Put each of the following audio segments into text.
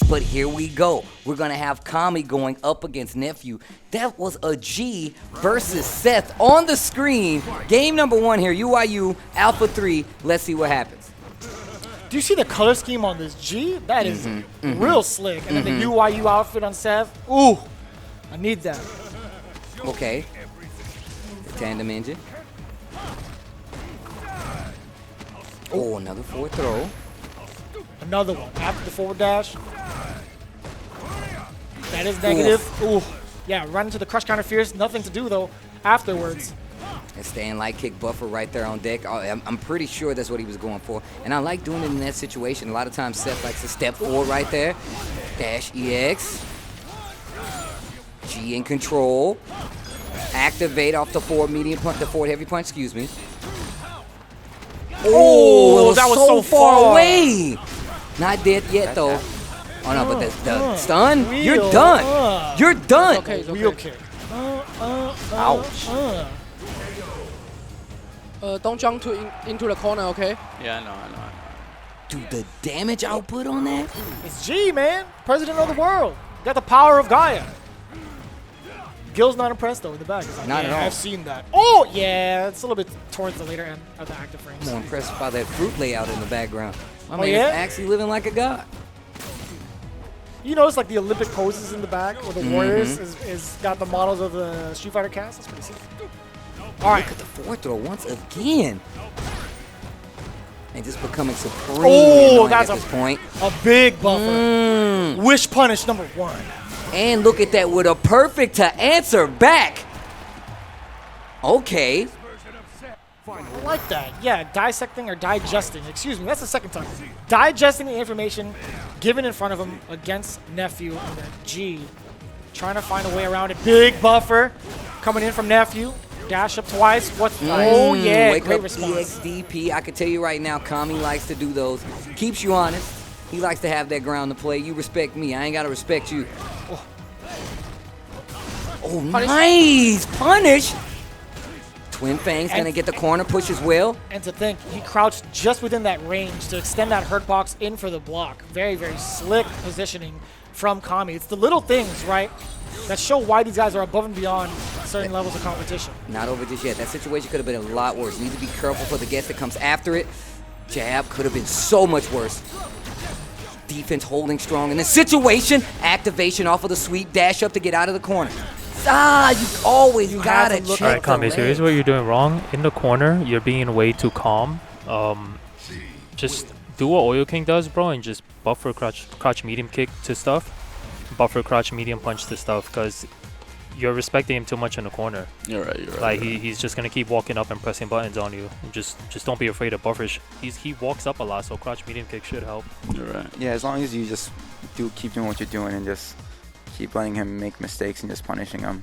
but here we go. We're going to have Kami going up against Nephew. That was a G versus Seth on the screen. Game number 1 here, UYU Alpha 3. Let's see what happens. Do you see the color scheme on this G? That is real slick. And then the UYU outfit on Seth. Ooh, I need that. Okay. The tandem engine. Oh, another forward throw. Another one after the forward dash. That is negative. Ooh. Yeah, run into the crush counter fierce. Nothing to do, though, afterwards. And staying light kick buffer right there on deck. I'm pretty sure that's what he was going for. And I like doing it in that situation. A lot of times Seth likes to step forward right there. Dash EX. G in control. Activate off the forward medium punch, the forward heavy punch, excuse me. Oh, that was so far away. Not dead yet, though. Oh, no, but the stun? You're done. You're done. Okay, wheel kick. Ouch. Don't jump into the corner, okay? Yeah, I know. Dude, the damage output on that? It's G, man. President of the world. Got the power of Gaia. Gil's not impressed, though, in the back. Like, not at all. I've seen that. Oh, yeah. It's a little bit towards the later end of the active frames. More impressed by that fruit layout in the background. My man yeah? is actually living like a god. You notice, like, the Olympic poses in the back where the Warriors is got the models of the Street Fighter cast? That's pretty sick. All right. Look at the forward throw once again. And just becoming supreme at this point. A big buffer. Wish punish number 1. And look at that with a perfect to answer back. Okay. I like that. Yeah, dissecting or digesting. Excuse me, that's the second time. Digesting the information given in front of him against Nephew and then G. Trying to find a way around it. Big buffer coming in from Nephew. Dash up twice. What's oh yeah, wake great up response. EXDP. I can tell you right now, Kami likes to do those. Keeps you honest. He likes to have that ground to play. You respect me. I ain't got to respect you. Oh, nice punish. Twin Fang's going to get the corner push as well. And to think, he crouched just within that range to extend that hurt box in for the block. Very, very slick positioning from Kami. It's the little things, right, that show why these guys are above and beyond certain levels of competition. Not over just yet. That situation could have been a lot worse. You need to be careful for the guest that comes after it. Jab could have been so much worse. Defense holding strong in this situation. Activation off of the sweep. Dash up to get out of the corner. You got it. All right, Kami, so here's what you're doing wrong. In the corner, you're being way too calm. Just do what Oil King does, bro, and just buffer crouch medium kick to stuff. Buffer crouch medium punch to stuff, because you're respecting him too much in the corner. You're right. Like, he's just going to keep walking up and pressing buttons on you. And just don't be afraid of buffers. He walks up a lot, so crouch medium kick should help. You're right. Yeah, as long as you just keep doing what you're doing and just keep letting him make mistakes and just punishing him,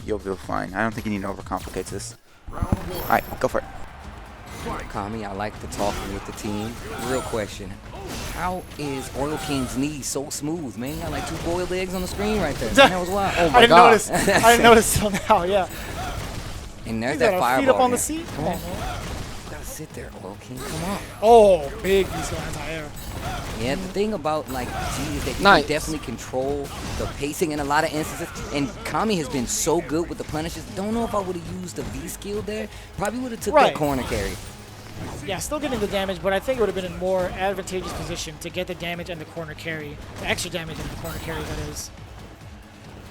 you'll be fine. I don't think you need to overcomplicate this. All right, go for it. Kami, I like the talking with the team. Real question. How is Oil King's knee so smooth, man? Got like 2 boiled eggs on the screen right there. Man, that was wild. Oh my God. I didn't notice till now, yeah. And there's that fireball. Feet up on the seat? Come on, man. You gotta sit there, Oil King. Come on. Oh, big diesel anti-air. Yeah, the thing about like G is that you can definitely control the pacing in a lot of instances. And Kami has been so good with the punishes. Don't know if I would have used the V skill there. Probably would have took that corner carry. Yeah, still getting the damage, but I think it would have been in a more advantageous position to get the damage and the corner carry. The extra damage and the corner carry, that is.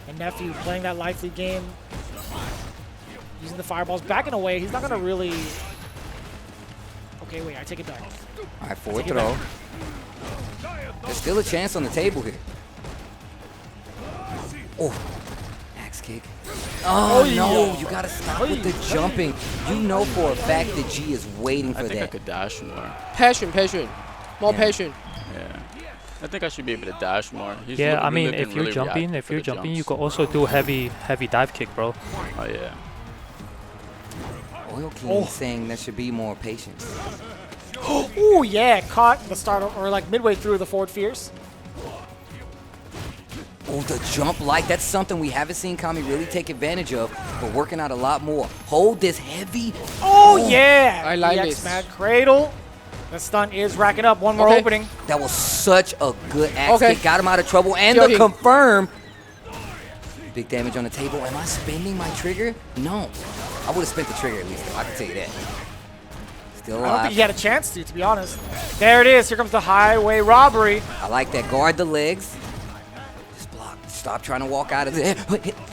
And Nephew playing that life lead game. Using the fireballs. Backing away. He's not going to really... Okay, wait. I take it back. All right, forward throw. There's still a chance on the table here. Oh, axe kick. Oh, no, you got to stop with the jumping. You know for a fact that G is waiting for that. I think I could dash more. Passion. More passion. Yeah. I think I should be able to dash more. He's I mean, if you're jumping, you could also do heavy dive kick, bro. Oh, yeah. Oil King is saying there should be more patience. Oh, yeah, caught the start, or like midway through the forward fierce. Oh, the jump light. That's something we haven't seen Kami really take advantage of, but working out a lot more. Hold this heavy. Oh, yeah. I like this. this. Mad cradle. The stun is racking up. One more Okay. opening. That was such a good axe Okay. kick. Got him out of trouble. And Kill the him. confirm. Big damage on the table. Am I spending my trigger? No. I would have spent the trigger at least. I can tell you that. Still I don't alive. think he had a chance to be honest. There it is. Here comes the highway robbery. I like that. Guard the legs. Just block. Stop trying to walk out of there.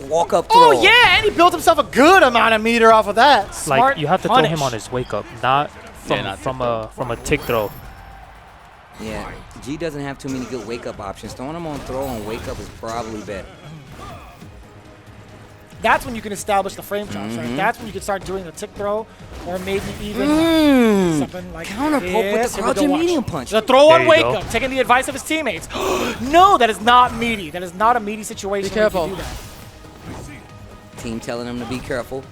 Walk up throw. Oh, yeah, and he built himself a good amount of meter off of that. Smart Like you have to punish. throw him on his wake up, not from not from a tick throw. Yeah. G doesn't have too many good wake up options. Throwing him on throw and wake up is probably better. That's when you can establish the frame drops, right? That's when you can start doing the tick throw, or maybe even something like Counter poke with this. the Here we go, crouching watch. medium punch. The throw There on you wake go. up, taking the advice of his teammates. No, that is not meaty. That is not a meaty situation. Be where you careful. can do that. Team telling him to be careful.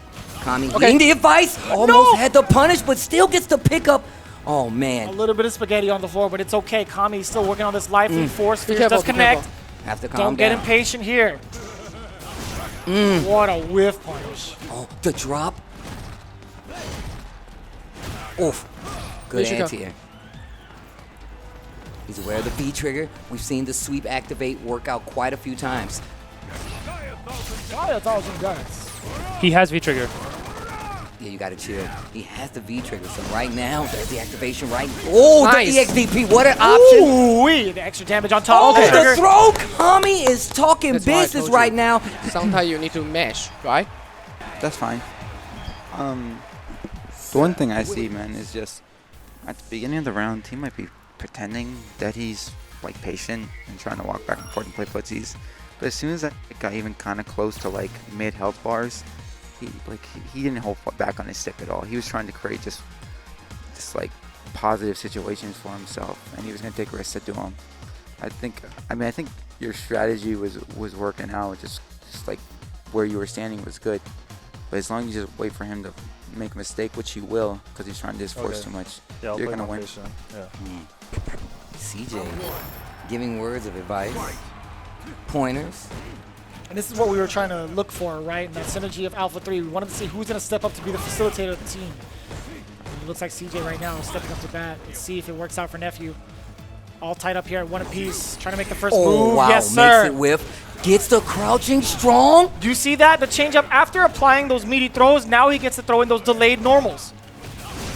Kami Okay. getting the advice. Almost had to punish, but still gets the pickup. Oh, A man. little bit of spaghetti on the floor, but it's okay. Kami's still working on this life lead. Force Be Spheres careful, does be connect. careful. Have to calm Don't get down. impatient here. What a whiff punish. Oh, the drop. Oof. Good There you go. anti-air. He's aware of the V trigger. We've seen the sweep activate work out quite a few times. God, that's all some guys. He has V trigger. Yeah, you gotta chill. He has the V trigger, so right now, there's the activation right. Oh, Nice. the EXDP, what an option. Ooh-wee, the extra damage on top. Oh, of the the trigger. throw! Kami is talking That's why I business told you. right now. Sometimes you need to mash, right? That's fine. The one thing I see, man, is just at the beginning of the round, team might be pretending that he's like patient and trying to walk back and forth and play footsies. But as soon as that got even kind of close to like mid health bars, he didn't hold back on his stick at all. He was trying to create just like positive situations for himself, and he was gonna take risks to do them. I think your strategy was working out. Just like where you were standing was good. But as long as you just wait for him to make a mistake, which he will, because he's trying to just force too much, Yeah, I'll you're play gonna my win. patient. Yeah. CJ giving words of advice, pointers. And this is what we were trying to look for, right? In that synergy of Alpha 3. We wanted to see who's going to step up to be the facilitator of the team. And it looks like CJ right now is stepping up to bat. Let's see if it works out for Nephew. All tied up here at one apiece. Trying to make the first Oh, move. wow, Yes, makes sir. it whiff. Gets the crouching strong. Do you see that? The change up after applying those meaty throws, now he gets to throw in those delayed normals.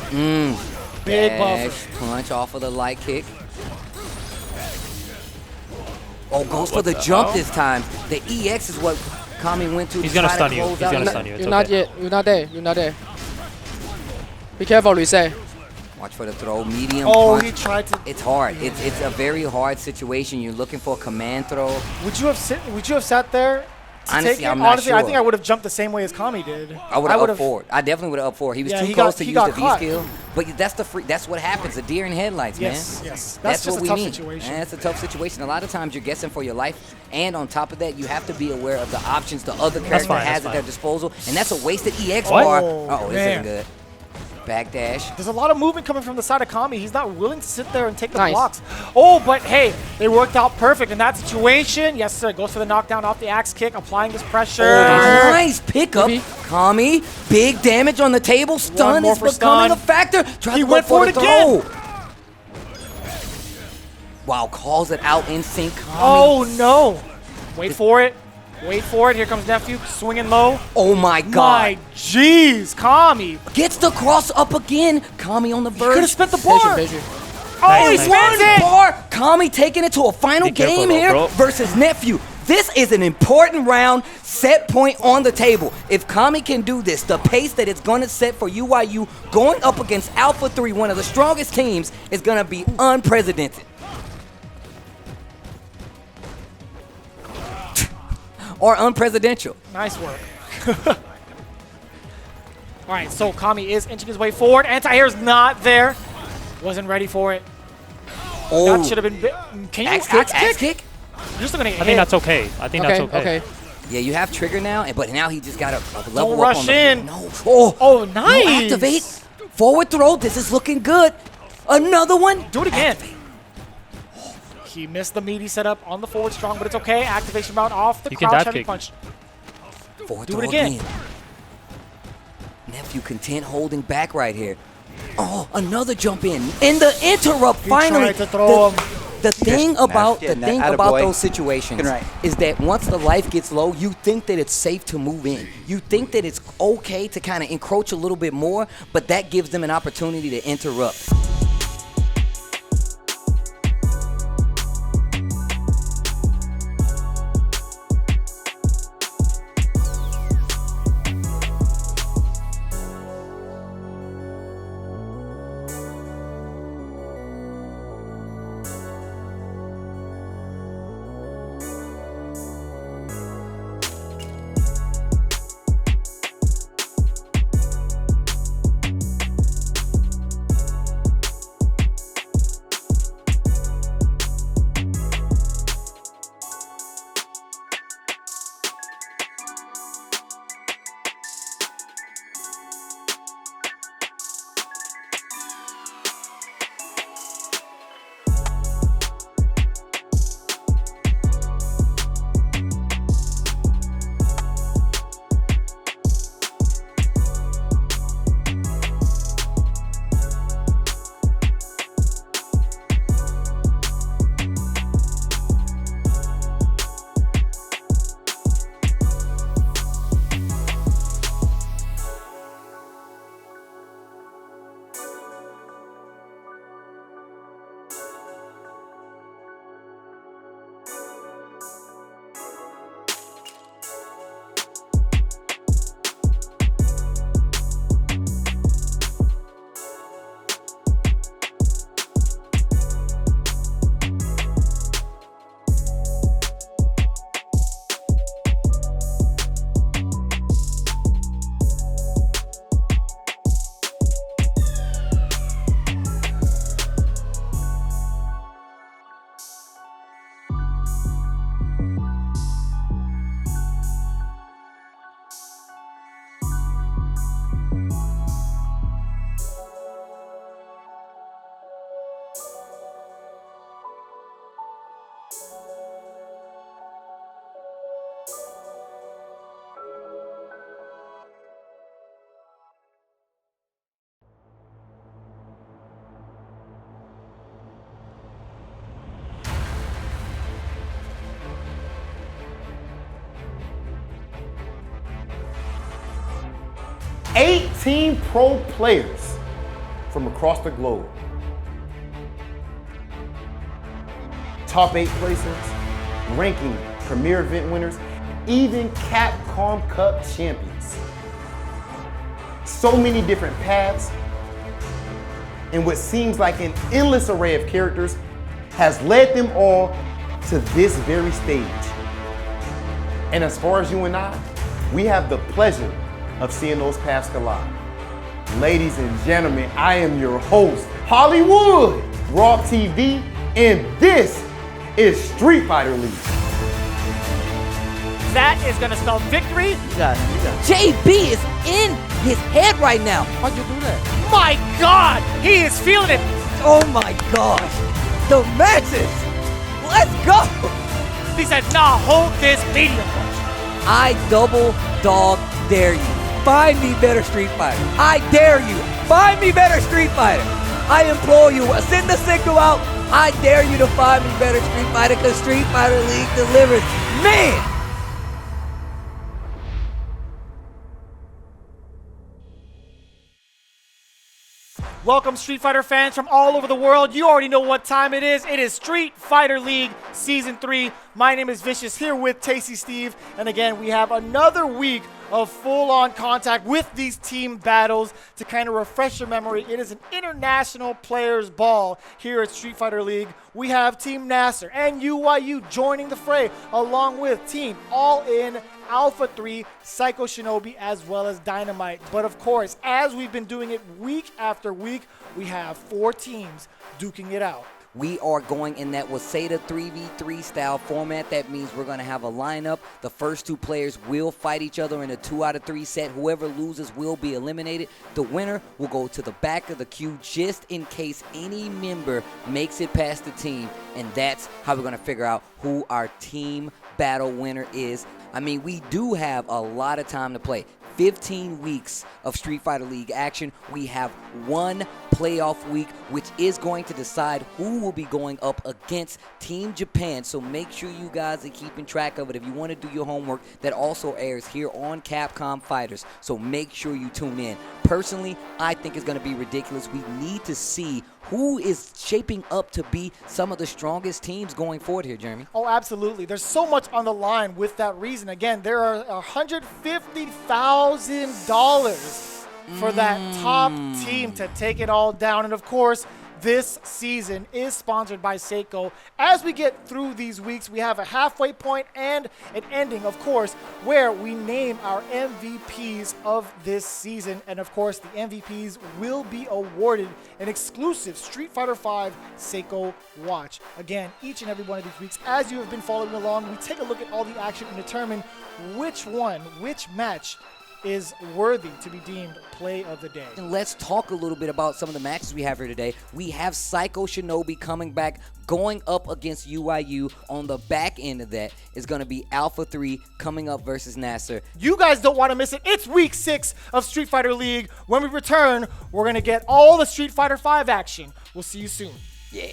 Big Dash buffer. punch off of the light kick. Oh, goes for the jump this time. The EX is what Kami went to. He's gonna try to stun you. close He's out. gonna stun you. It's You're not okay. yet. You're not there. You're not there. Be careful, reset. Watch for the throw. Medium Oh, punch. he tried to. It's hard. It's a very hard situation. You're looking for a command throw. Would you have sat there? To Honestly, take it? I'm not Honestly, I sure. think I would have jumped the same way as Kami did. I would have up forward. I definitely would have up forward. He was Yeah, too he close got- to he use got the V caught. skill. But that's that's what happens. The deer in headlights, Yes, man. yes. That's just what a we tough mean. situation. And it's a tough situation. A lot of times you're guessing for your life, and on top of that, you have to be aware of the options the other character fine, has that's at their fine. disposal, and that's a wasted EX What? bar. Oh, Oh, this man. ain't good. Backdash. There's a lot of movement coming from the side of Kami. He's not willing to sit there and take the Nice. blocks. Oh, but hey, they worked out perfect in that situation. Yes, sir. Goes for the knockdown off the axe kick, applying this pressure. Nice pickup. Maybe. Kami, big damage on the table. Stun more is for becoming stun. a factor. Tries He to go went for the it again. throw. Wow, calls it out in sync. Kami. Oh, no. Wait for it. Wait for it. Here comes Nephew, swinging low. Oh my God. My jeez, Kami. Gets the cross up again. Kami on the Could have verge. spent the Patient, bar. patient. Oh, he Nice, spins One it. bar. Kami taking it to a final Be careful game though, here bro. versus Nephew. This is an important round. Set point on the table. If Kami can do this, the pace that it's going to set for UYU going up against Alpha 3, one of the strongest teams, is going to be unprecedented. Or unpresidential. Nice work. All right, so Kami is inching his way forward. Anti-air's not there. Wasn't ready for it. Oh, That should have been. Can you axe axe kick, axe kick. You're just gonna get I hit. think that's okay. I think that's Okay, okay. okay. Yeah, you have trigger now, but now he just got to level Don't up rush on the, in. No. Oh, Oh, no, nice. activate. Forward throw. This is looking good. Another one. Do it again. Activate. He missed the meaty setup on the forward strong, but it's okay. Activation route off the You can crouch dive heavy kick. punch. Forward Do throw it again. Nephew content holding back right here. Oh, another jump in. And the interrupt He finally. tried to throw him. The thing about getting that attaboy. those situations Right. is that once the life gets low, you think that it's safe to move in. You think that it's okay to kind of encroach a little bit more, but that gives them an opportunity to interrupt. Team pro players from across the globe. Top 8 places, ranking premier event winners, even Capcom Cup champions. So many different paths, and what seems like an endless array of characters has led them all to this very stage. And as far as you and I, we have the pleasure of seeing those paths collide. Ladies and gentlemen, I am your host, Hollywood, Raw TV, and this is Street Fighter League. That is going to spell victory. You got it. JB is in his head right now. How'd you do that? My God, he is feeling it. Oh my gosh. The matches. Let's go. He said, nah, hold this medium punch. I double dog dare you. Find me better Street Fighter. I dare you. Find me better Street Fighter. I implore you. Send the signal out. I dare you to find me better Street Fighter because Street Fighter League delivers. Man. Welcome, Street Fighter fans from all over the world. You already know what time it is. It is Street Fighter League Season 3. My name is Vicious, here with Tasty Steve. And again, we have another week of full-on contact with these team battles to kind of refresh your memory. It is an international players ball here at Street Fighter League. We have Team Nasser and UYU joining the fray, along with Team All-In, Alpha 3, Psycho Shinobi, as well as Dynamite. But of course, as we've been doing it week after week, we have 4 teams duking it out. We are going in that Waseda 3v3 style format. That means we're going to have a lineup. The first 2 players will fight each other in a 2 out of 3 set. Whoever loses will be eliminated. The winner will go to the back of the queue just in case any member makes it past the team. And that's how we're going to figure out who our team battle winner is. I mean, we do have a lot of time to play. 15 weeks of Street Fighter League action. We have one playoff week, which is going to decide who will be going up against Team Japan. So make sure you guys are keeping track of it. If you want to do your homework, that also airs here on Capcom Fighters. So make sure you tune in. Personally, I think it's going to be ridiculous. We need to see who is shaping up to be some of the strongest teams going forward here, Jeremy. Oh, absolutely. There's so much on the line with that reason. Again, there are $150,000 for that top team to take it all down. And of course, this season is sponsored by Seiko. As we get through these weeks, we have a halfway point and an ending, of course, where we name our MVPs of this season. And of course, the MVPs will be awarded an exclusive Street Fighter V Seiko watch. Again, each and every one of these weeks, as you have been following along, we take a look at all the action and determine which match is worthy to be deemed play of the day. And let's talk a little bit about some of the matches we have here today. We have Psycho Shinobi coming back, going up against UYU. On the back end of that is going to be Alpha 3 coming up versus Nasser. You guys don't want to miss it. It's week 6 of Street Fighter League. When we return, we're going to get all the Street Fighter V action. We'll see you soon. Yeah.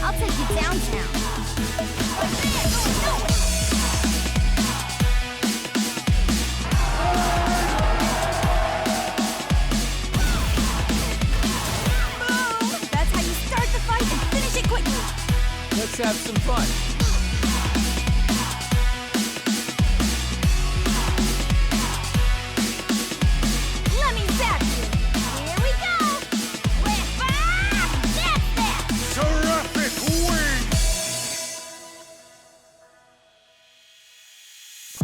I'll take you downtown. That's how you start the fight and finish it quickly. Let's have some fun. Let me zap you. Here we go. Whip up! That's that! Terrific wing!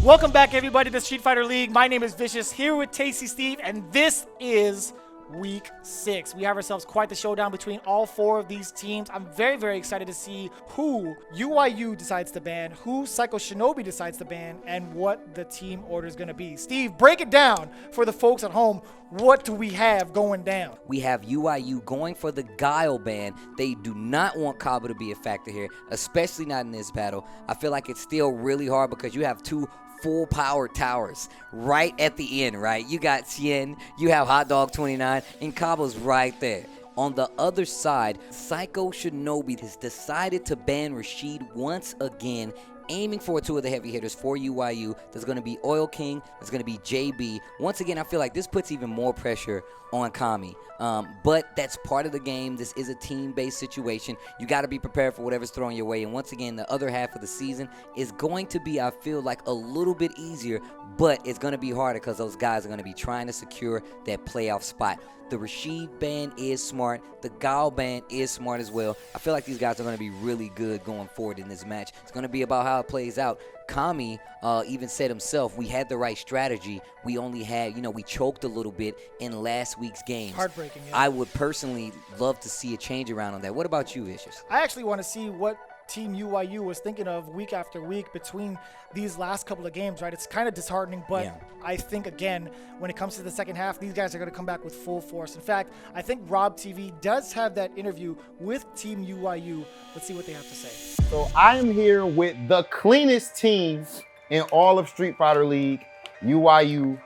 Welcome back, everybody, to Street Fighter League. My name is Vicious, here with Tasty Steve, and this is Week 6. We have ourselves quite the showdown between all 4 of these teams. I'm very, very excited to see who UYU decides to ban, who Psycho Shinobi decides to ban, and what the team order is going to be. Steve, break it down for the folks at home. What do we have going down? We have UYU going for the Guile ban. They do not want Caba to be a factor here, especially not in this battle. I feel like it's still really hard because you have 2 full power towers right at the end, right? You got Xian, you have Hot Dog 29, and Caba's right there. On the other side, Psycho Shinobi has decided to ban Rashid once again, aiming for two of the heavy hitters for UYU. There's going to be Oil King, there's going to be JB. Once again, I feel like this puts even more pressure on Kami. But that's part of the game. This is a team-based situation. You got to be prepared for whatever's thrown your way. And once again, the other half of the season is going to be, I feel like, a little bit easier, but it's going to be harder because those guys are going to be trying to secure that playoff spot. The Rashid ban is smart. The Gal ban is smart as well. I feel like these guys are going to be really good going forward in this match. It's going to be about how it plays out. Kami even said himself, we had the right strategy. We only had, we choked a little bit in last week's games. Heartbreaking, yeah. I would personally love to see a change around on that. What about you, Vicious? I actually want to see what Team UYU was thinking of week after week between these last couple of games, right? It's kind of disheartening, but I think, again, when it comes to the second half, these guys are going to come back with full force. In fact, I think Rob TV does have that interview with Team UYU. Let's see what they have to say. So I am here with the cleanest team in all of Street Fighter League, UYU.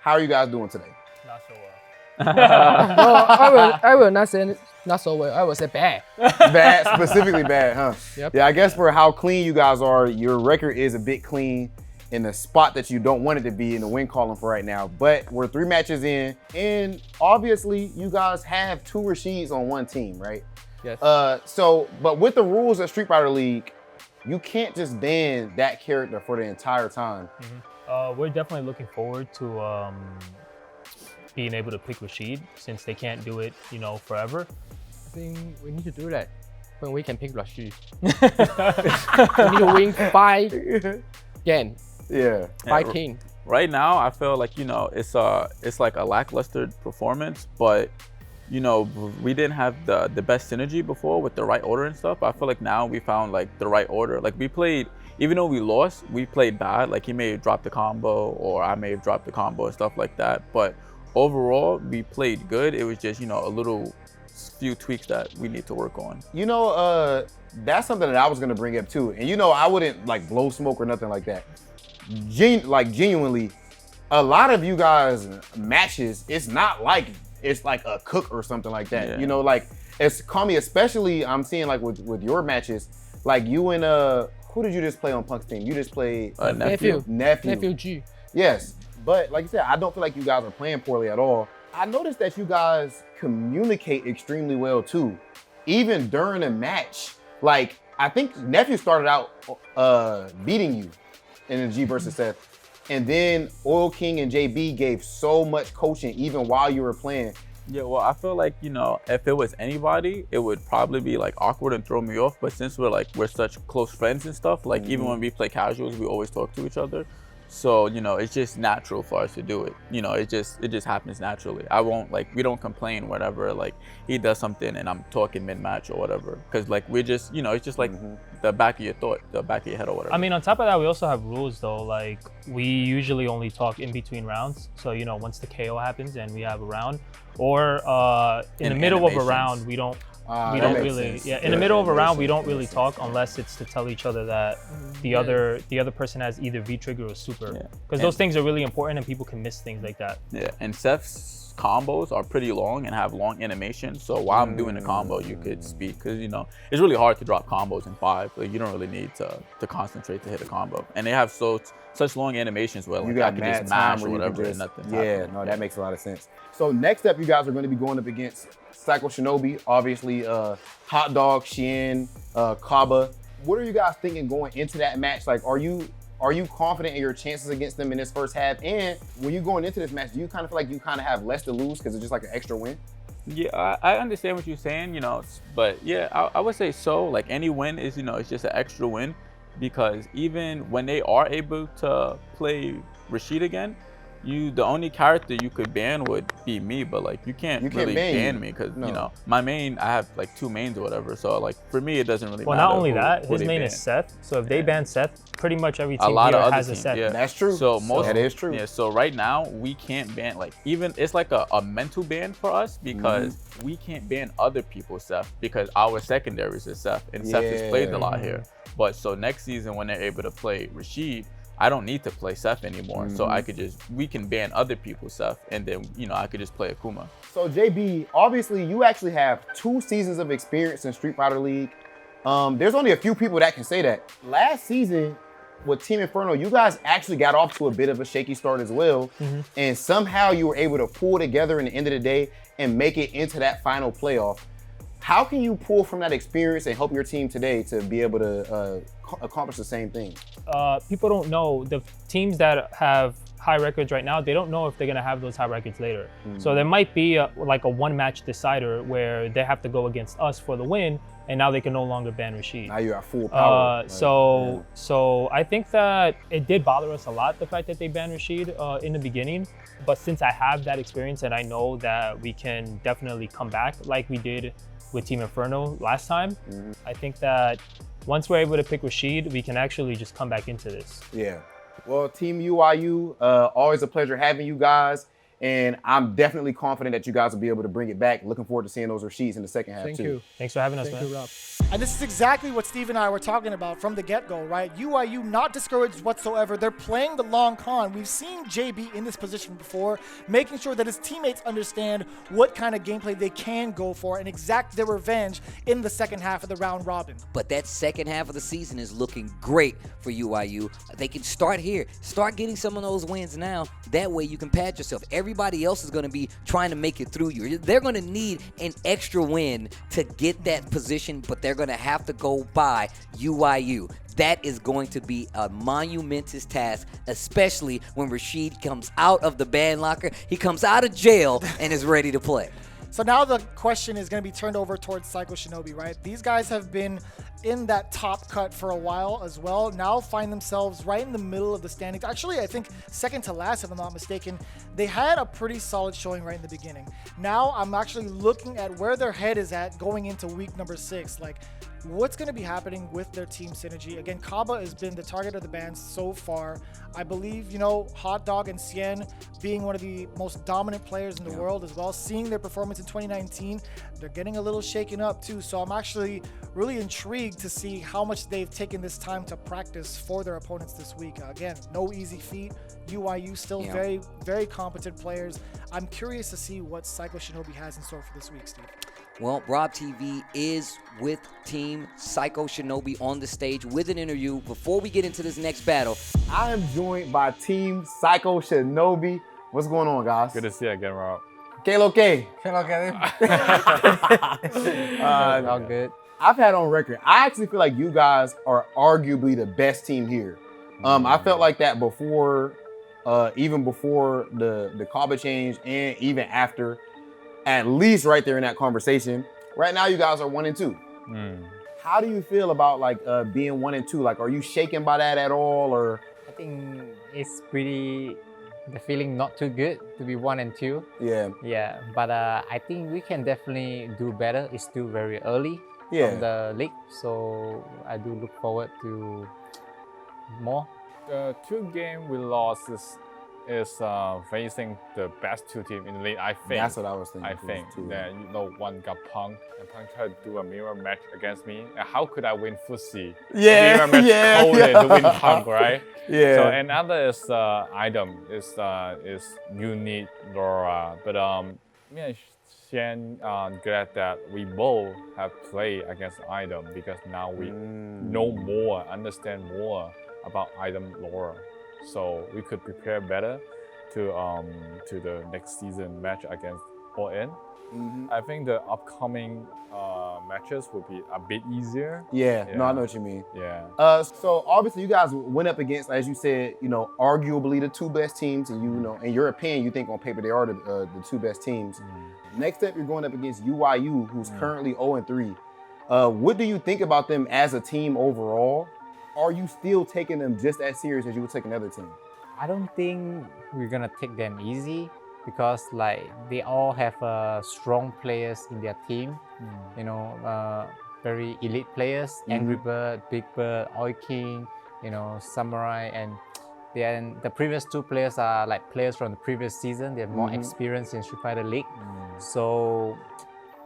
How are you guys doing today? Not so well. No, I will not say not so well. I will say bad. Bad, specifically bad, huh? Yep. Yeah, I guess for how clean you guys are, your record is a bit clean in the spot that you don't want it to be in the win column for right now. But we're 3 matches in, and obviously you guys have 2 Rashids on one team, right? Yes. But with the rules of Street Fighter League, you can't just ban that character for the entire time. We're definitely looking forward to being able to pick Rashid since they can't do it, forever. I think we need to do that when we can pick Rashid. We need to win 5 games. Yeah. 5 teams. Right now, I feel like, it's like a lackluster performance, but, we didn't have the best synergy before with the right order and stuff. I feel like now we found like the right order. Like we played, even though we lost, we played bad. Like he may have dropped the combo or I may have dropped the combo and stuff like that. But overall, we played good. It was just, a little few tweaks that we need to work on. That's something that I was gonna bring up too. And I wouldn't like blow smoke or nothing like that. Genuinely, a lot of you guys matches, it's not like it's like a cook or something like that. Yeah. Like it's Kami, especially I'm seeing like with your matches, like you and who did you just play on Punk's team? You just played Nephew. Nephew. Nephew G. Yes, but like you said, I don't feel like you guys are playing poorly at all. I noticed that you guys communicate extremely well too, even during a match. Like I think Nephew started out beating you in the G versus F, and then Oil King and JB gave so much coaching even while you were playing. Yeah, well, I feel like, if it was anybody, it would probably be like awkward and throw me off. But since we're such close friends and stuff, like even when we play casuals, we always talk to each other. So, it's just natural for us to do it. It just happens naturally. I won't we don't complain whenever like he does something and I'm talking mid-match or whatever. Cause like we're just, it's just like the back of your back of your head or whatever. I mean, on top of that, we also have rules though. Like we usually only talk in between rounds. So, once the KO happens and we have a round, or in the middle of a round, we don't really sense. In the middle of a round we don't really talk unless it's to tell each other that the other person has either V trigger or super, because those things are really important and people can miss things like that. And Seth's combos are pretty long and have long animations, so while I'm doing the combo you could speak, because it's really hard to drop combos in 5. Like you don't really need to concentrate to hit a combo, and they have such long animations where you got I could mad just mash time or where whatever and nothing. That makes a lot of sense. So next up, you guys are going to be going up against Psycho Shinobi, obviously Hot Dog, Xian, Caba. What are you guys thinking going into that match? Like, are you confident in your chances against them in this first half? And when you're going into this match, do you kind of feel like you kind of have less to lose because it's just like an extra win? Yeah, I understand what you're saying, but yeah, I would say so. Like any win is, it's just an extra win, because even when they are able to play Rashid again, the only character you could ban would be me, but like you can't really ban me because my main, I have like 2 mains or whatever, so like for me it doesn't really matter. Well, not only that, his main is Seth, so if they ban Seth, pretty much every team here has a Seth. Yeah. That's true. That is true. Yeah, so right now we can't ban, like even it's like a mental ban for us, because we can't ban other people's Seth because our secondaries is Seth, and Seth is played a lot here. But so next season when they're able to play Rashid, I don't need to play Seth anymore. So I could we can ban other people's Seth, and then I could just play Akuma. So JB, obviously you actually have 2 seasons of experience in Street Fighter League. There's only a few people that can say that. Last season with Team Inferno, you guys actually got off to a bit of a shaky start as well. And somehow you were able to pull together in the end of the day and make it into that final playoff. How can you pull from that experience and help your team today to be able to accomplish the same thing? People don't know, the teams that have high records right now, they don't know if they're gonna have those high records later. So there might be like a one-match decider where they have to go against us for the win, and now they can no longer ban Rashid. Now you're at full power. So I think that it did bother us a lot, the fact that they banned Rashid in the beginning. But since I have that experience and I know that we can definitely come back like we did with Team Inferno last time, I think that once we're able to pick Rashid, we can actually just come back into this. Yeah. Well, Team UYU, always a pleasure having you guys. And I'm definitely confident that you guys will be able to bring it back. Looking forward to seeing those Rashids in the second half, Thank too. you. Thanks for having us, Thank man. you, Rob. And this is exactly what Steve and I were talking about from the get-go, right? UYU not discouraged whatsoever. They're playing the long con. We've seen JB in this position before, making sure that his teammates understand what kind of gameplay they can go for and exact their revenge in the second half of the round robin. But that second half of the season is looking great for UYU. They can start here. Start getting some of those wins now. That way you can pad yourself. Everybody else is going to be trying to make it through you. They're going to need an extra win to get that position, but they're going to have to go by UYU. That is going to be a monumentous task, especially when Rashid comes out of the ban locker. He comes out of jail and is ready to play. So now the question is going to be turned over towards Psycho Shinobi, right? These guys have been in that top cut for a while as well. Now find themselves right in the middle of the standings. Actually, I think second to last, if I'm not mistaken. They had a pretty solid showing right in the beginning. Now I'm actually looking at where their head is at going into week number 6. Like, what's going to be happening with their team synergy? Again, Caba has been the target of the ban so far. I believe, Hot Dog and Xian being one of the most dominant players in the world as well. Seeing their performance in 2019, they're getting a little shaken up too. So I'm actually really intrigued to see how much they've taken this time to practice for their opponents this week. Again, no easy feat. UYU still very, very competent players. I'm curious to see what Psycho Shinobi has in store for this week, Steve. Well, Rob TV is with Team Psycho Shinobi on the stage with an interview. Before we get into this next battle, I am joined by Team Psycho Shinobi. What's going on, guys? Good to see you again, Rob. Que lo que? All good. I've had on record, I actually feel like you guys are arguably the best team here. I felt like that before, even before the Caba change and even after, at least right there in that conversation. Right now, you guys are 1 and 2. How do you feel about being 1 and 2? Like, are you shaken by that at all, or? I think it's pretty, the feeling not too good to be 1 and 2. Yeah. But I think we can definitely do better. It's still very early from the league, so I do look forward to more. The 2 games we lost is facing the best 2 teams in the league, I think. That's what I was thinking. I think that one got Punk, and Punk tried to do a mirror match against me. And how could I win Footsie? Mirror match coded to win Punk, right? So another is iDom is you need Laura, but me and Xian glad that we both have played against iDom because now we know more, understand more about iDom Laura. So we could prepare better to the next season match against ON. I think the upcoming matches will be a bit easier. No, I know what you mean. So obviously you guys went up against, as you said, arguably the 2 best teams, and in your opinion, you think on paper they are the 2 best teams. Next up, you're going up against UYU, who's currently 0-3. What do you think about them as a team overall? Are you still taking them just as serious as you would take another team? I don't think we're gonna take them easy because they all have strong players in their team. Very elite players. Angrybird, Bigbird, Oi King, Samurai, and then the previous 2 players are players from the previous season. They're more experienced in Street Fighter League. So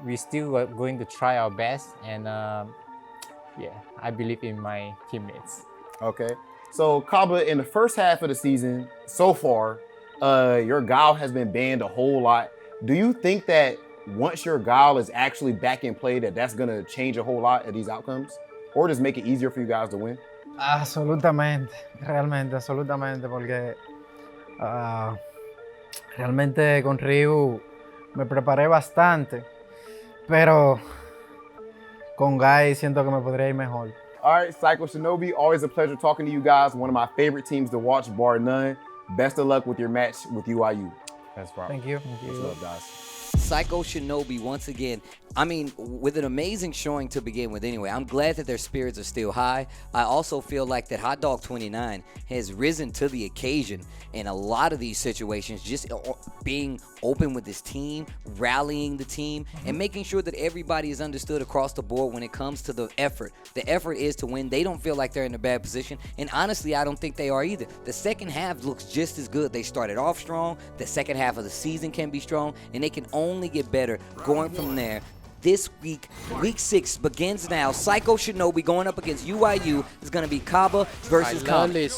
we still are going to try our best, and I believe in my teammates. Okay. So Caba, in the first half of the season, so far, your Guile has been banned a whole lot. Do you think that once your Guile is actually back in play, that's gonna change a whole lot of these outcomes? Or just make it easier for you guys to win? Absolutamente, realmente, absolutamente, porque realmente con Ryu me preparé bastante, pero con Guy siento que me podría ir mejor. All right, Psycho Shinobi, always a pleasure talking to you guys. One of my favorite teams to watch, bar none. Best of luck with your match with UYU. That's right. Thank you. Thank you. Much love, guys. Psycho Shinobi, once again, I mean, with an amazing showing to begin with anyway. I'm glad that their spirits are still high. I also feel like that Hot Dog 29 has risen to the occasion in a lot of these situations, just being open with his team, rallying the team, and making sure that everybody is understood across the board when it comes to the effort. The effort is to win. They don't feel like they're in a bad position, and honestly, I don't think they are either. The second half looks just as good. They started off strong. The second half of the season can be strong, and they can only get better going from there. This week, week 6 begins now. Psycho Shinobi going up against UYU is going to be Caba versus Kami.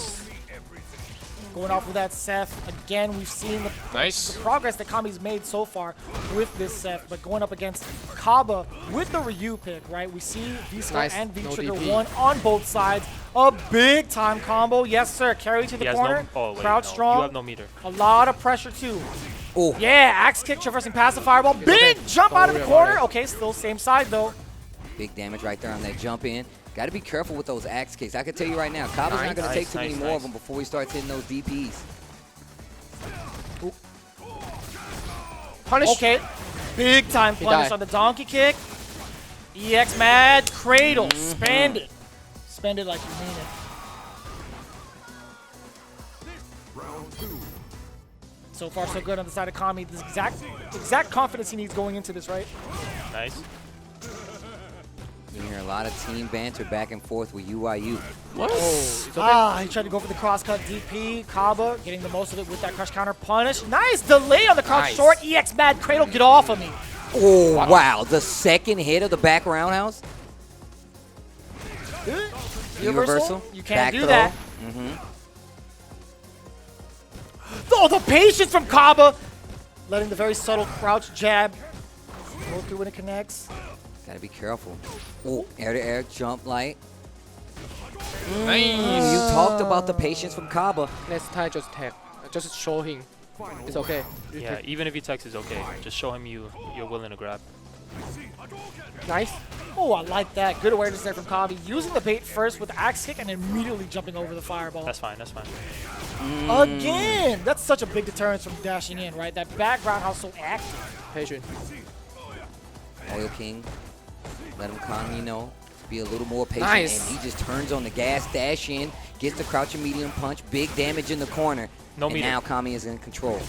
Going off of that Seth, again, we've seen the progress that Kami's made so far with this Seth, but going up against Caba with the Ryu pick, right? We see V-Star and V-Trigger one on both sides. A big time combo. Yes, sir. Carry to the corner. Crouch strong. You have no meter. A lot of pressure, too. Oh. Yeah, axe kick, traversing past the fireball. Big jump out of the corner. Okay, still same side, though. Big damage right there on that jump in. Got to be careful with those axe kicks. I can tell you right now, Caba's not going to take too many more of them before he starts hitting those DPs. Ooh. Punish. Okay, big time punish on the donkey kick. EX mad, cradle, spend it. Spend it like you mean it. So far, so good on the side of Kami. The exact confidence he needs going into this, right? Nice. You hear a lot of team banter back and forth with UYU. What? He tried to go for the cross-cut DP. Caba getting the most of it with that crush counter punish. Nice delay on the crouch short. EX mad cradle, get off of me. Oh, wow. The second hit of the back roundhouse. Universal. You can't do that. Oh, the patience from Caba. Letting the very subtle crouch jab go through when it connects. Gotta be careful. Oh, air-to-air jump light. Nice. You talked about the patience from Caba. Next time, just tag. Just show him. It's okay. Yeah, even if he takes, it's okay. Just show him you're willing to grab. Nice. Oh, I like that. Good awareness there from Caba. Using the bait first with the axe kick and immediately jumping over the fireball. That's fine, that's fine. Again! That's such a big deterrence from dashing in, right? That background house so active. Patient. Oil King. Let him Kami know. Be a little more patient. Nice. And he just turns on the gas, dash in, gets the crouching medium punch, big damage in the corner. No and meter. now Kami is in control.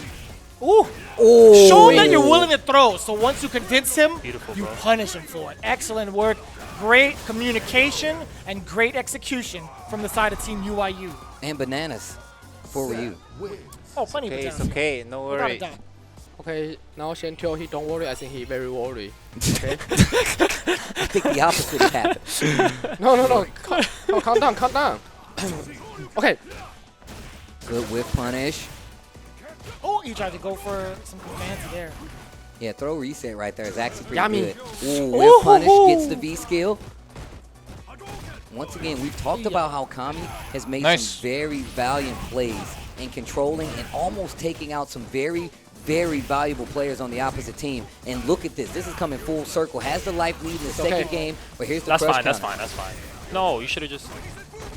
Ooh! Oh. Show him that you're willing to throw. So once you convince him, Beautiful, you bro. punish him for it. Excellent work. Great communication and great execution from the side of Team UYU. And bananas for Ryu. Oh, plenty of It's bananas. okay, no Without a worry. doubt. Okay, now Xian tell he don't worry. I think he very worried. Okay. I think the opposite happened. No. Calm down, calm down. Okay. Good whip punish. Oh, he tried to go for some fancy there. Yeah, throw reset right there is actually pretty Yummy. good. Ooh, whip punish gets the V skill. Once again, we've talked about how Kami has made some very valiant plays in controlling and almost taking out some very, very valuable players on the opposite team. And look at this. This is coming full circle. Has the life lead in the second game, but here's the That's crush fine, that's counter. fine, that's fine. No, you should have just...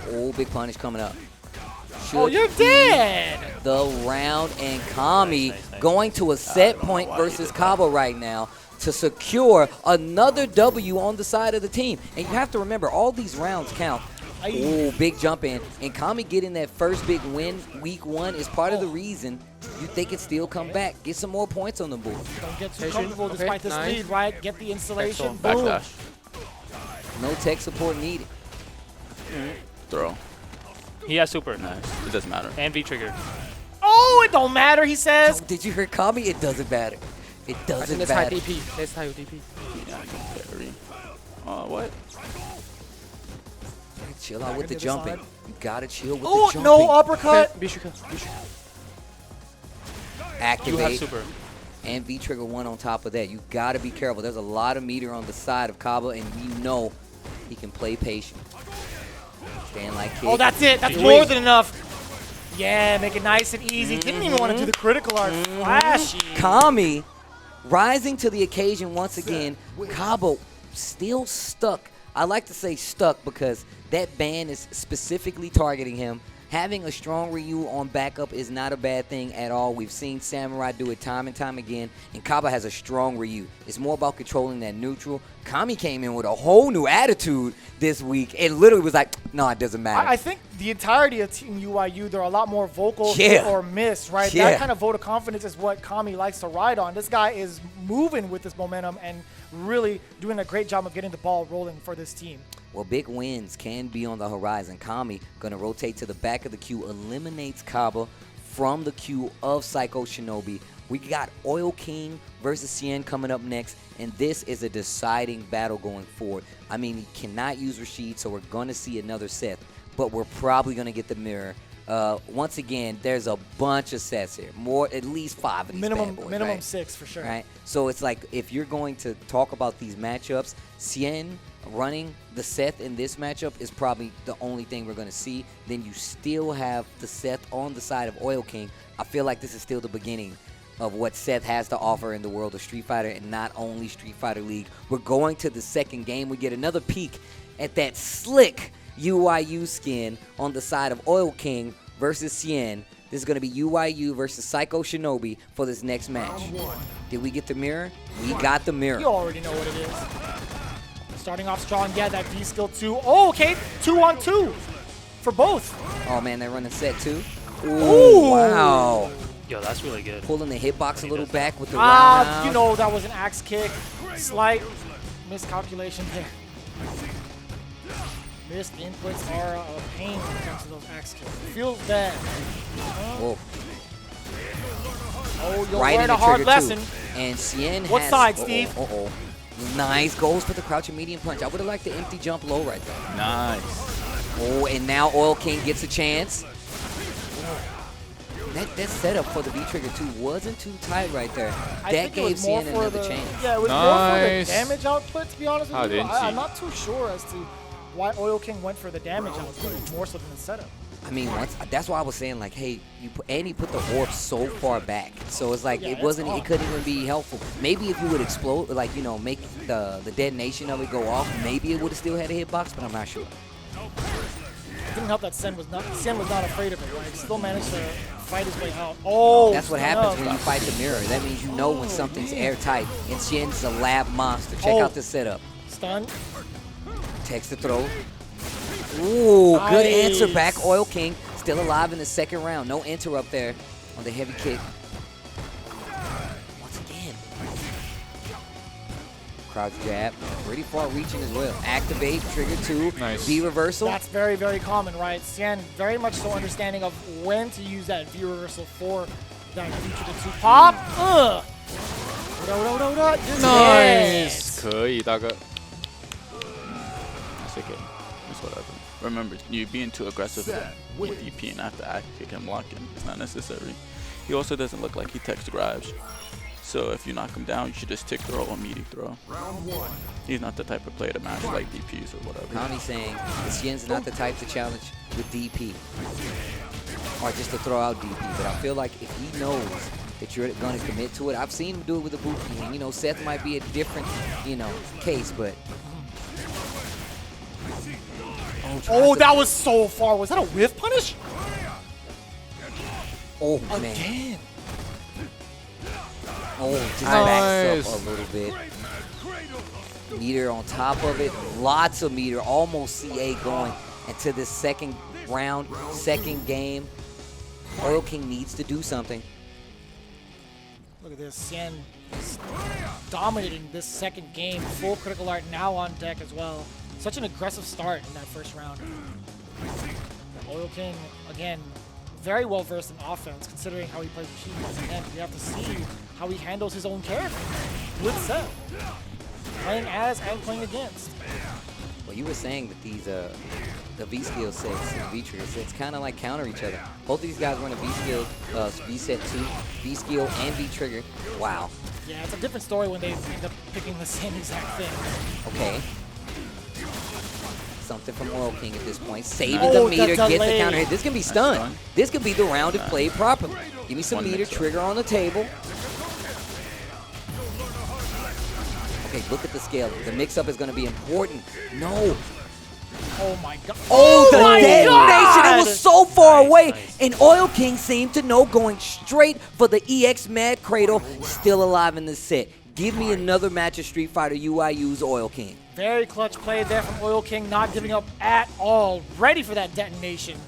Oh, big punish coming up. Oh, you're dead! The round, and Kami going to a set point versus Caba right now to secure another W on the side of the team. And you have to remember, all these rounds count. Oh, big jump in. And Kami getting that first big win week 1 is part of the reason you think it still come back. Get some more points on the board. Don't get too comfortable despite this lead, right? Get the installation. Excellent. Boom. Backdash. No tech support needed. Throw. He has super. Nice. It doesn't matter. And V-trigger. Oh, it don't matter, he says. Yo, did you hear Kami? It doesn't matter. It I think doesn't next time matter. DP. Next time you DP. Yeah, I can carry. What? Chill out with the into the jumping. side. You gotta chill with Oh, the jumping. no uppercut. Activate. You have super. And V-Trigger 1 on top of that. You gotta be careful. There's a lot of meter on the side of Caba, and we know he can play patient. Stand like kick. Oh, that's it. That's more than enough. Yeah, make it nice and easy. Didn't even want to do the critical art. Flashy. Kami rising to the occasion once again. Caba still stuck. I like to say stuck because that ban is specifically targeting him. Having a strong Ryu on backup is not a bad thing at all. We've seen Samurai do it time and time again, and Caba has a strong Ryu. It's more about controlling that neutral. Kami came in with a whole new attitude this week and literally was like, no, it doesn't matter. I think the entirety of Team UYU, they're a lot more vocal Yeah. or miss, right? Yeah. That kind of vote of confidence is what Kami likes to ride on. This guy is moving with this momentum and really doing a great job of getting the ball rolling for this team. Well, big wins can be on the horizon. Kami going to rotate to the back of the queue, eliminates Caba from the queue of Psycho Shinobi. We got Oil King versus Xian coming up next, and this is a deciding battle going forward. I mean, he cannot use Rashid, so we're going to see another Seth, but we're probably going to get the mirror. Once again, there's a bunch of sets here, at least 5 of these bad boys, minimum right? 6 for sure. Right? So it's like if you're going to talk about these matchups, Xian running the Seth in this matchup is probably the only thing we're going to see. Then you still have the Seth on the side of Oil King. I feel like this is still the beginning of what Seth has to offer in the world of Street Fighter, and not only Street Fighter League. We're going to the second game. We get another peek at that slick UYU skin on the side of Oil King versus Xian. This is going to be UYU versus Psycho Shinobi for this next match. Did we get the mirror? We got the mirror. You already know what it is. Starting off strong, yeah, that D skill 2. Oh, okay, 2-on-2 for both. Oh man, they're running set 2. Ooh. Wow. Yo, that's really good. Pulling the hitbox a little back with the round. You know, that was an axe kick. Slight miscalculation there. Missed inputs are a pain when it comes to those axe kicks. Feels bad. Whoa. Oh, you'll Right in learn the a hard trigger, lesson. too. And Xian What has, side, Steve? Nice, goes for the crouching medium punch. I would have liked the empty jump low right there. Nice. Oh, and now Oil King gets a chance. That setup for the V-Trigger 2 wasn't too tight right there. I That think it gave was more Xian for another the, chance. Yeah, it was more for the Nice. damage output, to be honest with you. didn't I'm see. not too sure as to why Oil King went for the damage output more so than the setup. I mean, that's why I was saying, like, hey, he put the orb so far back, so it's like Yeah, it couldn't even be helpful. Maybe if you would explode, like, you know, make the detonation of it go off, maybe it would have still had a hitbox, but I'm not sure. It didn't help that Xian was not afraid of it, right? Still managed to fight his way out. Oh, That's what happens when you fight the mirror. That means you know when something's airtight, and Xian's a lab monster. Check out the setup. Stun. Text to throw. Ooh, good answer Nice. back. Oil King still alive in the second round. No interrupt there on the heavy kick. Once again. Crouch jab. Pretty far reaching as well. Activate, trigger 2. Nice. V reversal. That's very, very common, right? Xian very much so understanding of when to use that V reversal for that V-Trigger 2 pop. Ugh. Nice. 可以，大哥。 That's okay. That's whatever. Remember, you being too aggressive with DP and after act kick him locking. It's not necessary. He also doesn't look like he text grabs. So if you knock him down, you should just tick throw or meaty throw. He's not the type of player to match like DPs or whatever. Kami saying Xian's not the type to challenge with DP. Or just to throw out DP. But I feel like if he knows that you're going to commit to it, I've seen him do it with the Buki. And, you know, Seth might be a different, you know, case, but... Oh, that was so far. Was that a whiff punish? Oh, man. Again. Oh, just backs up a little bit. Meter on top of it. Lots of meter. Almost CA going into this second round, second game. Oil King needs to do something. Look at this. Xian is dominating this second game. Full critical art now on deck as well. Such an aggressive start in that first round. Oil King, again, very well versed in offense considering how he plays machine guns. And we have to see how he handles his own character with Seth. Playing as and playing against. Well, you were saying that these the V skill sets and V trigger sets kind of like counter each other. Both of these guys run a V skill, V set 2, V skill and V trigger. Wow. Yeah, it's a different story when they end up picking the same exact thing. Okay. Something from Oil King at this point. Saving the meter, gets the counter hit. This can be stunned. This could be the round if played properly. Give me some meter, trigger on the table. Okay, look at the scale. The mix-up is going to be important. No. Oh my god. Oh, the detonation! It was so far away. And Oil King seemed to know, going straight for the EX Mad Cradle. Still alive in the set. Give me another match of Street Fighter UYU's Oil King. Very clutch play there from Oil King, not giving up at all. Ready for that detonation.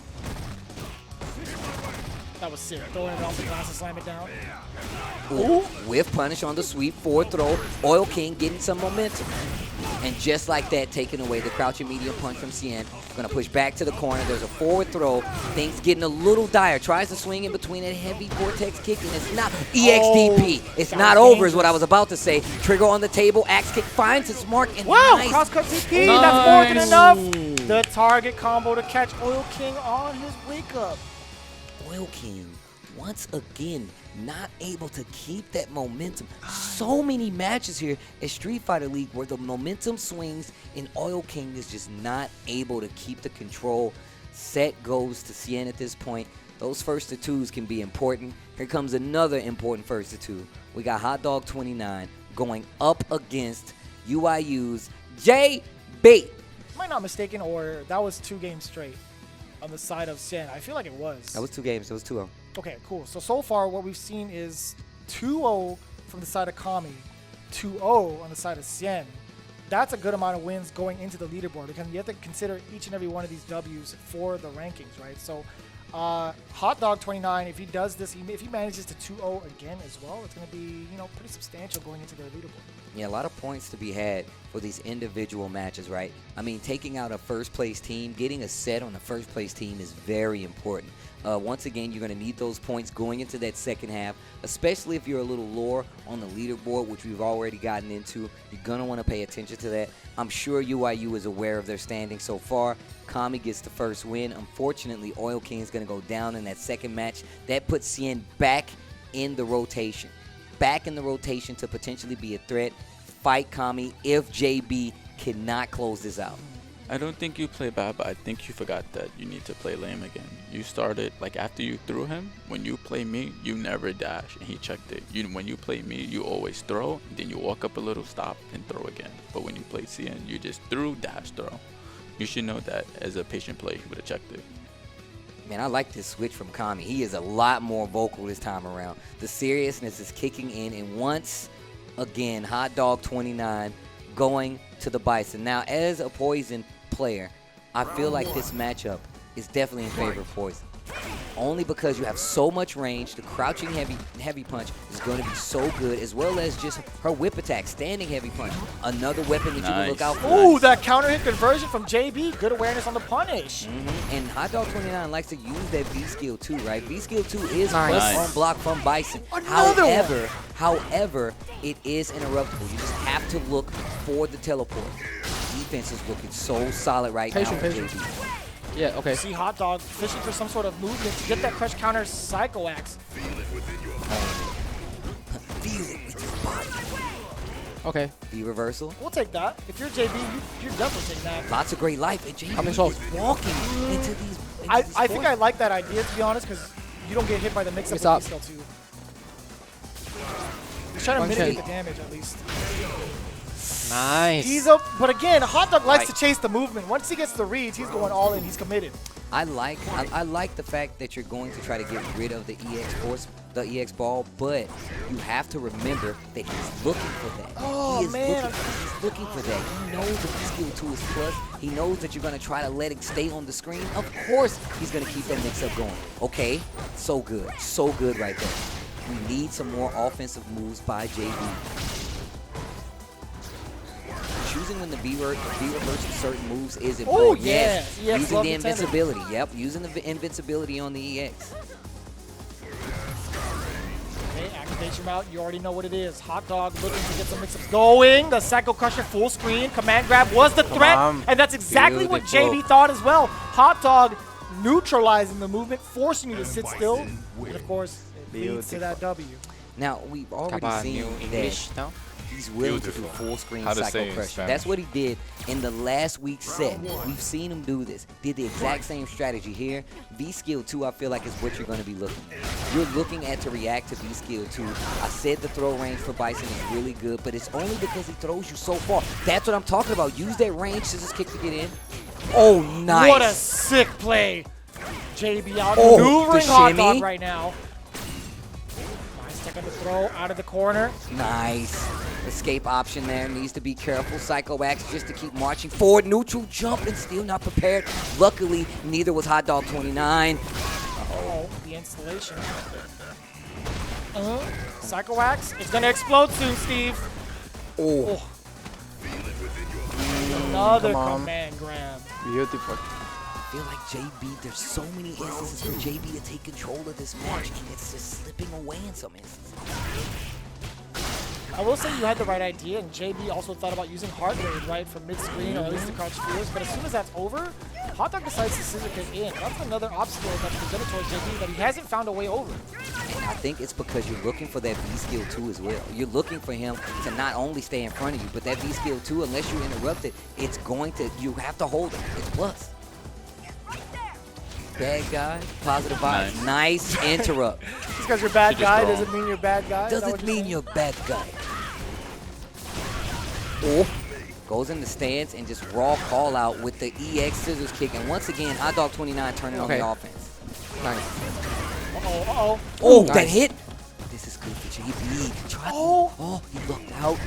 That was sick. Throwing it off the glass and slam it down. Ooh, whiff punish on the sweep forward throw. Oil King getting some momentum. And just like that, taking away the crouching medium punch from Xian. Gonna push back to the corner. There's a forward throw. Things getting a little dire. Tries to swing in between that heavy vortex kick, and it's not EXDP. It's not over, is what I was about to say. Trigger on the table. Axe kick finds its mark. And wow, nice. cross-cut TP. That's more than enough. The target combo to catch Oil King on his wake-up. Oil King, once again, not able to keep that momentum. So many matches here at Street Fighter League where the momentum swings and Oil King is just not able to keep the control. Set goes to Xian at this point. Those first to twos can be important. Here comes another important first to two. We got Hot Dog 29 going up against UYU's JB. Am I not mistaken, or that was 2 games straight on the side of Xian? I feel like it was. That was 2 games. It was 2-0. Okay, cool. So far what we've seen is 2-0 from the side of Kami, 2-0 on the side of Xian. That's a good amount of wins going into the leaderboard, because you have to consider each and every one of these W's for the rankings, right? So Hot Dog 29, if he does this, if he manages to 2-0 again as well, it's going to be, you know, pretty substantial going into the leaderboard. Yeah, a lot of points to be had for these individual matches, right? I mean, taking out a first-place team, getting a set on the first-place team is very important. Once again, you're going to need those points going into that second half, especially if you're a little lower on the leaderboard, which we've already gotten into. You're going to want to pay attention to that. I'm sure UYU is aware of their standing so far. Kami gets the first win. Unfortunately, Oil King is going to go down in that second match. That puts Xian back in the rotation. Back in the rotation to potentially be a threat. Fight Kami if JB cannot close this out. I don't think you play bad, but I think you forgot that you need to play lame again. You started, like, after you threw him, when you play me, you never dash, and he checked it. When you play me, you always throw, then you walk up a little, stop, and throw again. But when you play Xian, you just threw, dash, throw. You should know that as a patient player, he would have checked it. Man, I like this switch from Kami. He is a lot more vocal this time around. The seriousness is kicking in, and once again, Hot Dog 29 going to the Bison. Now, as a Poison player, I feel like this matchup is definitely in favor of Poison. Only because you have so much range. The crouching heavy punch is going to be so good, as well as just her whip attack, standing heavy punch. Another weapon that you can look out for. Ooh, that counter hit conversion from JB. Good awareness on the punish. And Hot Dog 29 likes to use that V skill too, right? V skill 2 is plus on block from Bison. However, it is interruptible. You just have to look for the teleport. Defense is looking so solid right now for JB. Yeah, okay. See Hot Dog fishing for some sort of movement to get that crush counter Psycho Axe. Feel it with your body. Okay. V reversal. We'll take that. If you're JB, you're definitely taking that. Lots of great life. And JB Coming is walking into these. I think I like that idea, to be honest, because you don't get hit by the mix-up with skill 2. He's trying to mitigate the damage at least. Nice. He's up, but again, Hot Dog likes to chase the movement. Once he gets the reads, he's going all in. He's committed. I like the fact that you're going to try to get rid of the EX ball, but you have to remember that he's looking for that. Oh, he's man. looking for that. He knows that the skill 2 is plus. He knows that you're going to try to let it stay on the screen. Of course, he's going to keep that mix-up going. Okay, so good right there. We need some more offensive moves by JB. Choosing when the V reverses certain moves is important. Oh, yeah. Yes. Using the invincibility. Yep, using the invincibility on the EX. Okay, Activation route, you already know what it is. Hot Dog looking to get some mix-ups going. The Psycho Crusher full screen. Command grab was the threat. And that's exactly what JB thought as well. Hot Dog neutralizing the movement, forcing you to sit still. And of course, it leads to that W. Now, we've already seen that he's willing to do full screen Psycho Crusher. That's what he did in the last week's set. We've seen him do this. Did the exact same strategy here. V-Skill 2, I feel like, is what you're going to be looking at. You're looking at to react to V-Skill 2. I said the throw range for Bison is really good, but it's only because he throws you so far. That's what I'm talking about. Use that range scissors kick to get in. Oh, nice. What a sick play. JB out maneuvering Hot Dog right now. Nice taking the throw out of the corner. Nice. Escape option there. Needs to be careful. Psycho Axe just to keep marching forward. Neutral jump and still not prepared. Luckily, neither was Hot Dog 29. Uh-oh, the installation. Psycho Axe. It's going to explode soon, Steve. Oh. Another command grab. Beautiful. I feel like JB, there's so many instances for JB to take control of this match, and it's just slipping away in some instances. I will say you had the right idea, and JB also thought about using Heart Raid, right, from mid-screen, or at least to crouch fears, but as soon as that's over, Hot Dog decides to scissor kick in. That's another obstacle that's presented towards JB that he hasn't found a way over. And I think it's because you're looking for that V-Skill 2 as well. You're looking for him to not only stay in front of you, but that V-Skill 2, unless you interrupt it, it's going to, you have to hold it. It's plus. Bad guy, positive vibes. Nice interrupt. Just because you're a bad guy doesn't mean you're a bad guy. Doesn't mean you're a bad guy. Oh, goes in the stance and just raw call out with the EX scissors kick. And once again, Hot Dog 29 turning on the offense. Nice. Oh, that hit. This is good for JB. Oh, he looked out.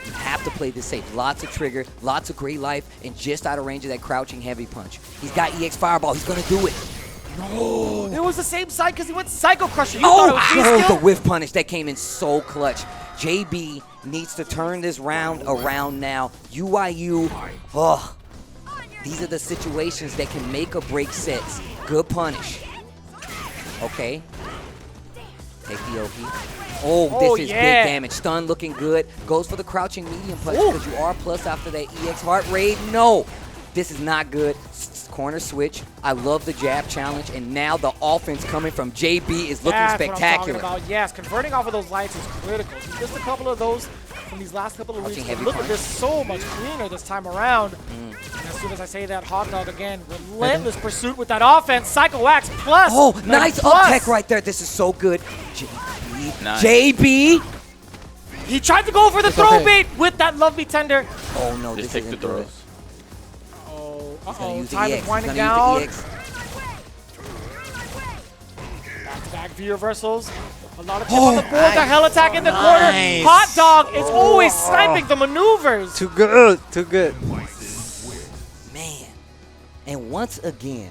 You have to play this safe. Lots of trigger, lots of great life, and just out of range of that crouching heavy punch. He's got EX Fireball. He's going to do it. No. It was the same side because he went Psycho Crusher. You thought it was the whiff punish. That came in so clutch. JB needs to turn this round around now. UYU, these are the situations that can make or break sets. Good punish. Okay. Take the Oki. This is big damage. Stun looking good. Goes for the crouching medium punch because you are plus after that EX heart rate. No, this is not good. Corner switch. I love the jab challenge, and now the offense coming from JB is looking spectacular. What I'm talking about. Yes, converting off of those lights is critical. Just a couple of those from these last couple of weeks. Look at this, so much cleaner this time around. And as soon as I say that, Hot Dog again, relentless pursuit with that offense. Psycho Axe plus. Oh, nice up tech right there. This is so good. JB. Nice. JB. He tried to go for the throw bait with that lovely tender. Oh no, just this take the throws. Time is winding down. Back-to-back V reversals. A lot of chip on the board. The hell attack in the corner. Hot Dog is always sniping the maneuvers. Too good. Too good. Man. And once again,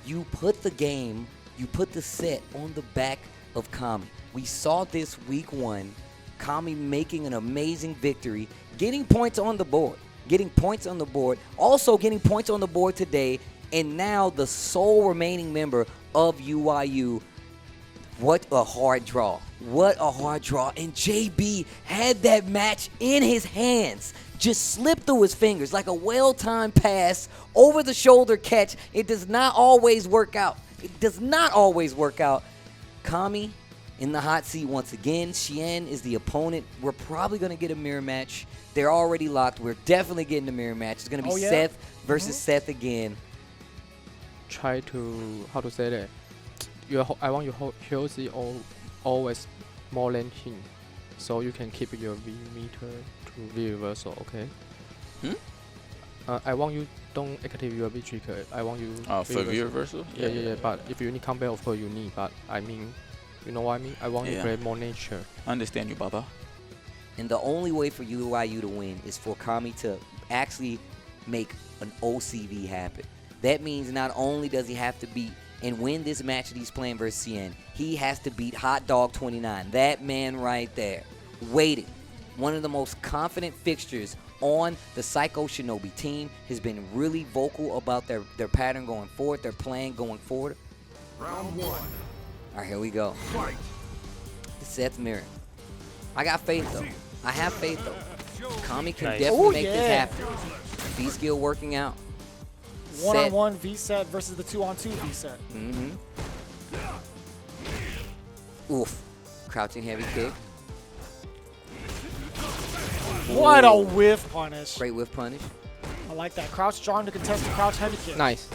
you put the set on the back of Kami. We saw this week 1, Kami making an amazing victory, getting points on the board. Also getting points on the board today, and now the sole remaining member of UYU. What a hard draw. And JB had that match in his hands. Just slipped through his fingers like a well-timed pass, over the shoulder catch. It does not always work out. Kami in the hot seat once again. Xian is the opponent. We're probably going to get a mirror match. They're already locked. We're definitely getting a mirror match. It's going to be Seth versus Seth again. Try to, how to say that? I want your healthy always more than him. So you can keep your V meter to V reversal, okay? I want you don't activate your V trigger. I want you for V reversal? Yeah. But if you need combat, of course you need. But I mean, you know what I mean? I want you to play more nature. Understand you, Baba. And the only way for UYU to win is for Kami to actually make an OCV happen. That means not only does he have to beat and win this match that he's playing versus Xian, he has to beat Hot Dog 29. That man right there, waiting. One of the most confident fixtures on the Psycho Shinobi team, has been really vocal about their pattern going forward, their plan going forward. Round 1. All right, here we go. Fight. Seth's mirror. I got faith though. I have faith though. Kami can Nice. definitely Ooh, make this yeah. happen. V-skill working out. One-on-one V-set versus the two-on-two V-set. Mm-hmm. Oof. Crouching heavy kick. What a whiff punish. Great whiff punish. I like that. Crouch strong to contest the crouch heavy kick. Nice.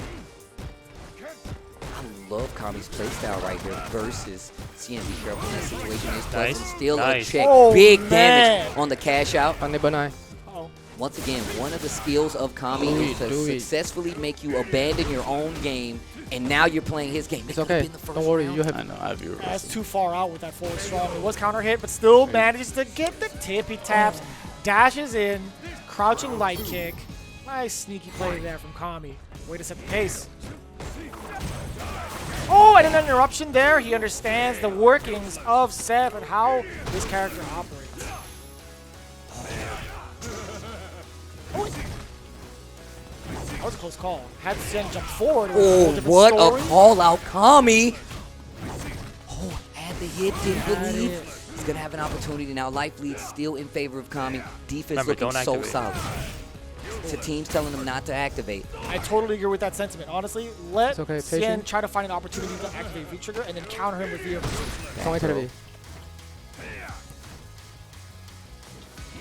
I love Kami's playstyle right here versus Xian. Be careful in that situation. He's Nice. still Nice. a check. Oh, Big man. damage on the cash out. Enable 9. Uh-oh. Once again, one of the skills of Kami Do is it, to do it. successfully make you abandon your own game, and now you're playing his game. It's okay. In the first Don't worry. round. You have. I know, I have you. That's too far out with that forward strong. It was counter hit, but still manages to get the tippy taps. Dashes in. Crouching light kick. Nice sneaky play there from Kami. Way to set the pace. Oh, and an interruption there. He understands the workings of Seth and how this character operates. Oh. That was a close call. Had Xian jump forward. It was a whole Oh, different what story. a call out, Kami. Oh, had the hit, didn't Had believe. it. He's going to have an opportunity now. Life lead still in favor of Kami. Defense Remember, looking don't so activate. solid. So teams telling them not to activate. I totally agree with that sentiment. Honestly, let It's okay, Xian patient. try to find an opportunity to activate V-Trigger and then counter him with V-Trigger. Don't activate.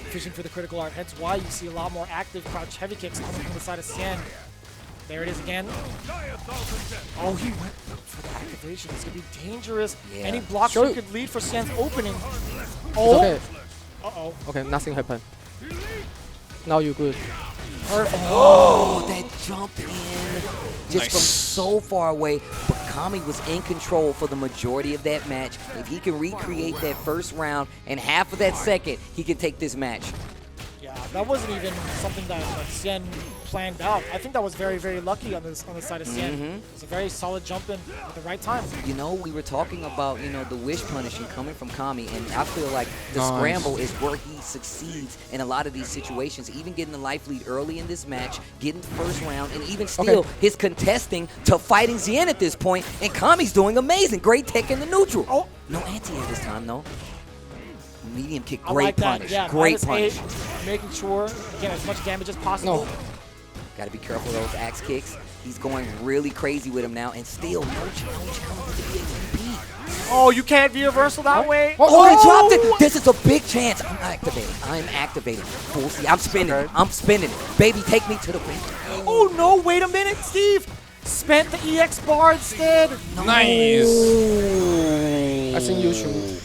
Fishing for the critical art. Hence why you see a lot more active crouch heavy kicks coming from the side of Xian. There it is again. Oh, he went for the activation. It's going to be dangerous. Yeah. Any block Sure. could lead for Xian's opening. It's Oh, okay. uh-oh. Okay, nothing happened. Now you good. Perfect. Oh, that jump in just from so far away. But Kami was in control for the majority of that match. If he can recreate that first round and half of that second, he can take this match. Yeah, that wasn't even something that Xian planned out. I think that was very, very lucky on the side of Xian. It's a very solid jump in at the right time. You know, we were talking about, you know, the wish punishing coming from Kami, and I feel like the Nice. scramble is where he succeeds in a lot of these situations, even getting the life lead early in this match, getting the first round, and even still his contesting to fighting Xian at this point, and Kami's doing amazing. Great tech in the neutral. Oh. No anti-air this time, though. Medium kick, I great like that. punish, Yeah, great -8, punish. making sure, again, as much damage as possible. No. Got to be careful of those axe kicks. He's going really crazy with him now, and still no challenge to the ATP. Oh, you can't V-reversal that way. Oh, he dropped it. This is a big chance. I'm activating. I'm activating. Full see. I'm spinning it. I'm spinning it. Baby, take me to the win. Oh, no, wait a minute, Steve. Spent the EX bar instead. Nice. I think you should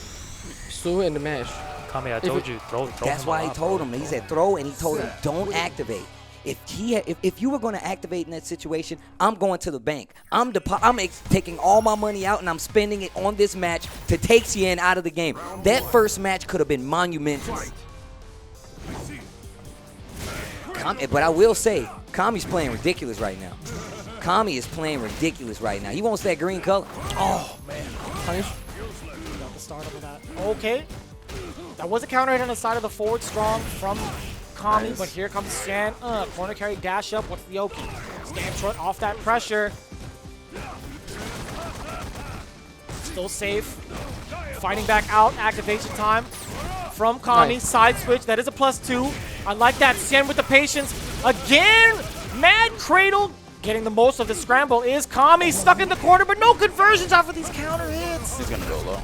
sue in the match. Kami, I told you, throw That's him why a he lot, told bro. him. He said throw, and he told him don't activate. If you were going to activate in that situation, I'm going to the bank. I'm taking all my money out and I'm spending it on this match to take Xian out of the game. That first match could have been monumentous. But I will say, Kami's playing ridiculous right now. Kami is playing ridiculous right now. He wants that green color. Oh, man. Punish. Got the start of that. Okay. That was a counter hit on the side of the forward strong from Kami, but here comes Xian. Corner carry, dash up. What's the Oki? Stand short off that pressure. Still safe. Fighting back out. Activation time from Kami. Nice. Side switch. That is a +2. I like that. Xian with the patience. Again, Mad Cradle. Getting the most of the scramble is Kami. Stuck in the corner, but no conversions off of these counter hits. He's gonna go low.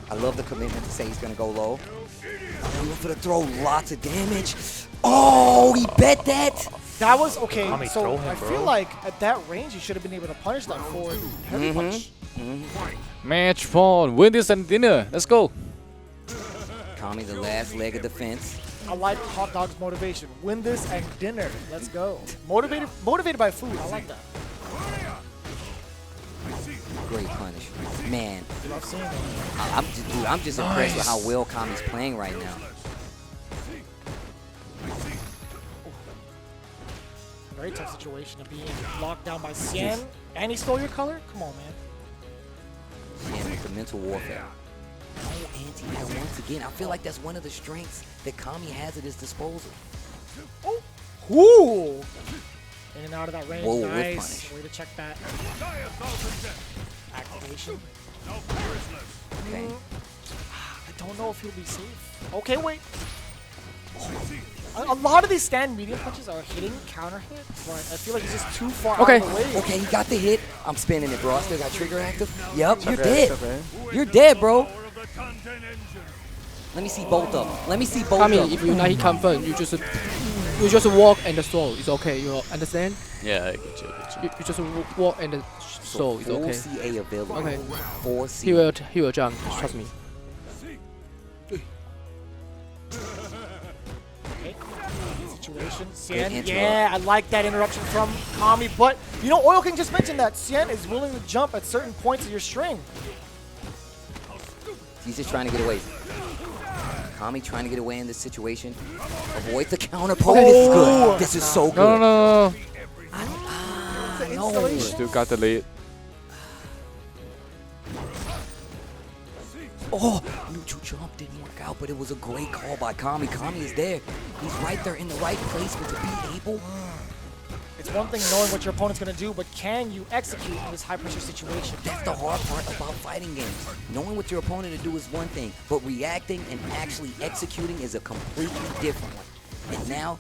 I love the commitment to say he's going to go low. He went for the throw, lots of damage. Oh, he bet that. That was okay. Kami, So throw him, I bro. feel like at that range, he should have been able to punish that forward heavy punch. Match point. Win this and dinner. Let's go. Kami, the last leg of defense. I like Hot Dog's motivation. Win this and dinner. Let's go. Motivated by food. I like that. Great punish. Man, Love seeing it. I'm just impressed with how well Kami's playing right now. Very tough situation to be in. Locked down by Xian. And he stole your color? Come on, man. Xian with the mental warfare. Oh, anti-air once again. I feel like that's one of the strengths that Kami has at his disposal. Oh. Ooh. In and out of that range. Whoa, whip nice. punish. Way to check that. Activation. Okay. I don't know if he'll be safe. Okay, wait. A lot of these stand medium punches are hitting counter hit, but I feel like he's just too far out of the way. Okay, he got the hit. I'm spinning it, bro. I still got trigger active. Yup, you're dead. You're dead, bro. Let me see both of them. Let me see both of them. If you not hit confirm, you just walk and the soul. It's okay. You understand? Yeah, I get you. You just walk and the soul. It's okay. 4 CA available. Okay. 4 CA. He will jump. Trust me. Situation. Xian, yeah, I like that interruption from Kami, but you know, Oil King just mentioned that Xian is willing to jump at certain points of your string. He's just trying to get away. Kami trying to get away in this situation. Avoid the counter poke. This is good. This is so good. No. No. Still got the lead. Oh, neutral jump didn't work out, but it was a great call by Kami. Kami is there. He's right there in the right place, but to be able... It's one thing knowing what your opponent's going to do, but can you execute in this high-pressure situation? That's the hard part about fighting games. Knowing what your opponent to do is one thing, but reacting and actually executing is a completely different one. And now...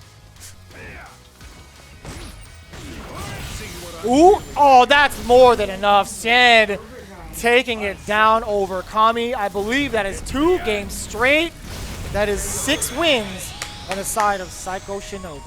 Ooh, oh, that's more than enough. Xian taking it down over Kami. I believe that is 2 games straight. That is 6 wins on the side of Psycho Shinobi.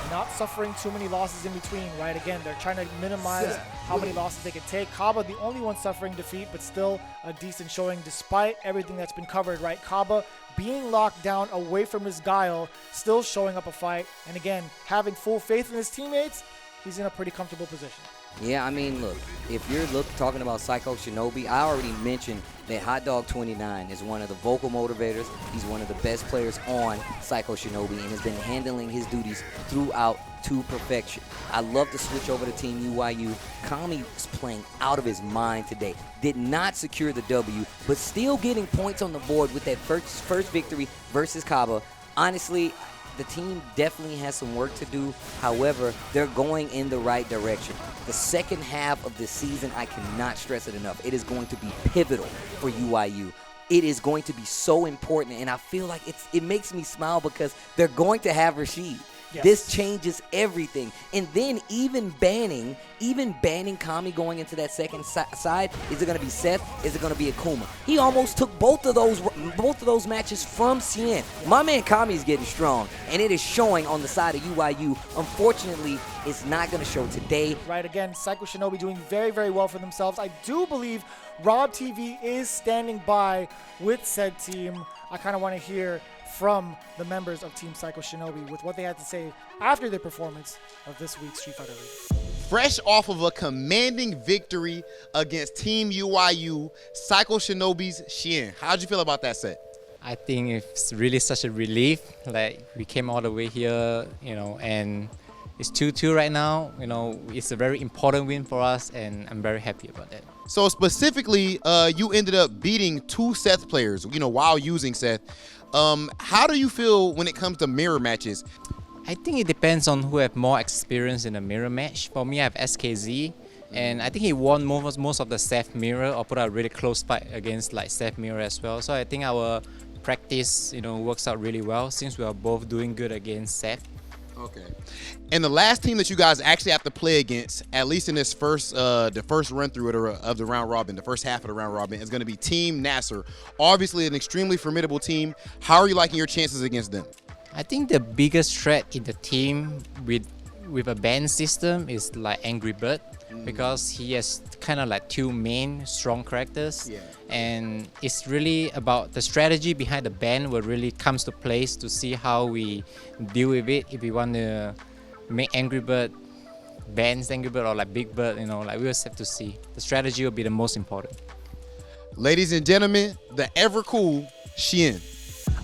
Not suffering too many losses in between, right? Again, they're trying to minimize how many losses they can take. Caba, the only one suffering defeat, but still a decent showing despite everything that's been covered, right? Caba being locked down away from his guile, still showing up a fight. And again, having full faith in his teammates, he's in a pretty comfortable position. Yeah, I mean, look, if you're talking about Psycho Shinobi, I already mentioned that Hot Dog 29 is one of the vocal motivators. He's one of the best players on Psycho Shinobi and has been handling his duties throughout to perfection. I love to switch over to Team UYU. Kami was playing out of his mind today. Did not secure the W, but still getting points on the board with that first victory versus Caba. Honestly, the team definitely has some work to do. However, they're going in the right direction. The second half of the season, I cannot stress it enough. It is going to be pivotal for UYU. It is going to be so important, and I feel like it makes me smile because they're going to have Rashid. Yes. This changes everything. And then even banning Kami going into that second side, is it going to be Seth? Is it going to be Akuma? He almost took both of those matches from Xian. My man Kami is getting strong, and it is showing on the side of UYU. Unfortunately, it's not going to show today. Right, again, Psycho Shinobi doing very, very well for themselves. I do believe Rob TV is standing by with said team. I kind of want to hear from the members of Team Psycho Shinobi with what they had to say after their performance of this week's Street Fighter League. Fresh off of a commanding victory against Team UYU, Psycho Shinobi's Xian. How'd you feel about that set? I think it's really such a relief. Like, we came all the way here, and it's 2-2 right now. It's a very important win for us, and I'm very happy about that. So specifically, you ended up beating 2 Seth players, while using Seth. How do you feel when it comes to mirror matches? I think it depends on who have more experience in a mirror match. For me, I have SKZ, and I think he won most of the Seth mirror or put a really close fight against like Seth mirror as well. So I think our practice, works out really well since we are both doing good against Seth. Okay. And the last team that you guys actually have to play against, at least in this the first run through of the round robin, the first half of the round robin, is going to be Team Nasser. Obviously an extremely formidable team. How are you liking your chances against them? I think the biggest threat in the team with a ban system is like Angrybird, because he has kind of like 2 main strong characters, and it's really about the strategy behind the ban will really comes to place to see how we deal with it. If we want to make Angrybird bans Angrybird or like Bigbird, we just have to see. The strategy will be the most important. Ladies and gentlemen, the ever cool Xian.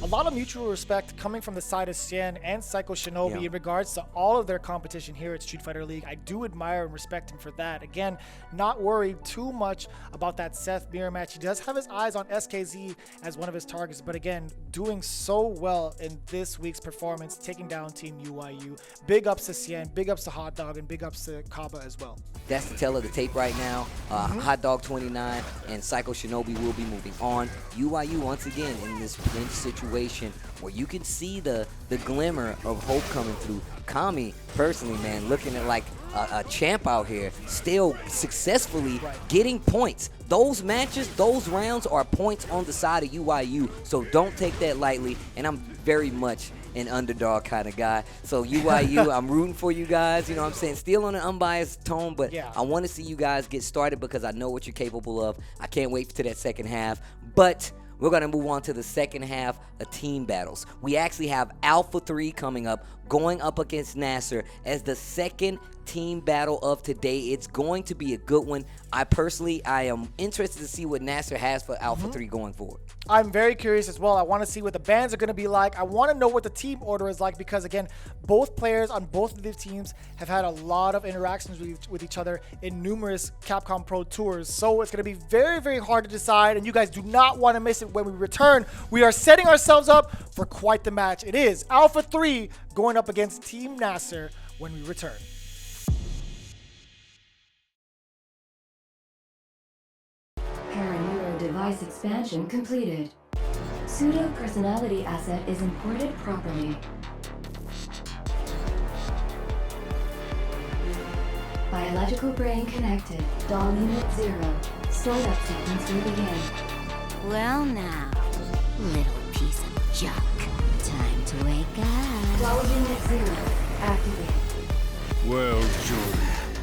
a lot of mutual respect coming from the side of Xian and Psycho Shinobi in regards to all of their competition here at Street Fighter League. I do admire and respect him for that. Again, not worried too much about that Seth mirror match. He does have his eyes on SKZ as one of his targets, but again, doing so well in this week's performance, taking down Team UYU. Big ups to Xian, big ups to Hot Dog, and big ups to Caba as well. That's the tell of the tape right now. Hot Dog 29 and Psycho Shinobi will be moving on. UYU once again in this pinch situation where you can see the glimmer of hope coming through. Kami, personally, man, looking at like a champ out here, still successfully getting points. Those matches, those rounds are points on the side of UYU, so don't take that lightly, and I'm very much an underdog kind of guy. So UYU, I'm rooting for you guys, you know what I'm saying? Still on an unbiased tone, but I want to see you guys get started because I know what you're capable of. I can't wait to that second half, but we're going to move on to the second half of team battles. We actually have Alpha 3 coming up, going up against Nasser as the second team battle of today. It's going to be a good one. I am interested to see what Nasser has for Alpha 3 going forward. I'm very curious as well. I want to see what the bans are going to be like. I want to know what the team order is like because, again, both players on both of the teams have had a lot of interactions with each other in numerous Capcom Pro Tours. So it's going to be very, very hard to decide, and you guys do not want to miss it when we return. We are setting ourselves up for quite the match. It is Alpha 3 going up against Team Nasser when we return. Paraneuro device expansion completed. Pseudo personality asset is imported properly. Biological brain connected. DOM unit 0. Startup sequence will begin. Well now, little piece of junk. Time to wake up. Flow unit 0. Activated. Well, Jordan,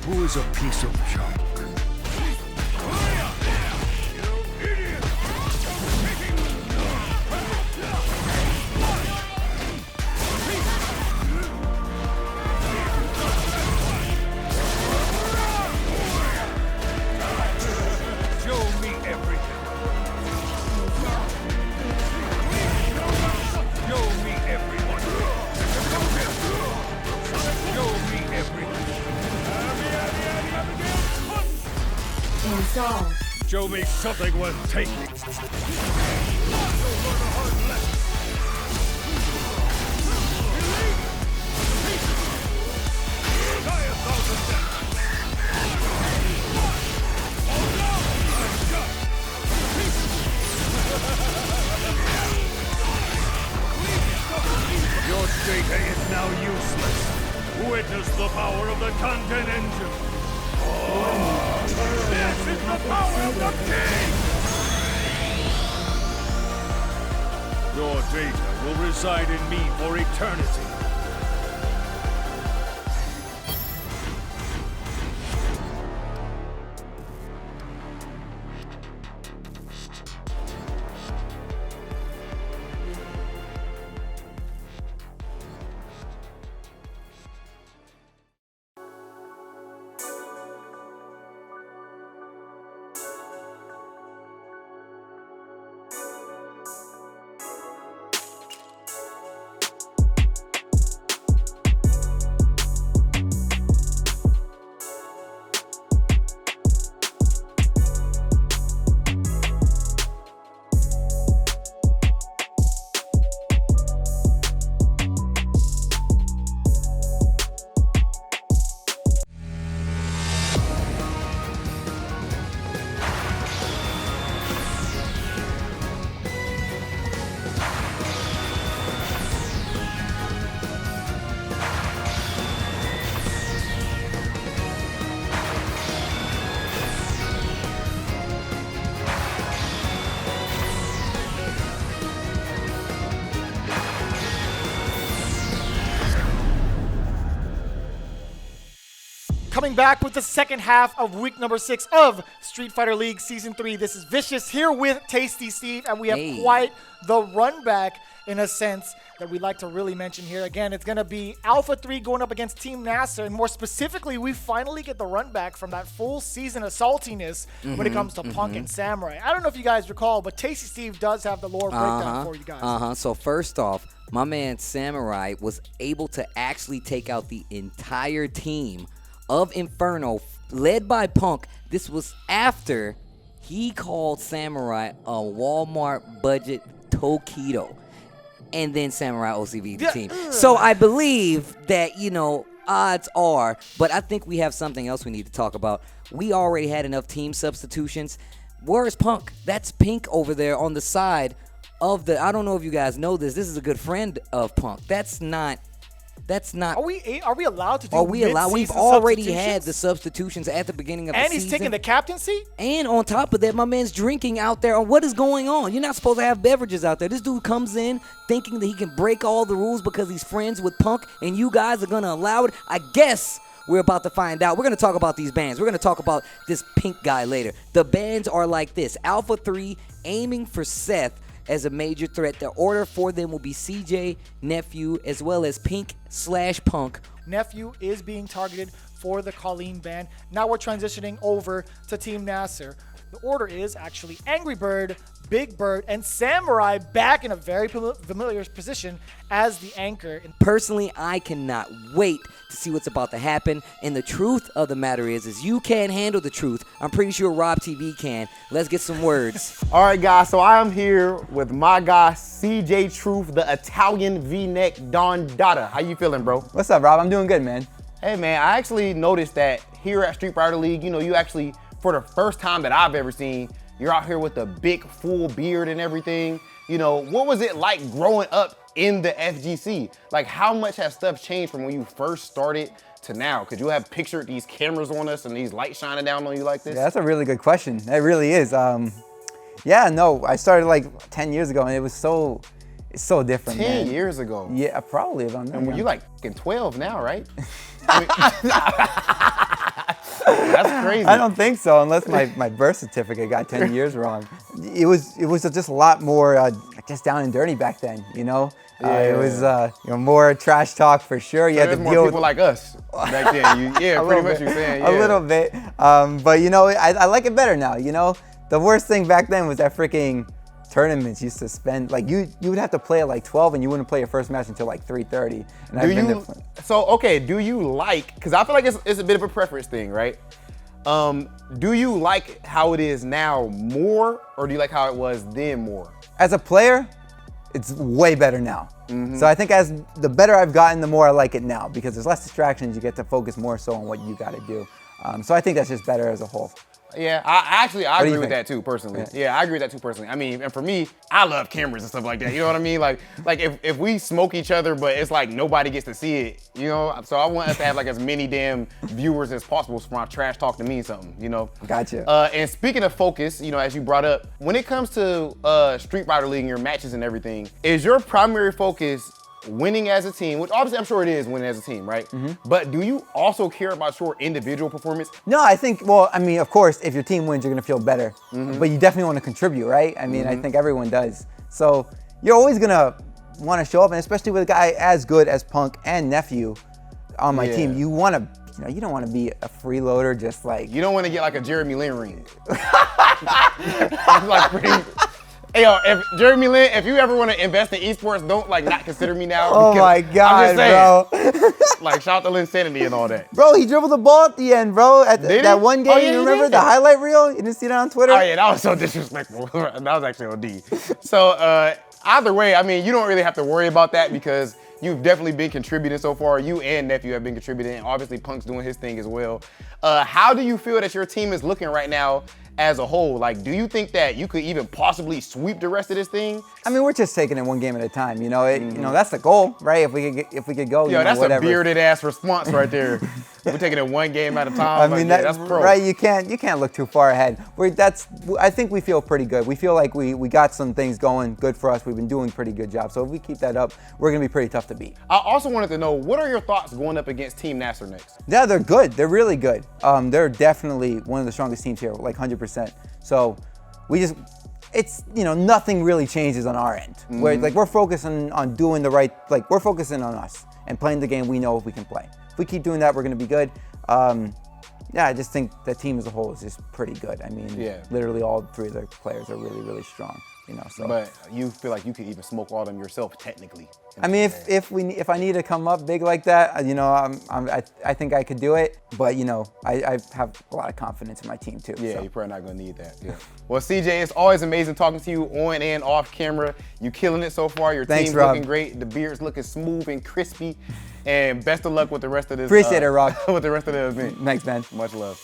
who is a piece of junk? Install. Show me something worth taking. Your data is now useless. Witness the power of the content engine. This is the power of the king! Your data will reside in me for eternity. Coming back with the second half of week number 6 of Street Fighter League Season 3. This is Vicious here with Tasty Steve, and we have quite the run back in a sense that we'd like to really mention here. Again, it's going to be Alpha 3 going up against Team Nasser, and more specifically, we finally get the run back from that full season of saltiness when it comes to Punk and Samurai. I don't know if you guys recall, but Tasty Steve does have the lore breakdown for you guys. So first off, my man Samurai was able to actually take out the entire team of Inferno, led by Punk. This was after he called Samurai a Walmart budget Tokido. And then Samurai OCV the team. So I believe that, you know, odds are, but I think we have something else we need to talk about. We already had enough team substitutions. Where's Punk? That's Pink over there on the side of the, I don't know if you guys know this. This is a good friend of Punk. That's not. Are we allowed to do We've already had the substitutions at the beginning of the season. And he's taking the captaincy? And on top of that, my man's drinking out there. What is going on? You're not supposed to have beverages out there. This dude comes in thinking that he can break all the rules because he's friends with Punk, and you guys are going to allow it? I guess we're about to find out. We're going to talk about these bans. We're going to talk about this Pink guy later. The bans are like this. Alpha 3 aiming for Seth as a major threat. The order for them will be CJ, Nephew, as well as Pink/Punk. Nephew is being targeted for the Colleen ban. Now we're transitioning over to Team Nasser. The order is actually Angrybird, Bigbird, and Samurai back in a very familiar position as the anchor. Personally, I cannot wait to see what's about to happen. And the truth of the matter is you can't handle the truth. I'm pretty sure Rob TV can. Let's get some words. All right, guys, so I am here with my guy, CJ Truth, the Italian V-neck Don Dada. How you feeling, bro? What's up, Rob? I'm doing good, man. Hey, man, I actually noticed that here at Street Fighter League, you know, you actually, for the first time that I've ever seen, you're out here with a big full beard and everything. You know, what was it like growing up in the FGC? Like, how much has stuff changed from when you first started to now? Could you have pictured these cameras on us and these lights shining down on you like this? Yeah, that's a really good question. That really is. Yeah, no, I started like 10 years ago, and it was it's so different, 10 man. years ago? Yeah, probably. If I'm and were you like 12 now, right? That's crazy. I don't think so, unless my birth certificate got 10 years wrong. It was just a lot more just down and dirty back then, you know? It was you know, more trash talk for sure. You So had to there's more deal people like us back then. Pretty much you're saying, yeah. A little bit. But you know, I like it better now, you know? The worst thing back then was that freaking tournaments used to spend, like you would have to play at like 12 and you wouldn't play your first match until like 3:30. And do you like, because I feel like it's a bit of a preference thing, right? Do you like how it is now more, or do you like how it was then more? As a player, it's way better now. So I think as the better I've gotten, the more I like it now, because there's less distractions. You get to focus more so on what you got to do. So I think that's just better as a whole. Yeah, I agree with that too, personally. Yeah, I agree with that too, personally. I mean, and for me, I love cameras and stuff like that. You know what I mean? Like if we smoke each other, but it's like nobody gets to see it, you know? So I want us to have like as many damn viewers as possible for my trash talk to mean something, you know? Gotcha. And speaking of focus, you know, as you brought up, when it comes to Street Fighter League and your matches and everything, is your primary focus winning as a team, which obviously I'm sure it is winning as a team, right? But do you also care about your individual performance? No, I think, well, I mean, of course, if your team wins, you're gonna feel better. But you definitely wanna contribute, right? I mean, I think everyone does. So you're always gonna wanna show up, and especially with a guy as good as Punk and Nephew on my team, you wanna, you know, you don't wanna be a freeloader just like. You don't wanna get like a Jeremy Lin ring. Like pretty. Hey, yo, if Jeremy Lin, if you ever want to invest in esports, don't like not consider me now. Oh my God, bro. Like shout out to Linsanity and all that. Bro, he dribbled the ball at the end, bro. At that one game, Oh, yeah, you remember the highlight reel? You didn't see that on Twitter? Oh yeah, that was so disrespectful. That was actually on D. So either way, I mean, you don't really have to worry about that because you've definitely been contributing so far. You and Nephew have been contributing. Obviously, Punk's doing his thing as well. How do you feel that your team is looking right now as a whole? Like, do you think that you could even possibly sweep the rest of this thing? I mean, we're just taking it one game at a time. You know, you know, that's the goal, right? If we could go, Yo, you know, that's whatever. a bearded ass response right there. We're taking it one game at a time. I mean, like, that's pro. Right? You can't look too far ahead. I think we feel pretty good. We feel like we got some things going good for us. We've been doing a pretty good job. So if we keep that up, we're gonna be pretty tough to beat. I also wanted to know, what are your thoughts going up against Team Nasser next? Yeah, they're good. They're really good. They're definitely one of the strongest teams here, like 100%. So it's, you know, nothing really changes on our end. Where like we're focusing on doing the right, like we're focusing on us and playing the game we know if we can play. If we keep doing that, we're gonna be good. Yeah, I just think the team as a whole is just pretty good. I mean, literally all 3 of their players are really, really strong. You know, so. But you feel like you could even smoke all them yourself, technically. I mean, if I need to come up big like that, you know, I think I could do it. But you know, I have a lot of confidence in my team too. Yeah, so. you're probably not gonna need that. Yeah. Well, CJ, it's always amazing talking to you on and off camera. You killing it so far. Your team's looking great. The beard's looking smooth and crispy. And best of luck with the rest of this. Appreciate it, Rob. With the rest of the event. Thanks, man. Much love.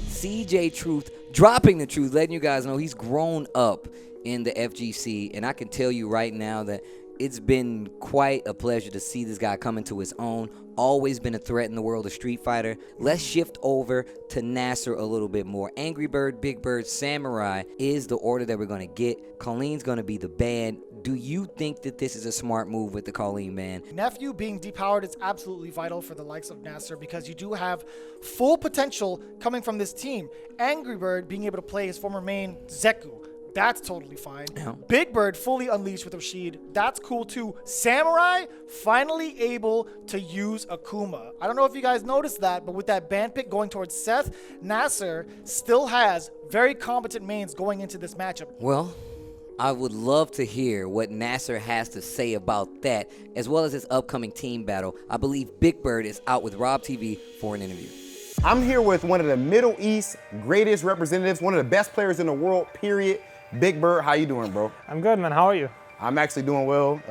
CJ Truth dropping the truth, letting you guys know he's grown up in the FGC, and I can tell you right now that it's been quite a pleasure to see this guy come into his own. Always been a threat in the world of Street Fighter. Let's shift over to Nasser a little bit more. Angrybird, Bigbird, Samurai is the order that we're going to get. Colleen's going to be the ban. Do you think that this is a smart move with the Colleen ban? Nephew being depowered is absolutely vital for the likes of Nasser because you do have full potential coming from this team. Angrybird being able to play his former main, Zeku. That's totally fine. Yeah. Bigbird fully unleashed with Rashid. That's cool too. Samurai finally able to use Akuma. I don't know if you guys noticed that, but with that ban pick going towards Seth, Nasser still has very competent mains going into this matchup. Well, I would love to hear what Nasser has to say about that, as well as his upcoming team battle. I believe Bigbird is out with Rob TV for an interview. I'm here with one of the Middle East greatest representatives, one of the best players in the world, period. Bigbird, how you doing, bro? I'm good, man. How are you? I'm actually doing well.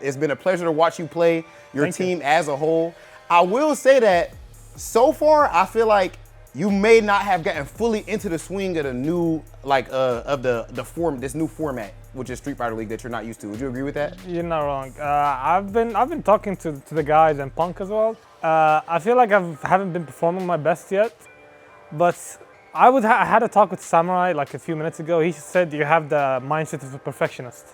It's been a pleasure to watch you play your team as a whole. I will say that so far, I feel like you may not have gotten fully into the swing of the new, this new format, which is Street Fighter League that you're not used to. Would you agree with that? You're not wrong. I've been talking to the guys and Punk as well. I feel like I haven't been performing my best yet, but I had a talk with Samurai like a few minutes ago. He said you have the mindset of a perfectionist.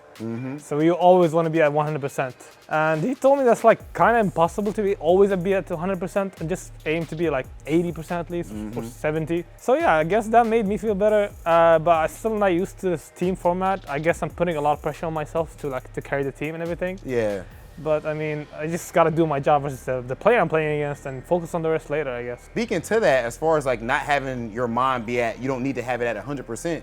So you always want to be at 100%. And he told me that's like kind of impossible to always be at 100% and just aim to be like 80% at least or 70. So yeah, I guess that made me feel better. But I'm still not used to this team format. I guess I'm putting a lot of pressure on myself to carry the team and everything. Yeah. But I mean, I just got to do my job versus the player I'm playing against and focus on the rest later, I guess. Speaking to that, as far as like not having your mind be at, you don't need to have it at 100%.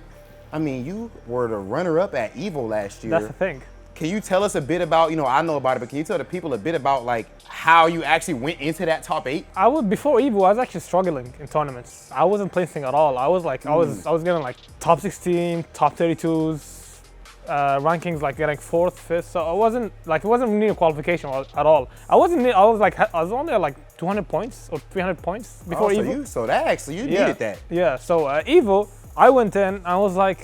I mean, you were the runner-up at EVO last year. That's the thing. Can you tell us a bit about, I know about it, but can you tell the people a bit about like how you actually went into that top 8? Before EVO, I was actually struggling in tournaments. I wasn't placing at all. I was like, I was getting like top 16, top 32s. Rankings like getting 4th, 5th, so it wasn't really a qualification at all. I was only at like 200 points or 300 points before EVO. So you needed that. Yeah. So EVO, I went in. I was like,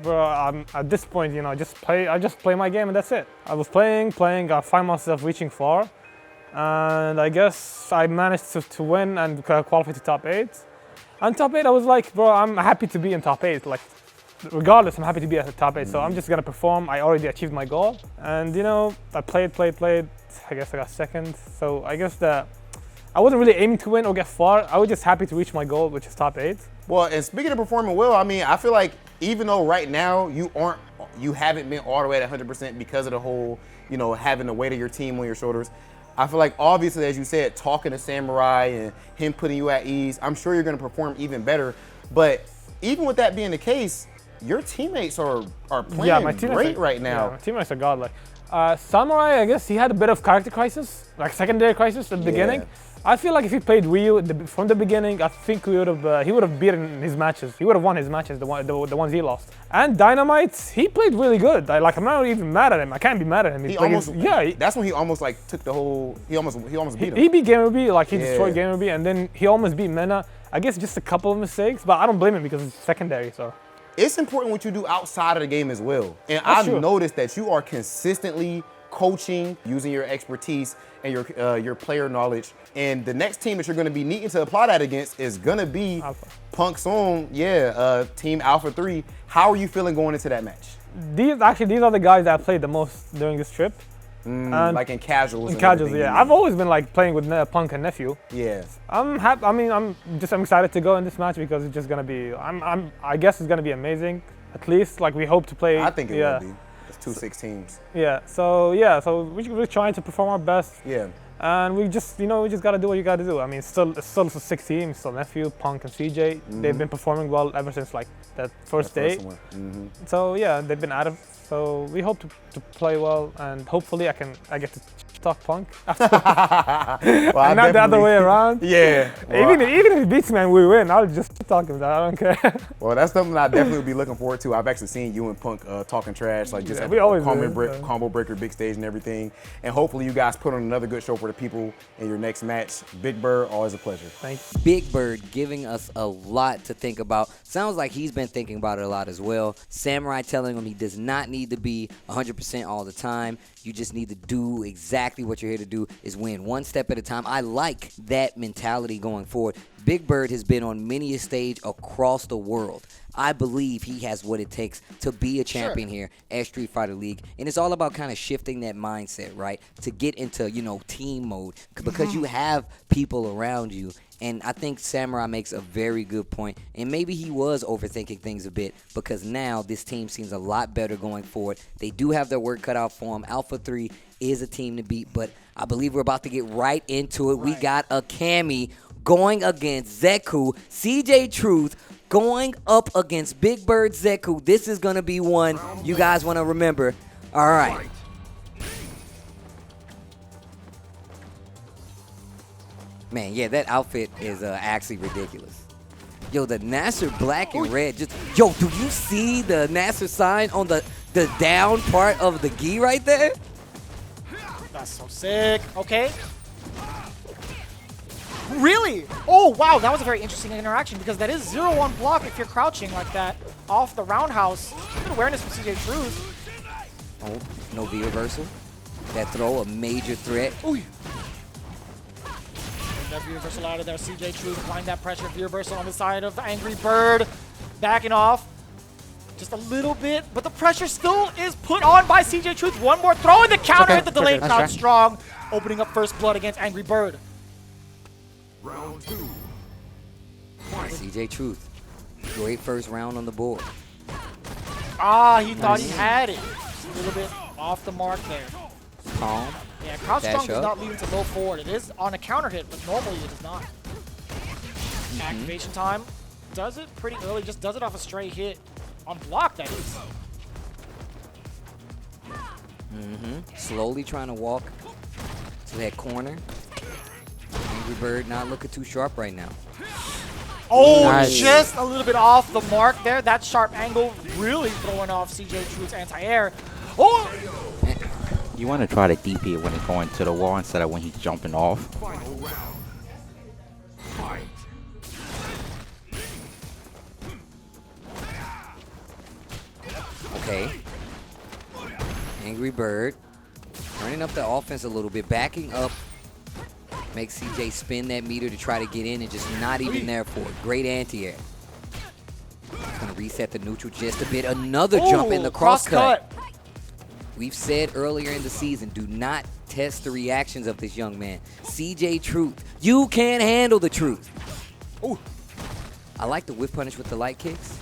bro, I'm at this point, I just play my game and that's it. I was playing. I find myself reaching far, and I guess I managed to win and qualify to top 8. And top 8, I was like, bro, I'm happy to be in top 8. Like, regardless, I'm happy to be at the top 8, so I'm just gonna perform. I already achieved my goal, and I played. I guess I got 2nd, so I guess that I wasn't really aiming to win or get far. I was just happy to reach my goal, which is top 8. Well, and speaking of performing well, I mean, I feel like even though right now you haven't been all the way at 100% because of the whole, having the weight of your team on your shoulders. I feel like obviously, as you said, talking to Samurai and him putting you at ease, I'm sure you're gonna perform even better. But even with that being the case, your teammates are playing great right now. Yeah, my teammates are godlike. Samurai, I guess he had a bit of character crisis, like secondary crisis at the beginning. I feel like if he played Ryu from the beginning, I think he would have beaten his matches. He would have won his matches, the ones he lost. And Dynamite, he played really good. I'm not even mad at him. I can't be mad at him. That's when he almost like took the whole. He almost beat him. He beat GamerBee, he destroyed GamerBee, and then he almost beat Mena. I guess just a couple of mistakes, but I don't blame him because it's secondary. So. It's important what you do outside of the game as well. And I've noticed that you are consistently coaching, using your expertise and your player knowledge. And the next team that you're going to be needing to apply that against is going to be Alpha. Punk's own, team Alpha 3. How are you feeling going into that match? These are the guys that I played the most during this trip. Like in casuals. In casuals, yeah. I've always been like playing with Punk and Nephew. Yeah. I'm happy. I'm excited to go in this match because it's just gonna be. I guess it's gonna be amazing. at least. Like we hope to play. I think it will be. It's 2-6 teams. Yeah. So we're trying to perform our best. Yeah. And we just gotta do what you gotta do. I mean, it's still a 6 teams. Still Nephew, Punk, and CJ. They've been performing well ever since like that first day. So yeah, they've been at it. So we hope to play well, and hopefully I get to talk Punk after. Well, not the other way around. Yeah. Well, even if he beats me and we win, I'll just talk him. I don't care. Well, that's something I definitely would be looking forward to. I've actually seen you and Punk talking trash, like just at we the always combo breaker, big stage, and everything. And hopefully, you guys put on another good show for the people in your next match. Bigbird, always a pleasure. Thank you. Bigbird giving us a lot to think about. Sounds like he's been thinking about it a lot as well. Samurai telling him he does not need to be 100% all the time. You just need to do exactly what you're here to do, is win one step at a time. I like that mentality going forward. Bigbird has been on many a stage across the world. I believe he has what it takes to be a champion here at Street Fighter League. And it's all about kind of shifting that mindset, right? To get into, team mode, because you have people around you. And I think Samurai makes a very good point. And maybe he was overthinking things a bit, because now this team seems a lot better going forward. They do have their work cut out for them. Alpha 3 is a team to beat, but I believe we're about to get right into it. We got a Cammy going against Zeku. CJ Truth going up against Bigbird Zeku. This is going to be one you guys want to remember. All right. Man, yeah, that outfit is actually ridiculous. Yo, the Nasser black and red. Yo, do you see the Nasser sign on the down part of the gi right there? That's so sick. Okay. Really? Oh, wow. That was a very interesting interaction, because that is 0-1 block if you're crouching like that off the roundhouse. Good awareness from CJ Truth. Oh, no V reversal. That throw, a major threat. Ooh. That V reversal out of there. CJ Truth applying that pressure. V reversal on the side of the Angrybird. Backing off just a little bit, but the pressure still is put on by CJ Truth. One more throw in the counter. Hit the delayed crouch strong. Opening up first blood against Angrybird. Round 2. CJ Truth. Great first round on the board. Ah, he thought he had it. Just a little bit off the mark there. Calm. Yeah, crouch strong does not lead him to low forward. It is on a counter hit, but normally it does not. Activation time. Does it pretty early. Just does it off a straight hit. On block, that is. Slowly trying to walk to that corner. Angrybird not looking too sharp right now. Oh, just a little bit off the mark there. That sharp angle really throwing off CJ Truth's anti-air. Oh! You want to try to DP it when it's going to the wall instead of when he's jumping off. Final round. Fight. Okay. Angrybird turning up the offense a little bit, backing up. Makes CJ spin that meter to try to get in, and just not even there for it. Great anti-air. Gonna reset the neutral just a bit. Another jump in the cross cut. We've said earlier in the season, do not test the reactions of this young man. CJ Truth, you can't handle the truth. Ooh. I like the whip punish with the light kicks.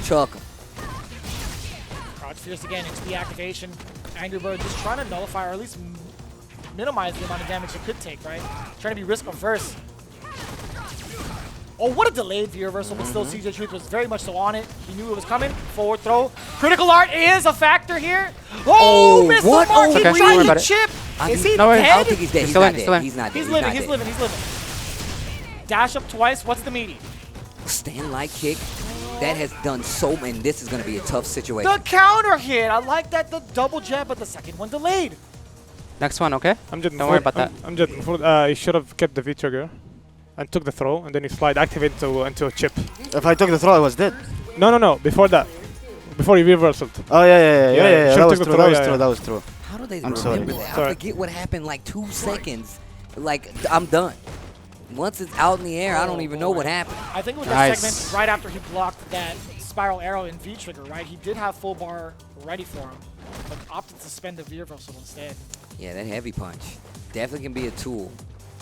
Chuck him. Crouch fierce again into the activation. Angrybird just trying to nullify, or at least minimize the amount of damage it could take, right? Trying to be risk averse. Oh, what a delayed V reversal, but still CJ Truth was very much so on it. He knew it was coming. Forward throw. Critical art is a factor here. Oh, missed the mark. He tried to chip. Is he dead? I don't think he's dead. He's not dead. He's not dead. He's living. Dash up twice. What's the meaty? Stand light kick. That has done so many. This is going to be a tough situation. The counter hit. I like that. The double jab, but the second one delayed. Next one, okay? Don't worry about that. He should have kept the V trigger and took the throw, and then he slide activate into a chip. If I took the throw, I was dead. No. Before that. Before he reversed. Oh, yeah. That was true. How do they I'm remember sorry. that? I forget what happened like 2 seconds. Like, I'm done. Once it's out in the air, I don't even know what happened. I think with that segment, right after he blocked that spiral arrow in V trigger, right? He did have full bar ready for him, but opted to spend the V reversal instead. Yeah, that heavy punch definitely can be a tool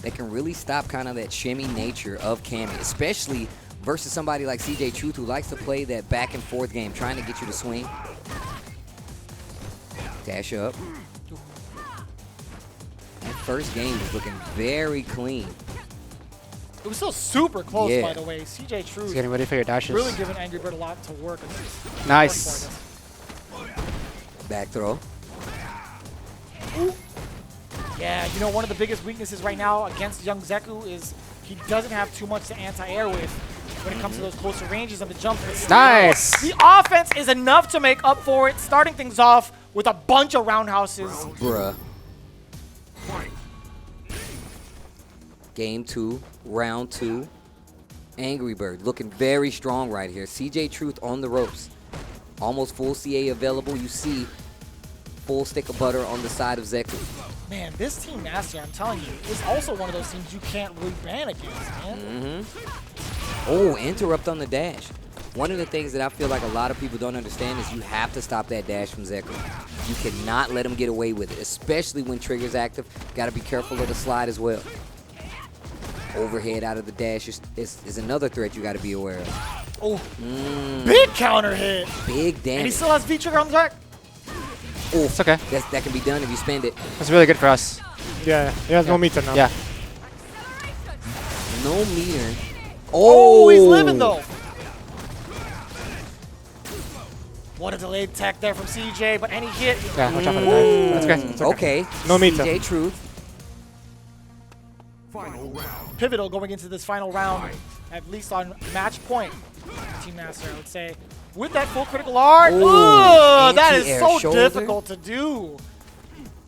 that can really stop kind of that shimmy nature of Cammy, especially versus somebody like CJ Truth who likes to play that back and forth game, trying to get you to swing. Dash up. That first game was looking very clean. It was still super close, Yeah. by the way. CJ Truth He's getting ready for your dashes. really giving Angrybird a lot to work on. Nice. Back throw. Ooh. Yeah, you know, one of the biggest weaknesses right now against young Zeku is he doesn't have too much to anti-air with when it comes to those closer ranges on the jump. Nice. The offense is enough to make up for it, starting things off with a bunch of roundhouses. Bruh. Game 2, round 2. Angrybird looking very strong right here. CJ Truth on the ropes. Almost full CA available. You see full stick of butter on the side of Zeku. Man, this team Nasser, I'm telling you, is also one of those teams you can't really ban against, man. Oh, interrupt on the dash. One of the things that I feel like a lot of people don't understand is you have to stop that dash from Zeku. You cannot let him get away with it, especially when trigger's active. Got to be careful of the slide as well. Overhead out of the dash is another threat you got to be aware of. Oh, big counter hit. Big damage. And he still has V-trigger on the track. Oh, It's okay. that can be done if you spend it. That's really good for us. Yeah, he has no meter now. Yeah. No meter. Oh, he's living though. What a delayed tech there from CJ, but any hit. Yeah, watch out for the dive. That's okay. It's okay. Okay. No meter. CJ Truth. Pivotal going into this final round, at least on match point. Team Nasser, I would say. With that full critical art, Ooh, that is anti-air so shoulder. difficult to do.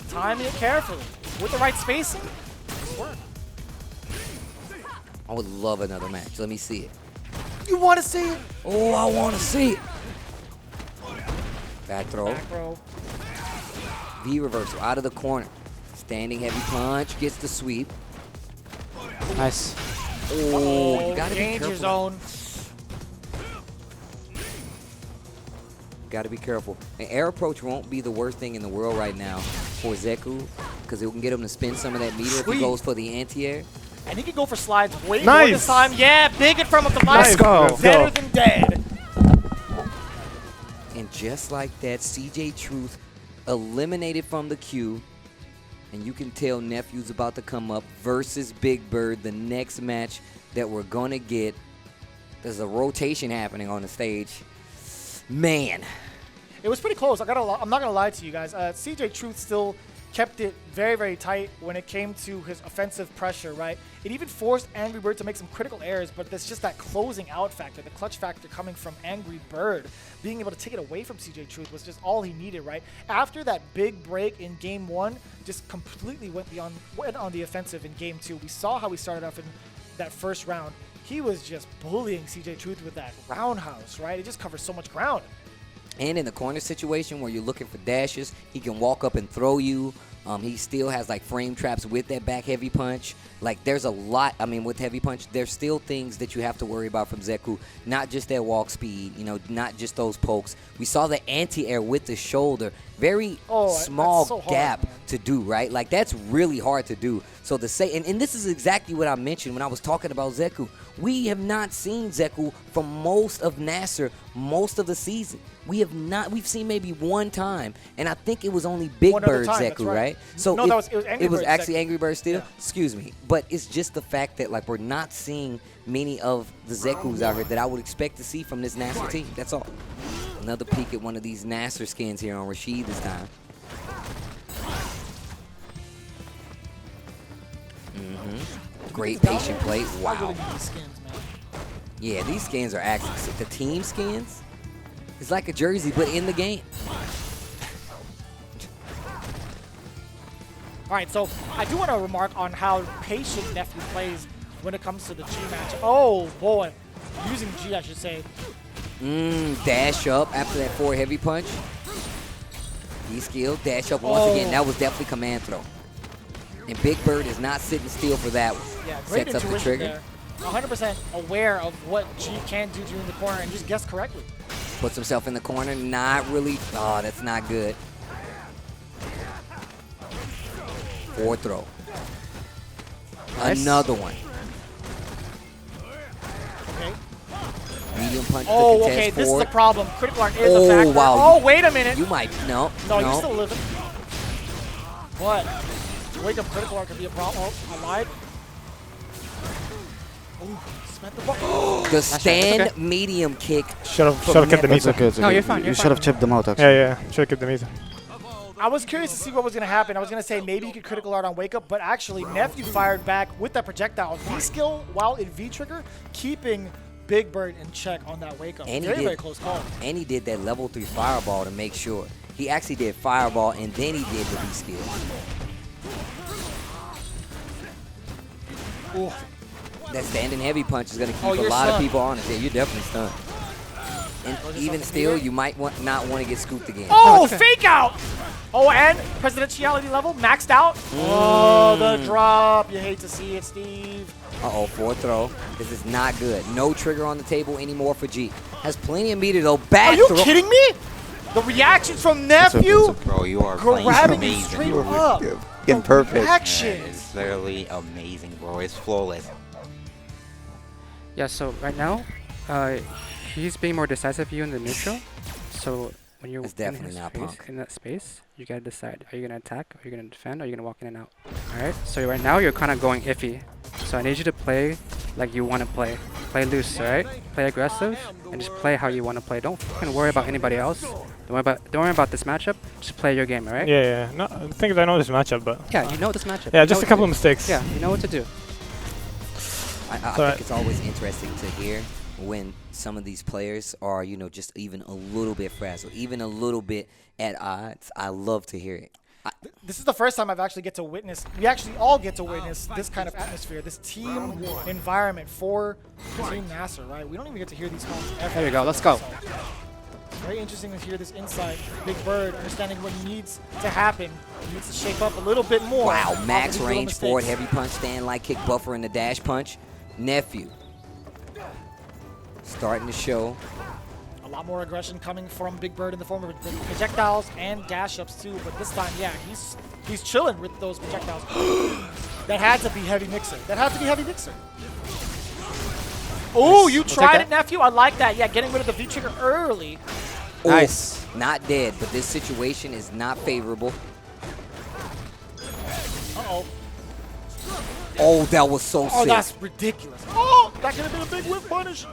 Timing it carefully. With the right spacing, work. I would love another match. Let me see it. You want to see it? Oh, I want to see it. Back throw. Back row. V reversal out of the corner. Standing heavy punch. Gets the sweep. Nice. Oh, you got to be Danger careful. zone. Got to be careful. An air approach won't be the worst thing in the world right now for Zeku because it can get him to spin some of that meter if he Sweet. goes for the anti-air. And he can go for slides way more this time. Yeah, big it from up the line. Let's go. Better than dead. And just like that, CJ Truth eliminated from the queue. And you can tell Nephew's about to come up versus Bigbird, the next match that we're going to get. There's a rotation happening on the stage. Man. It was pretty close. I'm not gonna lie to you guys. CJ Truth still kept it very, very tight when it came to his offensive pressure, right? It even forced Angrybird to make some critical errors, but there's just that closing out factor, the clutch factor coming from Angrybird. Being able to take it away from CJ Truth was just all he needed, right? After that big break in Game 1, just completely went on the offensive in Game 2. We saw how he started off in that first round. He was just bullying CJ Truth with that roundhouse, right? It just covers so much ground. And in the corner situation where you're looking for dashes, he can walk up and throw you. He still has like frame traps with that back heavy punch. Like there's a lot, I mean with heavy punch, there's still things that you have to worry about from Zeku. Not just that walk speed, you know, not just those pokes. We saw the anti-air with the shoulder. Very small so hard, gap man. to do, right? Like that's really hard to do. So to say, and this is exactly what I mentioned when I was talking about Zeku. We have not seen Zeku for most of Nasser, most of the season. We have not. We've seen maybe one time, and I think it was only Bigbird Zeku, right? So no, it was actually Angrybird still. Yeah. Excuse me, but it's just the fact that like we're not seeing many of the Zekus out here that I would expect to see from this Nasser team. That's all. Another peek at one of these Nasser skins here on Rashid this time. Great patient play. Wow. Yeah, these skins are actually the team skins. It's like a jersey, but in the game. All right, so I do want to remark on how patient Nephew plays when it comes to the G match. Oh, boy. Using G, I should say. Dash up after that forward heavy punch. He skilled. Dash up once again. That was definitely command throw. And Bigbird is not sitting still for that one. Yeah, great Sets up the intuition trigger. there. 100% aware of what G can do during the corner and just guess correctly. Puts himself in the corner. Not really. Oh, that's not good. Forward throw. Nice. Another one. Okay. punch to Oh, contest okay, this is forward. the problem. Critical art is a factor. Wow. Oh, wait a minute. You might, no. No, you're still living. What? Wake up critical art could be a problem. Oh, I lied. Oh, spent the ball. The stand medium kick. Should have kept the meter. No, you're fine. You should have chipped them out, actually. Yeah, should have kept the meter. I was curious to see what was going to happen. I was going to say maybe you could critical art on wake up, but actually Nephew fired back with that projectile V skill while in V trigger, keeping Bigbird in check on that wake up. And very close call. And he did that level 3 fireball to make sure. He actually did fireball and then he did the V skill. Ooh. That standing heavy punch is going to keep a you're lot of stunned. people honest. Yeah, you're definitely stunned. And even still, you might not want to get scooped again. Oh, fake out! Oh, and presidentiality level maxed out. Oh, the drop. You hate to see it, Steve. Uh-oh, forward throw. This is not good. No trigger on the table anymore for G. Has plenty of meter, though. Back Are you throw. kidding me? The reactions from Nephew. Bro, you are playing grabbing amazing. you straight up. Getting perfect. Reactions. It's literally amazing, bro. It's flawless. Yeah, so right now, he's being more decisive you in the neutral. So when you're That's definitely not Punk. in that space, you gotta decide: are you gonna attack, are you gonna defend, or are you gonna walk in and out? All right. So right now you're kind of going iffy. So I need you to play like you want to play. Play loose, all right? Play aggressive, and just play how you want to play. Don't fucking worry about anybody else. Don't worry about this matchup. Just play your game, all right? Yeah. No, the thing is, I know this matchup, but Yeah, you know this matchup. yeah, You just know a couple what of to do. mistakes. Yeah, you know what to do. I think it's always interesting to hear when some of these players are, just even a little bit frazzled, even a little bit at odds. I love to hear it. This is the first time I've actually we actually all get to witness this kind of atmosphere, this team environment for Team Nasser, right? We don't even get to hear these calls ever. There we go. Let's go. So, it's very interesting to hear this insight. Bigbird understanding what needs to happen. He needs to shape up a little bit more. Wow, off max of these little range forward, mistakes. heavy punch, stand light kick, buffer in the dash punch. Nephew starting to show. A lot more aggression coming from Bigbird in the form of projectiles and dash ups too, but this time, yeah, he's chilling with those projectiles. That had to be heavy mixer. Oh, you tried it, Nephew. I like that. Yeah, getting rid of the V trigger early. Nice. Not dead, but this situation is not favorable. Uh-oh. Oh, that was so sick. Oh, that's ridiculous. Oh, that could have been a big whip punish.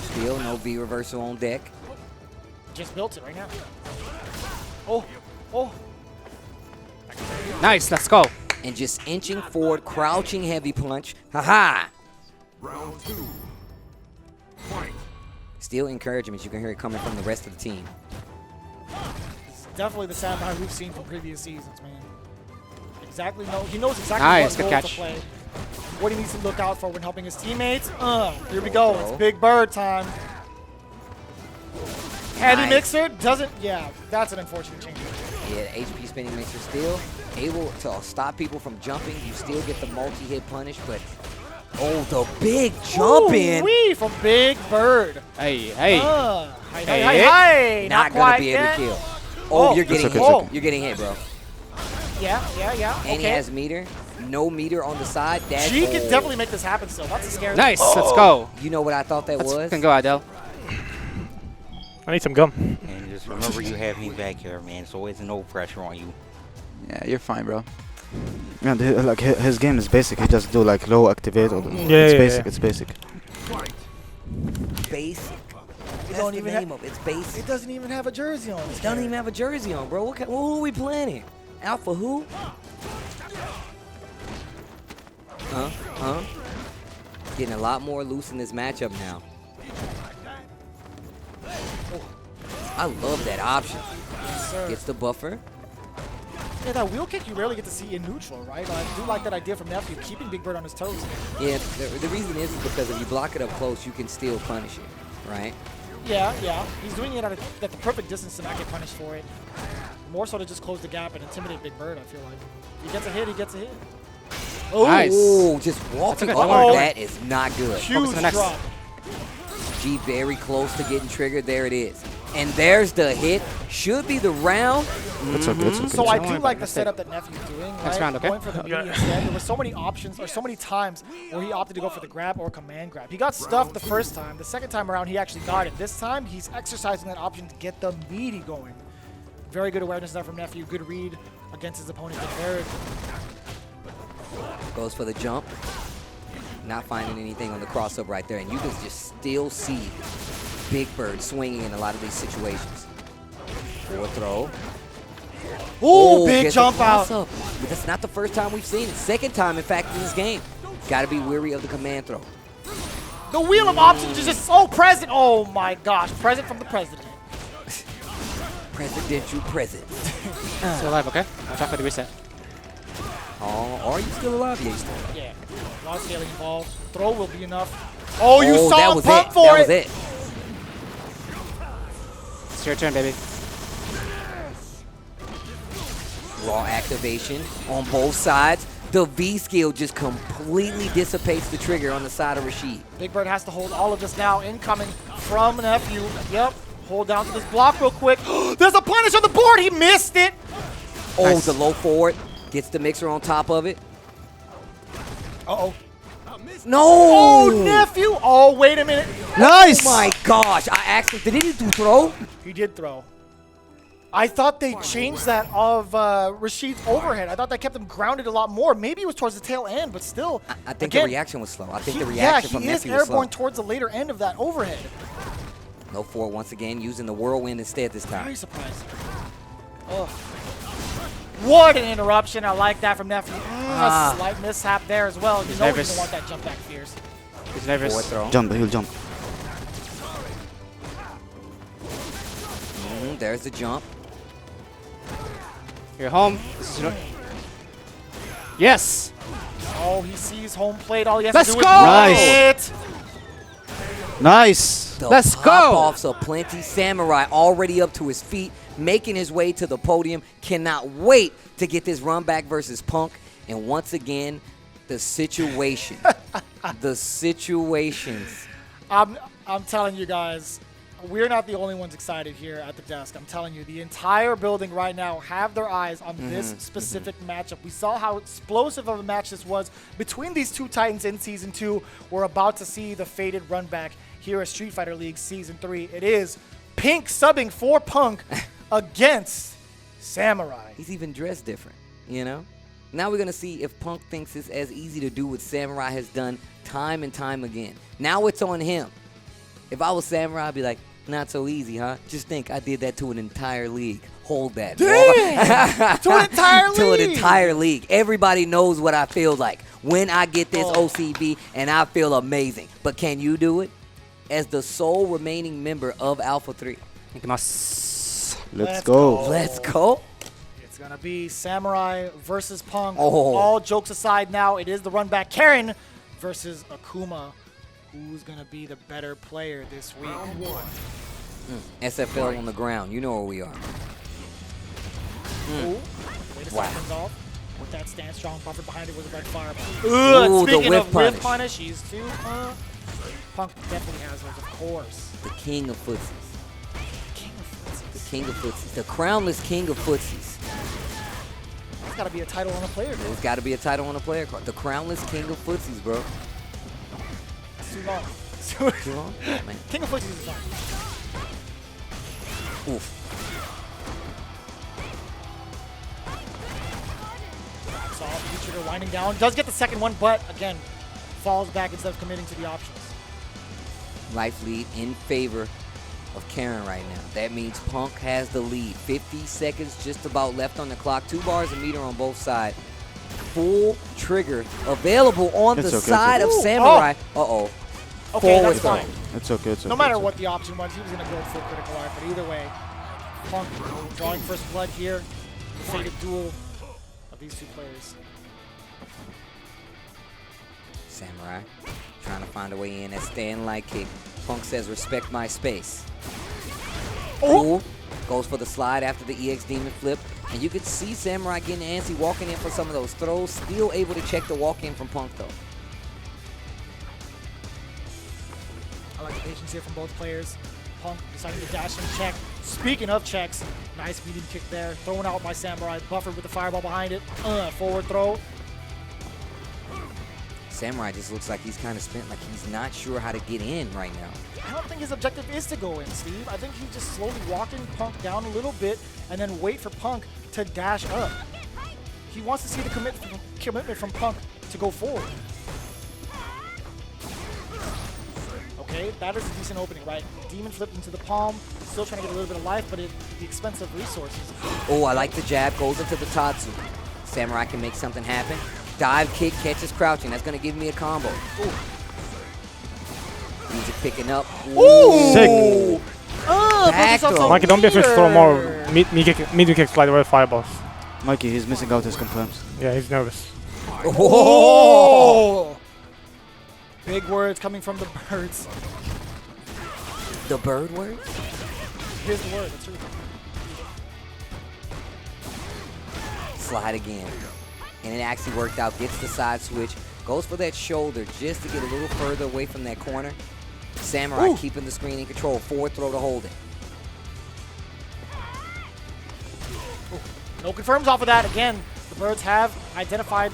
Still no V reversal on deck. Just built it right now. Oh. Nice. Let's go. And just inching forward, crouching heavy punch. Haha. Round 2. Fight. Still encouragement. You can hear it coming from the rest of the team. It's definitely the samurai we've seen from previous seasons, man. He knows exactly Nice, what good role catch. to play. What he needs to look out for when helping his teammates. Here we go. It's Bigbird time. Heavy Nice. mixer doesn't. Yeah, that's an unfortunate change. Yeah, the HP spinning mixer still able to stop people from jumping. You still get the multi-hit punish, but the big jump in. Wee from Bigbird. Hey. Hey. Not gonna quite be able yet. to kill. Oh, you're getting hit. okay. You're getting hit, bro. Yeah. And he has meter. No meter on the side. Dash. G can definitely make this happen still. That's a scary. Nice. Let's go. You know what I thought that was? Can go, Adele. I need some gum. And just remember, you have me back here, man. So it's no pressure on you. Yeah, you're fine, bro. Yeah, like his game is basic. He just do like low activate. Or It's basic. Basic. That's the name of it. It's basic. It doesn't even have a jersey on. It doesn't even have a jersey on, bro. Who are we playing here? Alpha who? Getting a lot more loose in this matchup now. I love that option. Yes, sir. Gets the buffer. Yeah, that wheel kick you rarely get to see in neutral, right? I do like that idea from Nephew, keeping Bigbird on his toes. Yeah, the reason is because if you block it up close, you can still punish it, right? Yeah. He's doing it at the perfect distance to not get punished for it. More so to just close the gap and intimidate Bigbird, I feel like. He gets a hit. Oh, Nice. Ooh, just walking over. That is not good. Huge drop. G very close to getting triggered. There it is. And there's the hit. Should be the round. It's okay, it's okay. So I do like the setup that Nephew's doing, right? Next round, okay? Going for the melee instead. There were so many options, or so many times where he opted to go for the grab or command grab. He got stuffed the first time. The second time around, he actually got it. This time, he's exercising that option to get the meaty going. Very good awareness there from Nephew. Good read against his opponent, Bigbird. Goes for the jump. Not finding anything on the crossover right there. And you can just still see Bigbird swinging in a lot of these situations. Forward throw. Ooh, big jump out. But that's not the first time we've seen it. Second time, in fact, in this game. Got to be weary of the command throw. The wheel of options is just so present. Oh my gosh, present from the president. Presidential present. Still alive, okay? Watch out for the reset. Oh, are you still alive? Yeah, you're still alive. Yeah, a lot of scaling involved. Throw will be enough. Oh, you saw that him was pump it. for That was it. It's your turn, baby. Raw activation on both sides. The V skill just completely dissipates the trigger on the side of Rashid. Bigbird has to hold all of this now. Incoming from Nephew. Yep. Hold down to this block real quick. There's a punish on the board. He missed it. Oh, Nice. the low forward. Gets the mixer on top of it. Uh-oh. No! Oh, Nephew. Oh, wait a minute. Nice! Oh my gosh. I actually, did he do throw? He did throw. I thought they changed that of Rashid's overhead. I thought that kept him grounded a lot more. Maybe it was towards the tail end, but still. I think again, the reaction was slow. I think the reaction from Nephew he is was slow. airborne towards the later end of that overhead. No forward once again, using the whirlwind instead this time. Very surprised. Oh. What an interruption. I like that from Nephew. A slight mishap there as well. You know he's going to want that jump back fierce. He's nervous. Forward throw. Jump, he'll jump. There's the jump. You're home. This is yes! Oh, he sees home plate. All he has Let's to do go! is Nice. Nice. The Let's go! pop-offs of Plenty Samurai already up to his feet, making his way to the podium. Cannot wait to get this run back versus Punk. And once again, the situation. The situations. I'm telling you guys, we're not the only ones excited here at the desk. I'm telling you, the entire building right now have their eyes on this specific matchup. We saw how explosive of a match this was between these two Titans in Season 2. We're about to see the fated run back here at Street Fighter League Season 3. It is Pink subbing for Punk against Samurai. He's even dressed different, you know? Now we're going to see if Punk thinks it's as easy to do what Samurai has done time and time again. Now it's on him. If I was Samurai, I'd be like, not so easy, huh? Just think I did that to an entire league. Hold that. Damn! To an entire league! To an entire league. Everybody knows what I feel like when I get this OCB, and I feel amazing. But can you do it? As the sole remaining member of Alpha 3. Let's go. Let's go. It's going to be Samurai versus Punk. Oh. All jokes aside now, it is the run back Karen versus Akuma. Who's going to be the better player this week? SFL on the ground. You know where we are. Ooh. Way to Wow. start things off. With that stance, strong buffer behind it with a red fireball. Ooh, Speaking the whip of whip punish. punish, he's too. Punk definitely has those, of course. The king of footsies. King of footsies. The king of footsies. The crownless king of footsies. That's got to be a title on a player. There's got to be a title on a player card. The crownless king of footsies, bro. Too long. Too long? Man. King of footsies is fine. Oof. Backs off, trigger winding down. Does get the second one, but again, falls back instead of committing to the options. Life lead in favor of Karen right now. That means Punk has the lead. 50 seconds just about left on the clock. 2 bars a meter on both sides. Full trigger available on the side of Samurai. Uh-oh. Okay, that's fine. It's okay, it's okay. No matter what the option was, he was going to go for critical art, but either way, Punk drawing first blood here. The fated duel of these two players. Samurai trying to find a way in. That stand light kick. Punk says, respect my space. Oh! Goes for the slide after the EX Demon flip. And you can see Samurai getting antsy, walking in for some of those throws. Still able to check the walk-in from Punk, though. I I like the patience here from both players. Punk deciding to dash and check. Speaking of checks, nice medium kick there. Thrown out by Samurai. Buffered with the fireball behind it. Forward throw. Samurai just looks like he's kind of spent, like he's not sure how to get in right now. I don't think his objective is to go in, Steve. I think he's just slowly walking Punk down a little bit and then wait for Punk to dash up. He wants to see the commitment from Punk to go forward. Okay, that is a decent opening, right? Demon flipped into the palm, still trying to get a little bit of life, but at the expense of resources. Oh, I like the jab, goes into the Tatsu. Samurai can make something happen. Dive kick, catches crouching. That's going to give me a combo. Ooh. Music picking up. Ooh! Sick. Back throw. Mikey, don't be afraid to throw more medium kicks like the red fireballs. Mikey, he's missing out his confirms. Yeah, he's nervous. Oh! Big words coming from the birds. The bird word? Here's the word. It's true. Slide again. And it actually worked out. Gets the side switch. Goes for that shoulder just to get a little further away from that corner. Samurai keeping the screen in control. Forward throw to hold it. No confirms off of that. Again, the birds have identified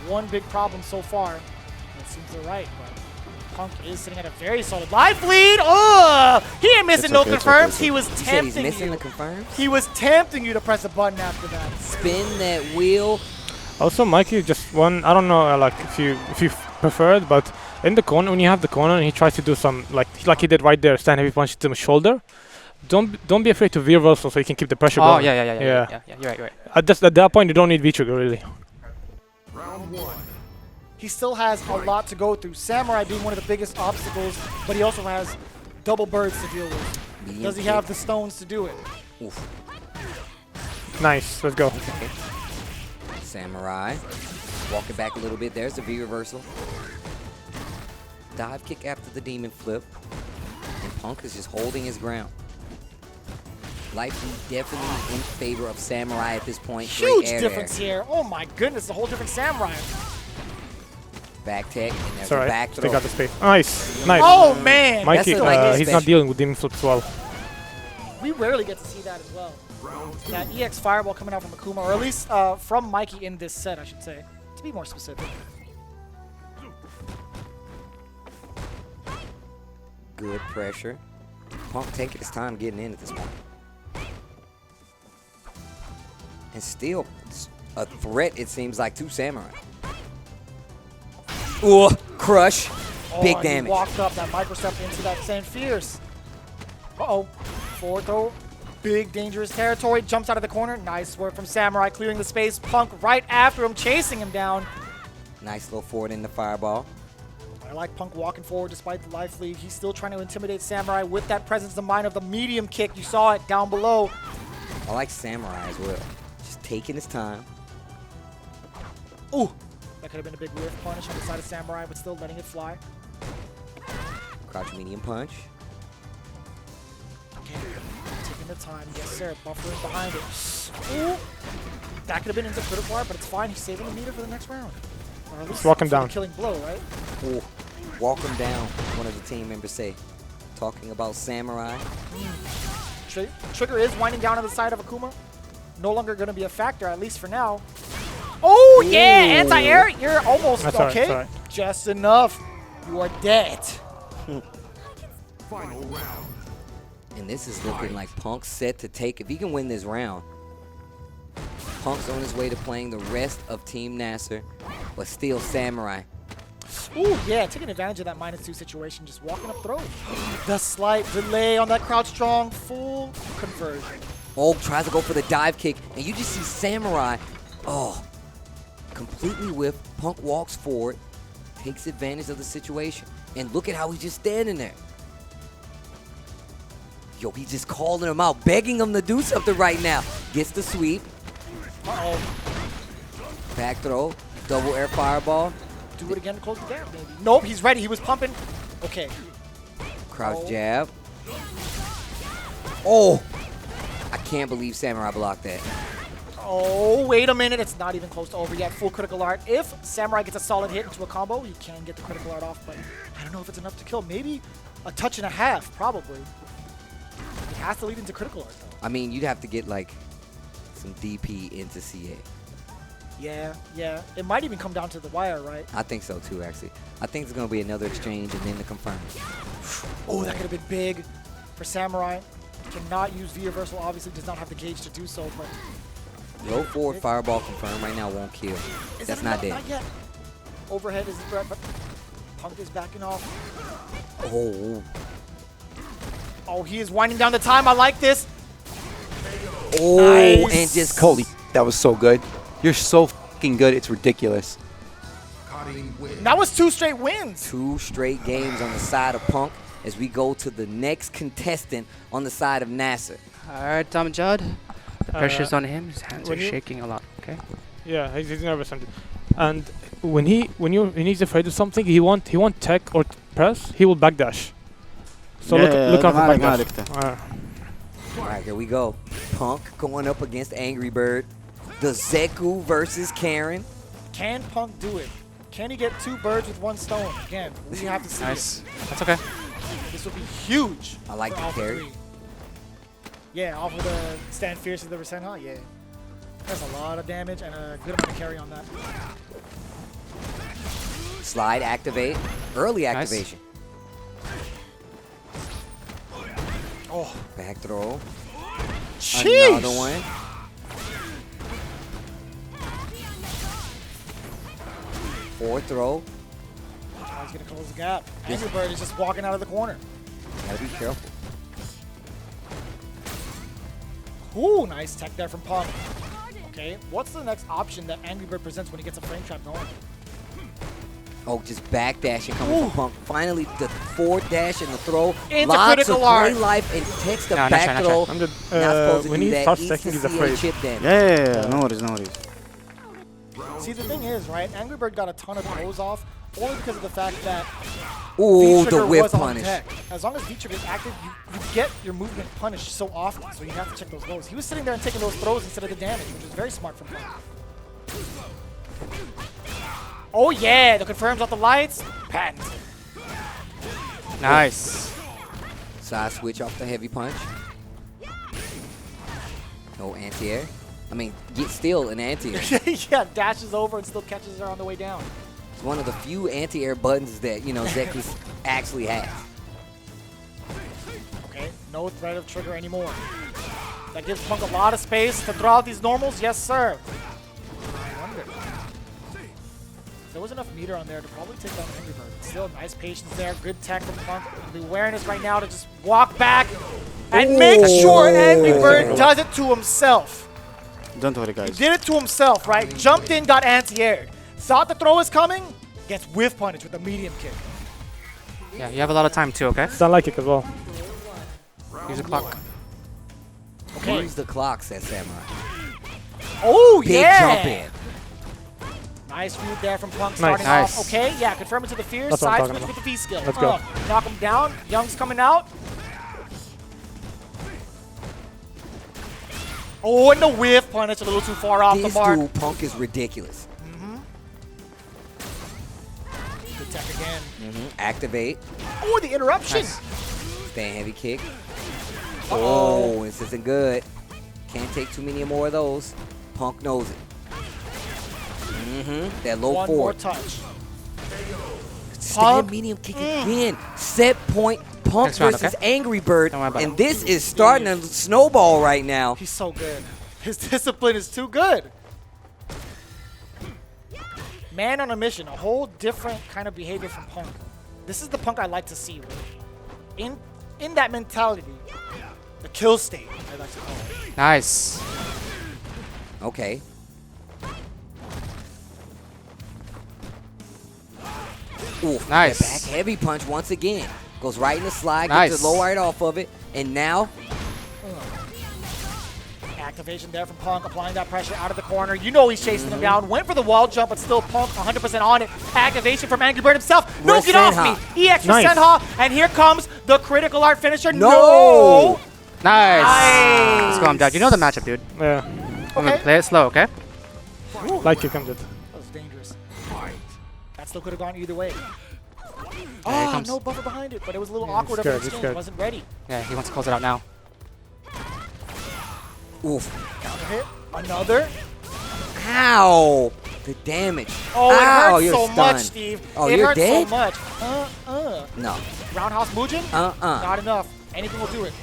one big problem so far. It seems they're right, but Punk is sitting at a very solid life lead. Oh, he ain't missing no confirms. He was tempting he's missing you. the confirms? He was tempting you to press a button after that. Spin that wheel. Also, Mikey, just one. I don't know, like if you prefer it, but in the corner, when you have the corner and he tries to do some like he did right there, stand heavy punch to the shoulder. Don't be afraid to reversal so you can keep the pressure going. Yeah. You're right. At that point, you don't need V-trigger really. Round one. He still has a lot to go through. Samurai being one of the biggest obstacles, but he also has double birds to deal with. Does he have the stones to do it? Oof. Nice. Let's go. Okay. Samurai. Walking back a little bit. There's the V reversal. Dive kick after the demon flip. And Punk is just holding his ground. Life lead definitely in favor of Samurai at this point. Huge difference here. Oh my goodness, a whole different Samurai. Back tech, and there's Sorry, a back throw. they got the space. Nice. Oh man! Mikey, he's not dealing with demon flips well. We rarely get to see that as well. That EX fireball coming out from Akuma, or at least from Mikey in this set, I should say, to be more specific. Good pressure. Punk taking his time getting in at this point. And still a threat, it seems like, to Samurai. Ooh, crush. Big damage. He walked up that microstepped into that same fierce. Uh-oh. Forward throw. Big dangerous territory. Jumps out of the corner. Nice work from Samurai clearing the space. Punk right after him, chasing him down. Nice little forward in the fireball. I like Punk walking forward despite the life lead. He's still trying to intimidate Samurai with that presence of mind of the medium kick. You saw it down below. I like Samurai as well. Just taking his time. Ooh. That could have been a big whiff punish on the side of Samurai, but still letting it fly. Crouch medium punch. Okay. Taking the time. Yes, sir. Buffering behind it. Ooh. That could have been into critical art, but it's fine. He's saving the meter for the next round. Or at least walk him down. Killing blow, right? Ooh. Walk him down, one of the team members say. Talking about Samurai. Trigger is winding down on the side of Akuma. No longer going to be a factor, at least for now. Oh, yeah, anti-air. You're almost okay. Sorry. Just enough. You are dead. Final round. And this is looking like Punk's set to take. If he can win this round, Punk's on his way to playing the rest of Team Nasser, but still Samurai. Ooh, yeah, taking advantage of that -2 situation, just walking up throw. The slight delay on that crouch strong, full conversion. Oh, tries to go for the dive kick, and you just see Samurai, completely whiff. Punk walks forward, takes advantage of the situation, and look at how he's just standing there. Yo, he's just calling him out, begging him to do something right now. Gets the sweep. Uh-oh. Back throw, double air fireball. Do it again to close the gap, maybe. Nope, he's ready. He was pumping. Okay. Crouch jab. Oh! I can't believe Samurai blocked that. Oh, wait a minute. It's not even close to over yet. Full critical art. If Samurai gets a solid hit into a combo, he can get the critical art off, but I don't know if it's enough to kill. Maybe a touch and a half, probably. It has to lead into critical art, though. I mean, you'd have to get, like, some DP into CA. Yeah, yeah. It might even come down to the wire, right? I think so, too, actually. I think it's going to be another exchange and then the confirm. Oh, that could have been big for Samurai. Cannot use V-Reversal, obviously does not have the gauge to do so, but... Low forward fireball confirm right now won't kill. That's not dead. Not yet. Overhead is the threat, but Punk is backing off. Oh. Oh, he is winding down the time. I like this. Oh, nice. and just... Holy, that was so good. You're so fucking good, it's ridiculous. That was 2 straight wins. 2 straight games on the side of Punk as we go to the next contestant on the side of Nasser. All right, Tom Judd. The pressure's on him. His hands are shaking a lot. Okay. Yeah, he's nervous, and when he's afraid of something, he won't tech or press. He will backdash. So look out for backdash. All right, here we go. Punk going up against Angrybird. The Zeku versus Karen. Can Punk do it? Can he get 2 birds with 1 stone? Again, we have to see. Nice. That's okay. This would be huge. I like the carry. Yeah, off of the stand fierce of the percent, huh? Yeah. That's a lot of damage and a good amount of carry on that. Slide activate. Early activation. Oh. Back throw. Sheesh. Another one. Forward throw. Oh, he's going to close the gap. Angrybird is just walking out of the corner. Gotta be careful. Ooh, nice tech there from Punk. Okay, what's the next option that Angrybird presents when he gets a frame trap going? Oh, just backdashing coming from Punk. Finally, the forward dash and the throw. Into Lots critical of art. play life and takes the back throw. I'm not supposed to when do he that. starts Eats teching, the he's CA afraid. chip damage. Yeah. No worries, no worries. See, the thing is, right, Angrybird got a ton of throws off only because of the fact that Ooh, V-Trigger the whip was on punish. tech. As long as V-Trigger is active, you get your movement punished so often, so you have to check those lows. He was sitting there and taking those throws instead of the damage, which was very smart from him. Oh yeah, the confirms off the lights. Patent. Nice. Side switch off the heavy punch. No anti-air. I mean, get still an anti-air. Yeah, dashes over and still catches her on the way down. It's one of the few anti-air buttons that, you know, Zeku actually has. Okay, no threat of trigger anymore. That gives Punk a lot of space to throw out these normals. Yes, sir. I wonder. There was enough meter on there to probably take down Angrybird. Still nice patience there. Good tech from Punk. The awareness right now to just walk back and make sure Angrybird does it to himself. Don't worry, guys. He did it to himself, right? Jumped in, got anti-aired. Thought the throw was coming, gets whiff punished with a medium kick. Yeah, you have a lot of time too, okay? Sound like it as well. Use the clock. Okay. Use the clock, says Samurai. Oh, Big yeah! jump in. Nice read there from Punk Nice. starting off. Okay, yeah, confirm it to the fear. That's what I'm Side talking switch with about. the V skill. Let's go. Knock him down. Young's coming out. Oh, and the whiff punish a little too far off This the mark. dude, Punk, is ridiculous. Good tech again. Activate. Oh, the interruption. Stand heavy kick. Oh, this isn't good. Can't take too many more of those. Punk knows it. That low One forward. more touch. Stand medium kick again. Set point. Punk Next round, versus okay? Angrybird. Don't worry about And it. this is starting to snowball right now. He's so good. His discipline is too good. Man on a mission. A whole different kind of behavior from Punk. This is the Punk I like to see. Really. In that mentality. The kill state, I like to call it. Nice. Okay. Ooh, Nice. that back heavy punch once again. Goes right in the slide, Nice. gets the low right off of it. And now, Activation there from Punk, applying that pressure out of the corner. You know he's chasing him down. Went for the wall jump, but still Punk 100% on it. Activation from Angrybird himself. No, Where's get off Senha? me. EX for Nice. Senha. And here comes the critical art finisher. No. No. Nice. Let's go, I'm dead. You know the matchup, dude. Yeah. gonna play it slow, okay? Light kick, I'm good. That was dangerous. That still could have gone either way. Here Oh, comes. no buffer behind it, but it was a little Yeah, awkward he's of an scared, he's exchange. scared. Wasn't ready. Yeah, he wants to close it out now. Oof. Counter hit. Another. Ow! The damage. Oh, Ow, it hurts you're so stunned. much, Steve. Oh, it you're hurts dead? so much. No. Roundhouse Mujin? Not enough. Anything will do it.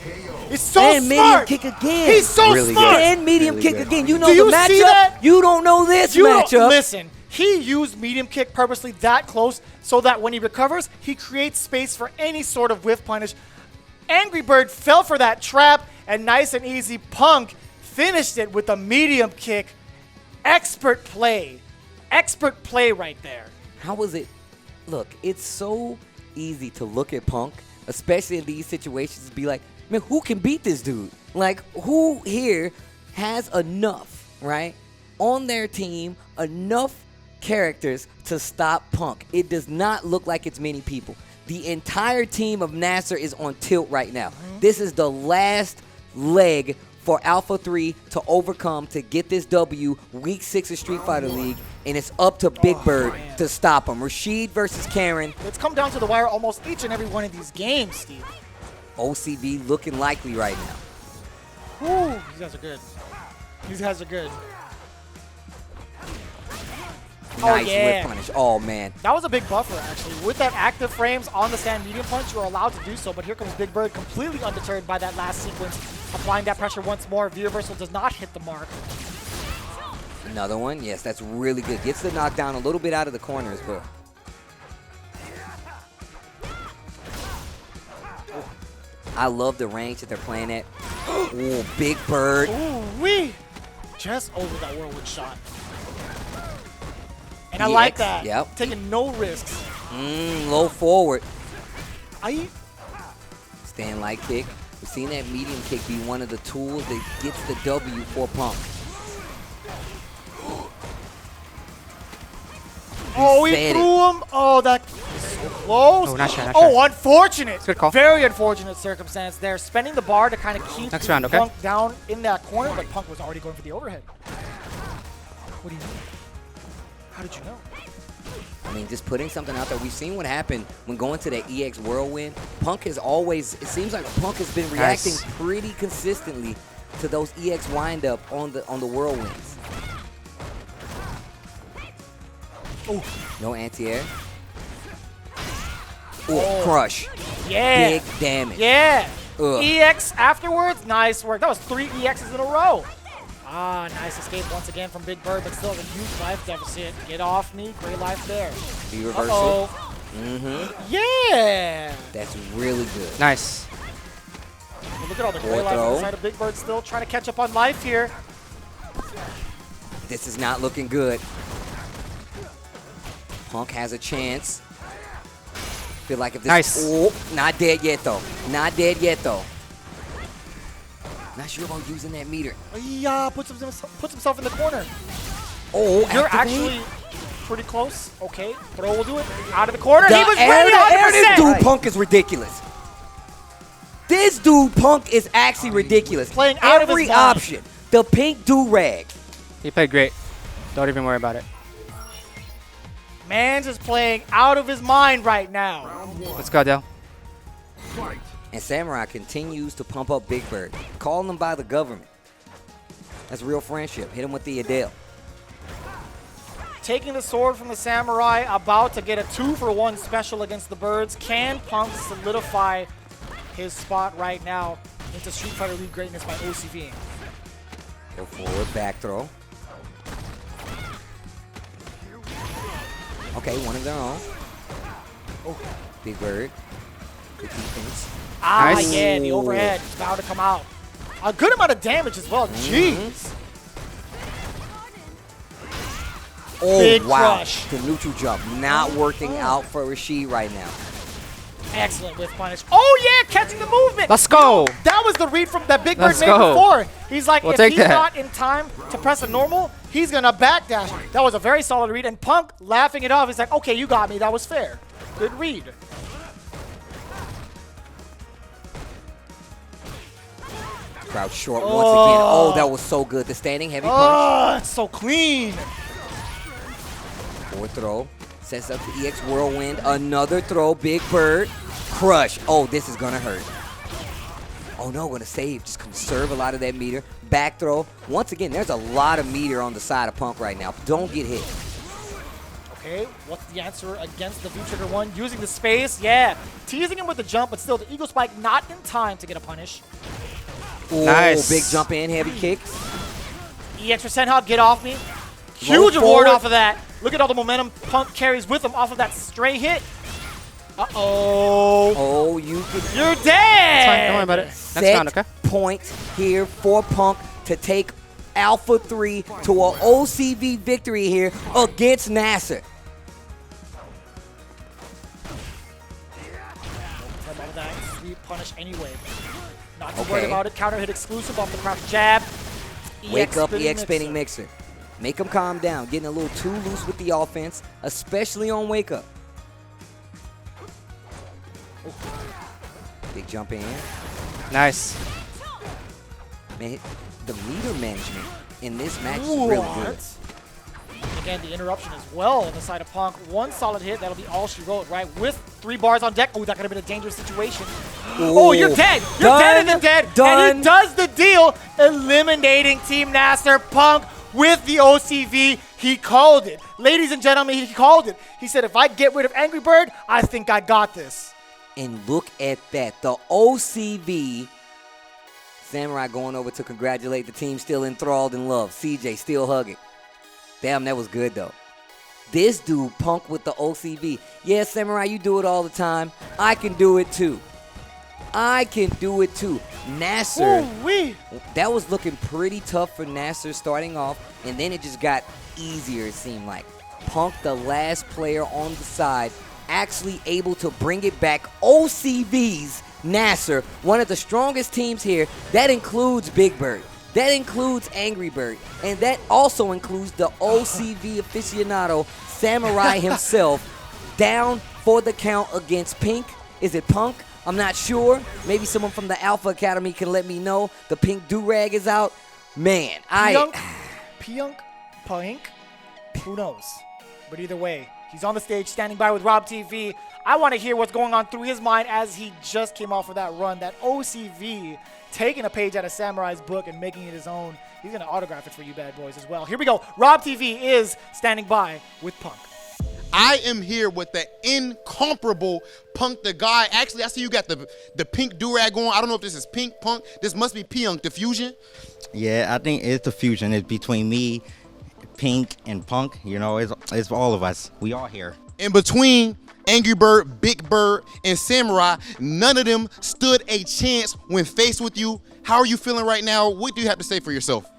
He's so and smart. medium kick again. He's so really smart. Good. And medium Really kick good. again. You know Do you the matchup. see that? You don't know this You don't- matchup. Listen, he used medium kick purposely that close so that when he recovers, he creates space for any sort of whiff punish. Angrybird fell for that trap, and nice and easy, Punk finished it with a medium kick. Expert play. Expert play right there. How was it? Look, it's so easy to look at Punk, especially in these situations, and be like, man, who can beat this dude? Like, who here has enough, right, on their team, enough characters to stop Punk? It does not look like it's many people. The entire team of Nasser is on tilt right now. This is the last leg for Alpha 3 to overcome to get this W, Week 6 of Street Fighter League, and it's up to Bigbird to stop him. Rashid versus Karen. It's come down to the wire almost each and every one of these games, Steve. OCB looking likely right now. Woo, these guys are good. These guys are good. Nice yeah. whip punish. Oh, man. That was a big buffer, actually. With that active frames on the stand medium punch, you are allowed to do so, but here comes Bigbird, completely undeterred by that last sequence, applying that pressure once more. V-reversal does not hit the mark. Another one. Yes, that's really good. Gets the knockdown a little bit out of the corner as well. I love the range that they're playing at. Ooh, Bigbird. Ooh, wee! Just over that whirlwind shot. And I like that. Yep. Taking no risks. Low forward. I Stand light kick. We've seen that medium kick be one of the tools that gets the W for Punk. Oh, he Fed threw it. him. Oh, that is so close. Oh, not sure, not Oh, sure. unfortunate. Good call. Very unfortunate circumstance there. Spending the bar to kind of keep Next round, okay. Punk down in that corner, but Punk was already going for the overhead. What do you mean? How did you know? I mean, just putting something out there. We've seen what happened when going to that EX Whirlwind. Punk has always, it seems like Punk has been reacting pretty consistently to those EX wind-up on the Whirlwinds. Ooh. No anti-air. Ooh, crush. Yeah. Big damage. Yeah. Ugh. EX afterwards. Nice work. That was 3 EXs in a row. Ah, nice escape once again from Bigbird, but still a huge life deficit. Get off me. Great life there. The reversal. Yeah. That's really good. Nice. Well, look at all the great Forward life throw. inside of Bigbird, still trying to catch up on life here. This is not looking good. Punk has a chance. Feel like if this... Nice. Oh, not dead yet, though. Not dead yet, though. Not sure about using that meter. Yeah, puts himself in the corner. Oh, You're activate. actually pretty close. Okay, throw will do it. Out of the corner. The He was air ready. to air 100%. this dude Punk is ridiculous. This dude Punk is actually ridiculous. Playing out of his Every mind. option. The pink do-rag. He played great. Don't even worry about it. Mans is playing out of his mind right now. Let's go, Dale. And Samurai continues to pump up Bigbird, calling him by the government. That's real friendship. Hit him with the Adele. Taking the sword from the Samurai, about to get a 2-for-1 special against the Birds. Can Punk solidify his spot right now into Street Fighter League greatness by OCV? Go forward, back throw. Okay, one of their own. Oh. Bigbird. Good defense. Ah, Nice. yeah, the overhead is about to come out. A good amount of damage as well. Jeez. Oh, Big wow. crush. The neutral jump not working out for Rashid right now. Excellent whiff punish. Oh, yeah, catching the movement. Let's go. That was the read from that Bigbird Let's made go. before. He's like, We'll if take he's that. not in time to press a normal, he's going to backdash. That was a very solid read. And Punk laughing it off. He's like, okay, you got me. That was fair. Good read. Crouch short once again. Oh, that was so good. The standing heavy punch. Oh, it's so clean. Forward throw. Sets up the EX Whirlwind. Another throw. Bigbird. Crush. Oh, this is going to hurt. Oh, no, going to save. Just conserve a lot of that meter. Back throw. Once again, there's a lot of meter on the side of Punk right now. Don't get hit. Okay, what's the answer against the V-Trigger one? Using the space, yeah. Teasing him with the jump, but still the Eagle Spike not in time to get a punish. Ooh, Nice. Big jump in, heavy kicks. EX for Senhawk, get off me. Huge reward off of that. Look at all the momentum Punk carries with him off of that stray hit. Uh-oh. Oh, you're dead. That's fine, don't worry about it. Next Set round, okay? point here for Punk to take Alpha 3 to an OCV victory here against Nasser. About that sweet punish anyway. Not too Okay. worried about it. Counter hit exclusive off the crouch jab. Wake up, EX spinning mixer. Make him calm down. Getting a little too loose with the offense, especially on wake up. Big jump in. Nice. Man, the meter management in this match is really good. Again, the interruption as well on the side of Punk. One solid hit, that'll be all she wrote, right? With 3 bars on deck. Oh, that could have been a dangerous situation. Oh, you're dead. You're dead and then dead. And he does the deal, eliminating Team Nasser. Punk with the OCV. He called it. Ladies and gentlemen, he called it. He said, if I get rid of Angrybird, I think I got this. And look at that. The OCV. Samurai going over to congratulate the team, still enthralled in love. CJ still hugging. Damn, that was good, though. This dude, Punk with the OCV. Yeah, Samurai, you do it all the time. I can do it, too. I can do it, too. Nasser, that was looking pretty tough for Nasser starting off, and then it just got easier, it seemed like. Punk, the last player on the side, actually able to bring it back. OCV's Nasser, one of the strongest teams here. That includes Bigbird. That includes Angrybird. And that also includes the OCV aficionado, Samurai himself, down for the count against Pink. Is it Punk? I'm not sure. Maybe someone from the Alpha Academy can let me know. The pink do-rag is out. Man, Punk? Who knows? But either way, he's on the stage standing by with Rob TV. I want to hear what's going on through his mind as he just came off of that run. That OCV taking a page out of Samurai's book and making it his own. He's going to autograph it for you bad boys as well. Here we go. Rob TV is standing by with Punk. I am here with the incomparable Punk the guy. Actually, I see you got the pink do-rag on. I don't know if this is Pink, Punk. This must be Punk, the fusion. Yeah, I think it's the fusion. It's between me, Pink, and Punk. You know, it's all of us. We all here. In between Angrybird, Bigbird, and Samurai, none of them stood a chance when faced with you. How are you feeling right now? What do you have to say for yourself?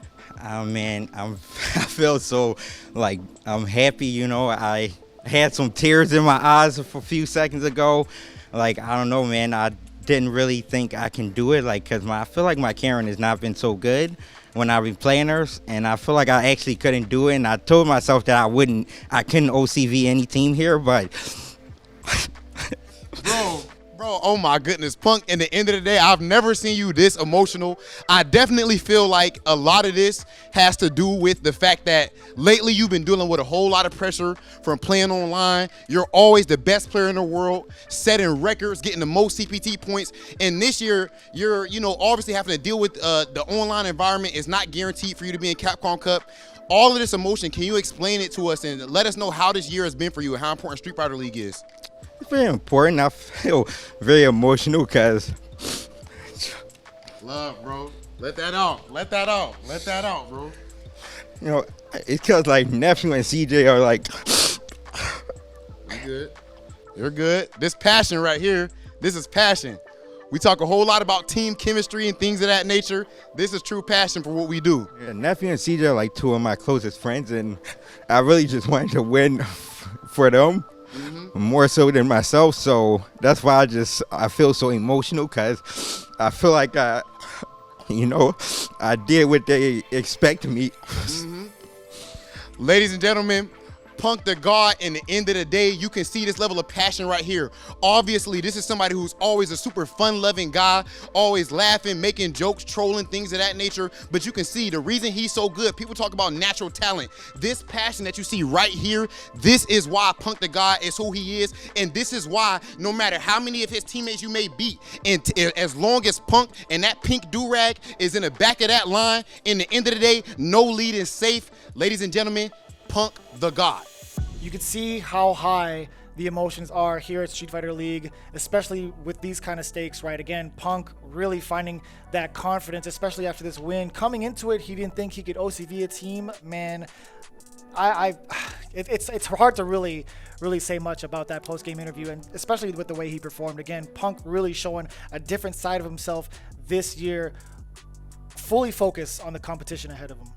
Man, I feel so, like, I'm happy, you know. I had some tears in my eyes a few seconds ago. Like, I don't know, man. I didn't really think I can do it, like, because I feel like my Karen has not been so good when I've been playing her, and I feel like I actually couldn't do it, and I told myself that I couldn't OCV any team here, but... Bro, oh my goodness, Punk, in the end of the day, I've never seen you this emotional. I definitely feel like a lot of this has to do with the fact that lately you've been dealing with a whole lot of pressure from playing online. You're always the best player in the world, setting records, getting the most CPT points. And this year, you're, obviously having to deal with the online environment. It's not guaranteed for you to be in Capcom Cup. All of this emotion, can you explain it to us and let us know how this year has been for you and how important Street Fighter League is? It's very important. I feel very emotional because... Love, bro. Let that out. Let that out. Let that out, bro. You know, it's because, like, Nephew and CJ are like... You're good. You're good. This passion right here, this is passion. We talk a whole lot about team chemistry and things of that nature. This is true passion for what we do. Yeah, Nephew and CJ are like two of my closest friends, and I really just wanted to win for them. More so than myself, so that's why I feel so emotional, because I feel like I did what they expect of me. Ladies and gentlemen, Punk the God, in the end of the day, you can see this level of passion right here. Obviously, this is somebody who's always a super fun-loving guy, always laughing, making jokes, trolling, things of that nature. But you can see the reason he's so good, people talk about natural talent. This passion that you see right here, this is why Punk the God is who he is. And this is why no matter how many of his teammates you may beat, and as long as Punk and that pink do-rag is in the back of that line, in the end of the day, no lead is safe. Ladies and gentlemen, Punk the God. You can see how high the emotions are here at Street Fighter League, especially with these kind of stakes, right? Again, Punk really finding that confidence, especially after this win. Coming into it, he didn't think he could OCV a team. Man, it's hard to really say much about that post-game interview, and especially with the way he performed. Again, Punk really showing a different side of himself this year, fully focused on the competition ahead of him.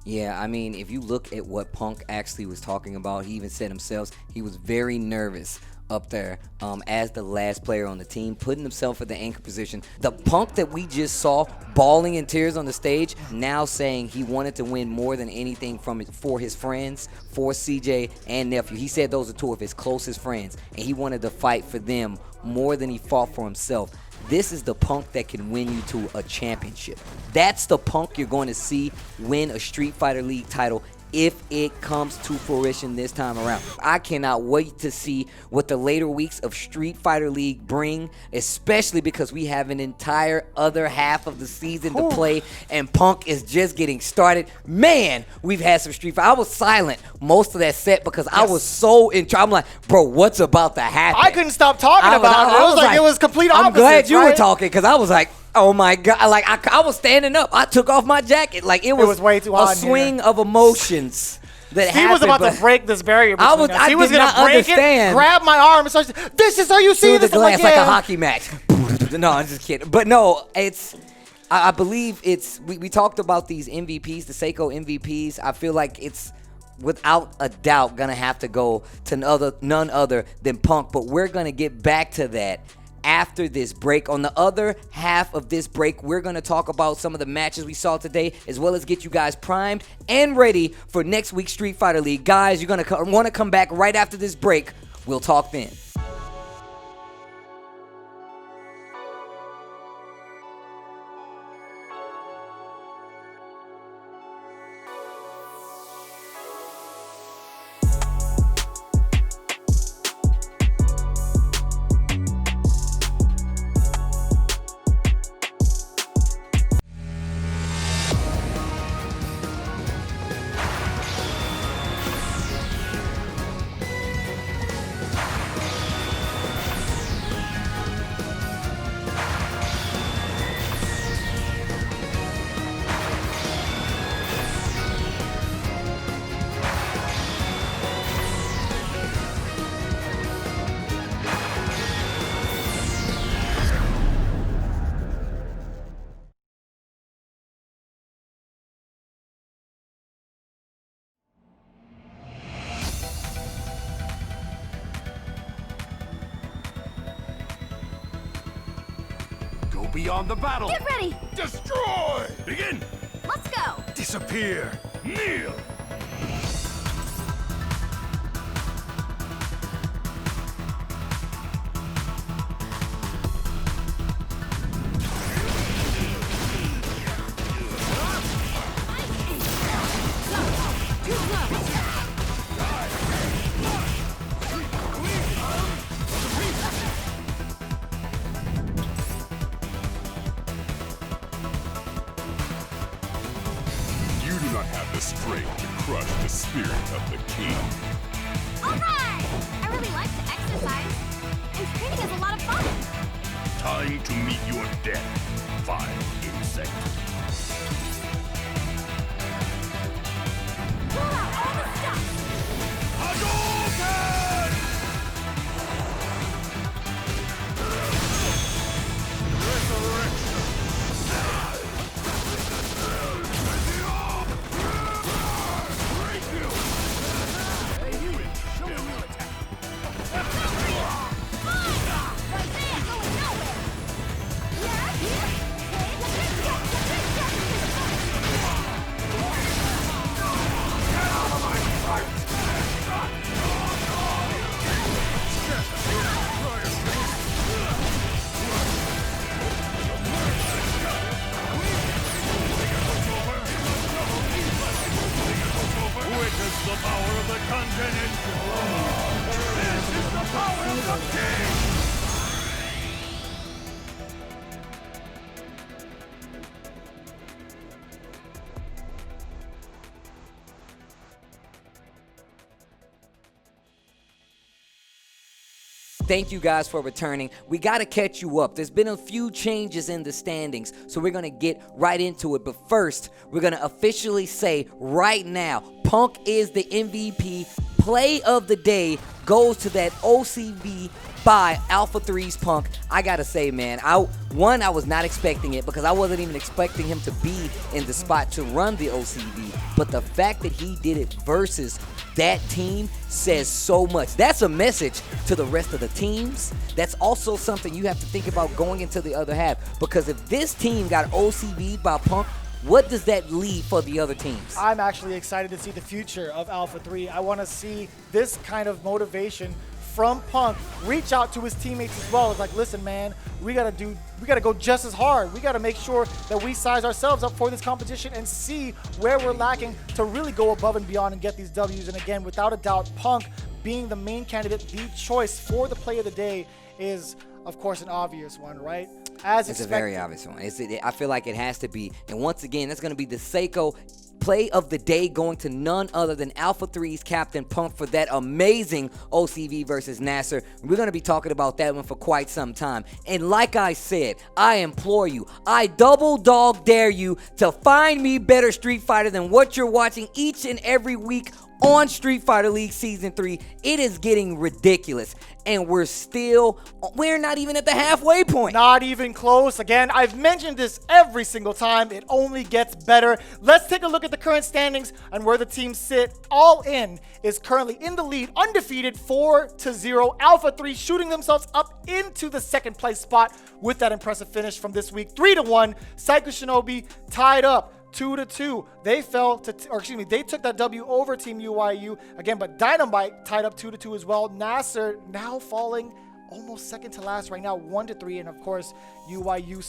Yeah, I mean, if you look at what Punk actually was talking about, he even said himself, he was very nervous up there as the last player on the team, putting himself in the anchor position. The Punk that we just saw bawling in tears on the stage, now saying he wanted to win more than anything for his friends, for CJ and Nephew. He said those are two of his closest friends, and he wanted to fight for them more than he fought for himself. This is the Punk that can win you to a championship. That's the Punk you're going to see win a Street Fighter League title if it comes to fruition this time around. I cannot wait to see what the later weeks of Street Fighter League bring, especially because we have an entire other half of the season to play, and Punk is just getting started. Man, we've had some Street Fighter. I was silent most of that set because I was so I'm like, bro, what's about to happen? I couldn't stop talking about it. It was like it was complete opposite. I'm glad you were talking because I was like, oh my God, like I was standing up. I took off my jacket. Like it was way too hot a swing of emotions that happened. He was about to break this barrier between us. He was going to break it, grab my arm, and start, this is how you see this. The glass like a hockey match. No, I'm just kidding. But no, I believe we talked about these MVPs, the Seiko MVPs. I feel like it's without a doubt going to have to go to none other than Punk. But we're going to get back to that after this break. On the other half of this break, we're going to talk about some of the matches we saw today, as well as get you guys primed and ready for next week's Street Fighter League. Guys, you're going to want to come back right after this break. We'll talk then. Beyond the battle. Get ready. Destroy. Begin. Let's go. Disappear. Kneel. Strength to crush the spirit of the king. Alright! I really like to exercise, and training is a lot of fun. Time to meet your death, vile insect. Pull out all the stuff! Hadouken! Resurrection! Thank you guys for returning. We got to catch you up. There's been a few changes in the standings, so we're going to get right into it. But first, we're going to officially say right now, Punk is the MVP. Play of the day goes to that OCV by Alpha 3's Punk. I got to say, man, I was not expecting it because I wasn't even expecting him to be in the spot to run the OCV. But the fact that he did it versus that team says so much. That's a message to the rest of the teams. That's also something you have to think about going into the other half. Because if this team got OCV'd by Punk, what does that leave for the other teams? I'm actually excited to see the future of Alpha 3. I want to see this kind of motivation from Punk reach out to his teammates as well. It's like, listen, man, we gotta go just as hard. We gotta make sure that we size ourselves up for this competition and see where we're lacking to really go above and beyond and get these W's. And again, without a doubt, Punk being the main candidate, the choice for the play of the day is, of course, an obvious one, right? As it's expected. a very obvious one. I feel like it has to be. And once again, that's going to be the Seiko play of the day going to none other than Alpha 3's Captain Punk for that amazing OCV versus Nasser. We're going to be talking about that one for quite some time. And like I said, I implore you, I double dog dare you to find me better Street Fighter than what you're watching each and every week on Street Fighter League Season 3. It is getting ridiculous. And we're not even at the halfway point. Not even close. Again, I've mentioned this every single time. It only gets better. Let's take a look at the current standings and where the teams sit. All In is currently in the lead, undefeated 4-0. Alpha 3 shooting themselves up into the second place spot with that impressive finish from this week. 3-1. Psycho Shinobi tied up 2-2. They they took that W over Team UYU again, but Dynamite tied up 2-2 as well. Nasser now falling almost second to last right now, 1-3, and of course UYU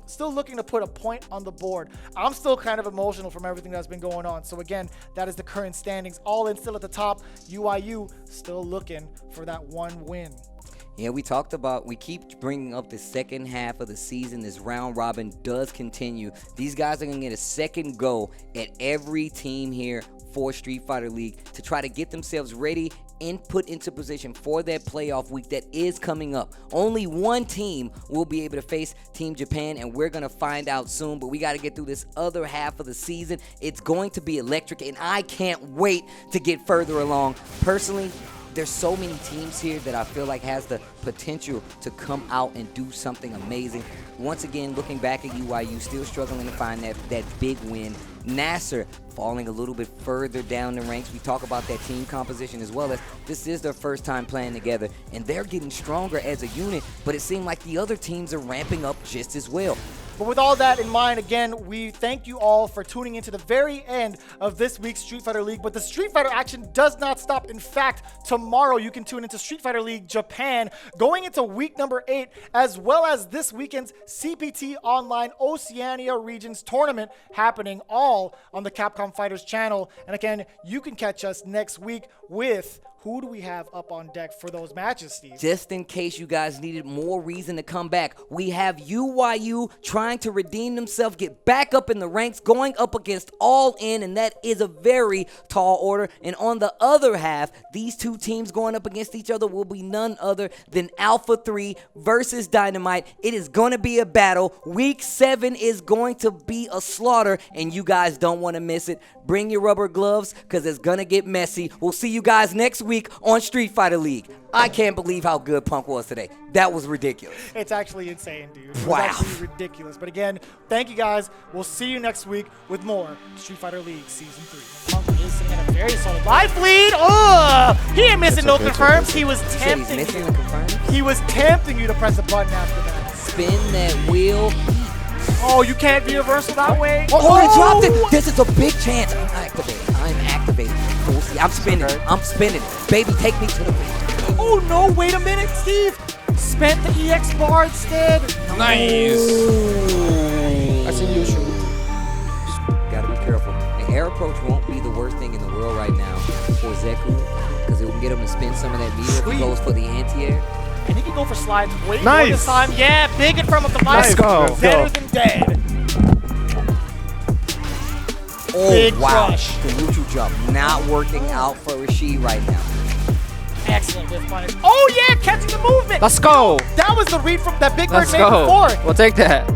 still looking to put a point on the board. I'm still kind of emotional from everything that's been going on. So again, that is the current standings. All In still at the top. UYU still looking for that one win. Yeah, we keep bringing up the second half of the season. This round robin does continue. These guys are going to get a second go at every team here for Street Fighter League to try to get themselves ready and put into position for that playoff week that is coming up. Only one team will be able to face Team Japan, and we're going to find out soon, but we got to get through this other half of the season. It's going to be electric, and I can't wait to get further along. Personally, there's so many teams here that I feel like has the potential to come out and do something amazing. Once again, looking back at UYU, still struggling to find that big win. Nasser falling a little bit further down the ranks. We talk about that team composition as well as this is their first time playing together, and they're getting stronger as a unit, but it seemed like the other teams are ramping up just as well. But with all that in mind, again, we thank you all for tuning into the very end of this week's Street Fighter League. But the Street Fighter action does not stop. In fact, tomorrow you can tune into Street Fighter League Japan going into week number 8, as well as this weekend's CPT Online Oceania Regions Tournament happening all on the Capcom Fighters channel. And again, you can catch us next week with... who do we have up on deck for those matches, Steve? Just in case you guys needed more reason to come back, we have UYU trying to redeem themselves, get back up in the ranks, going up against All In, and that is a very tall order. And on the other half, these two teams going up against each other will be none other than Alpha 3 versus Dynamite. It is going to be a battle. Week 7 is going to be a slaughter, and you guys don't want to miss it. Bring your rubber gloves, because it's going to get messy. We'll see you guys next week on Street Fighter League. I can't believe how good Punk was today. That was ridiculous. It's actually insane, dude. It wow. was actually ridiculous. But again, thank you guys. We'll see you next week with more Street Fighter League Season 3. Punk is sitting at a very solid life lead. Oh, he ain't missing no confirms. He was tempting you. He was tempting you to press a button after that. Spin that wheel. Oh, you can't be reversal that way? Oh, he dropped it. This is a big chance. I'm activating. We'll see. I'm spinning. Baby, take me to the ring. Oh, no. Wait a minute, Steve. Spent the EX bar instead. Nice. I think you should. Gotta be careful. An air approach won't be the worst thing in the world right now for Zeku, because it will get him to spin some of that meter if he goes for the anti-air. And he can go for slides way more Nice. this time. Yeah, big in front of the Let's go. Better than dead. Oh, Big wow. crush. The neutral jump not working out for Rashid right now. Excellent with punish. Oh yeah, catching the movement. Let's go. That was the read from that Bigbird Let's made go. before. We'll take that.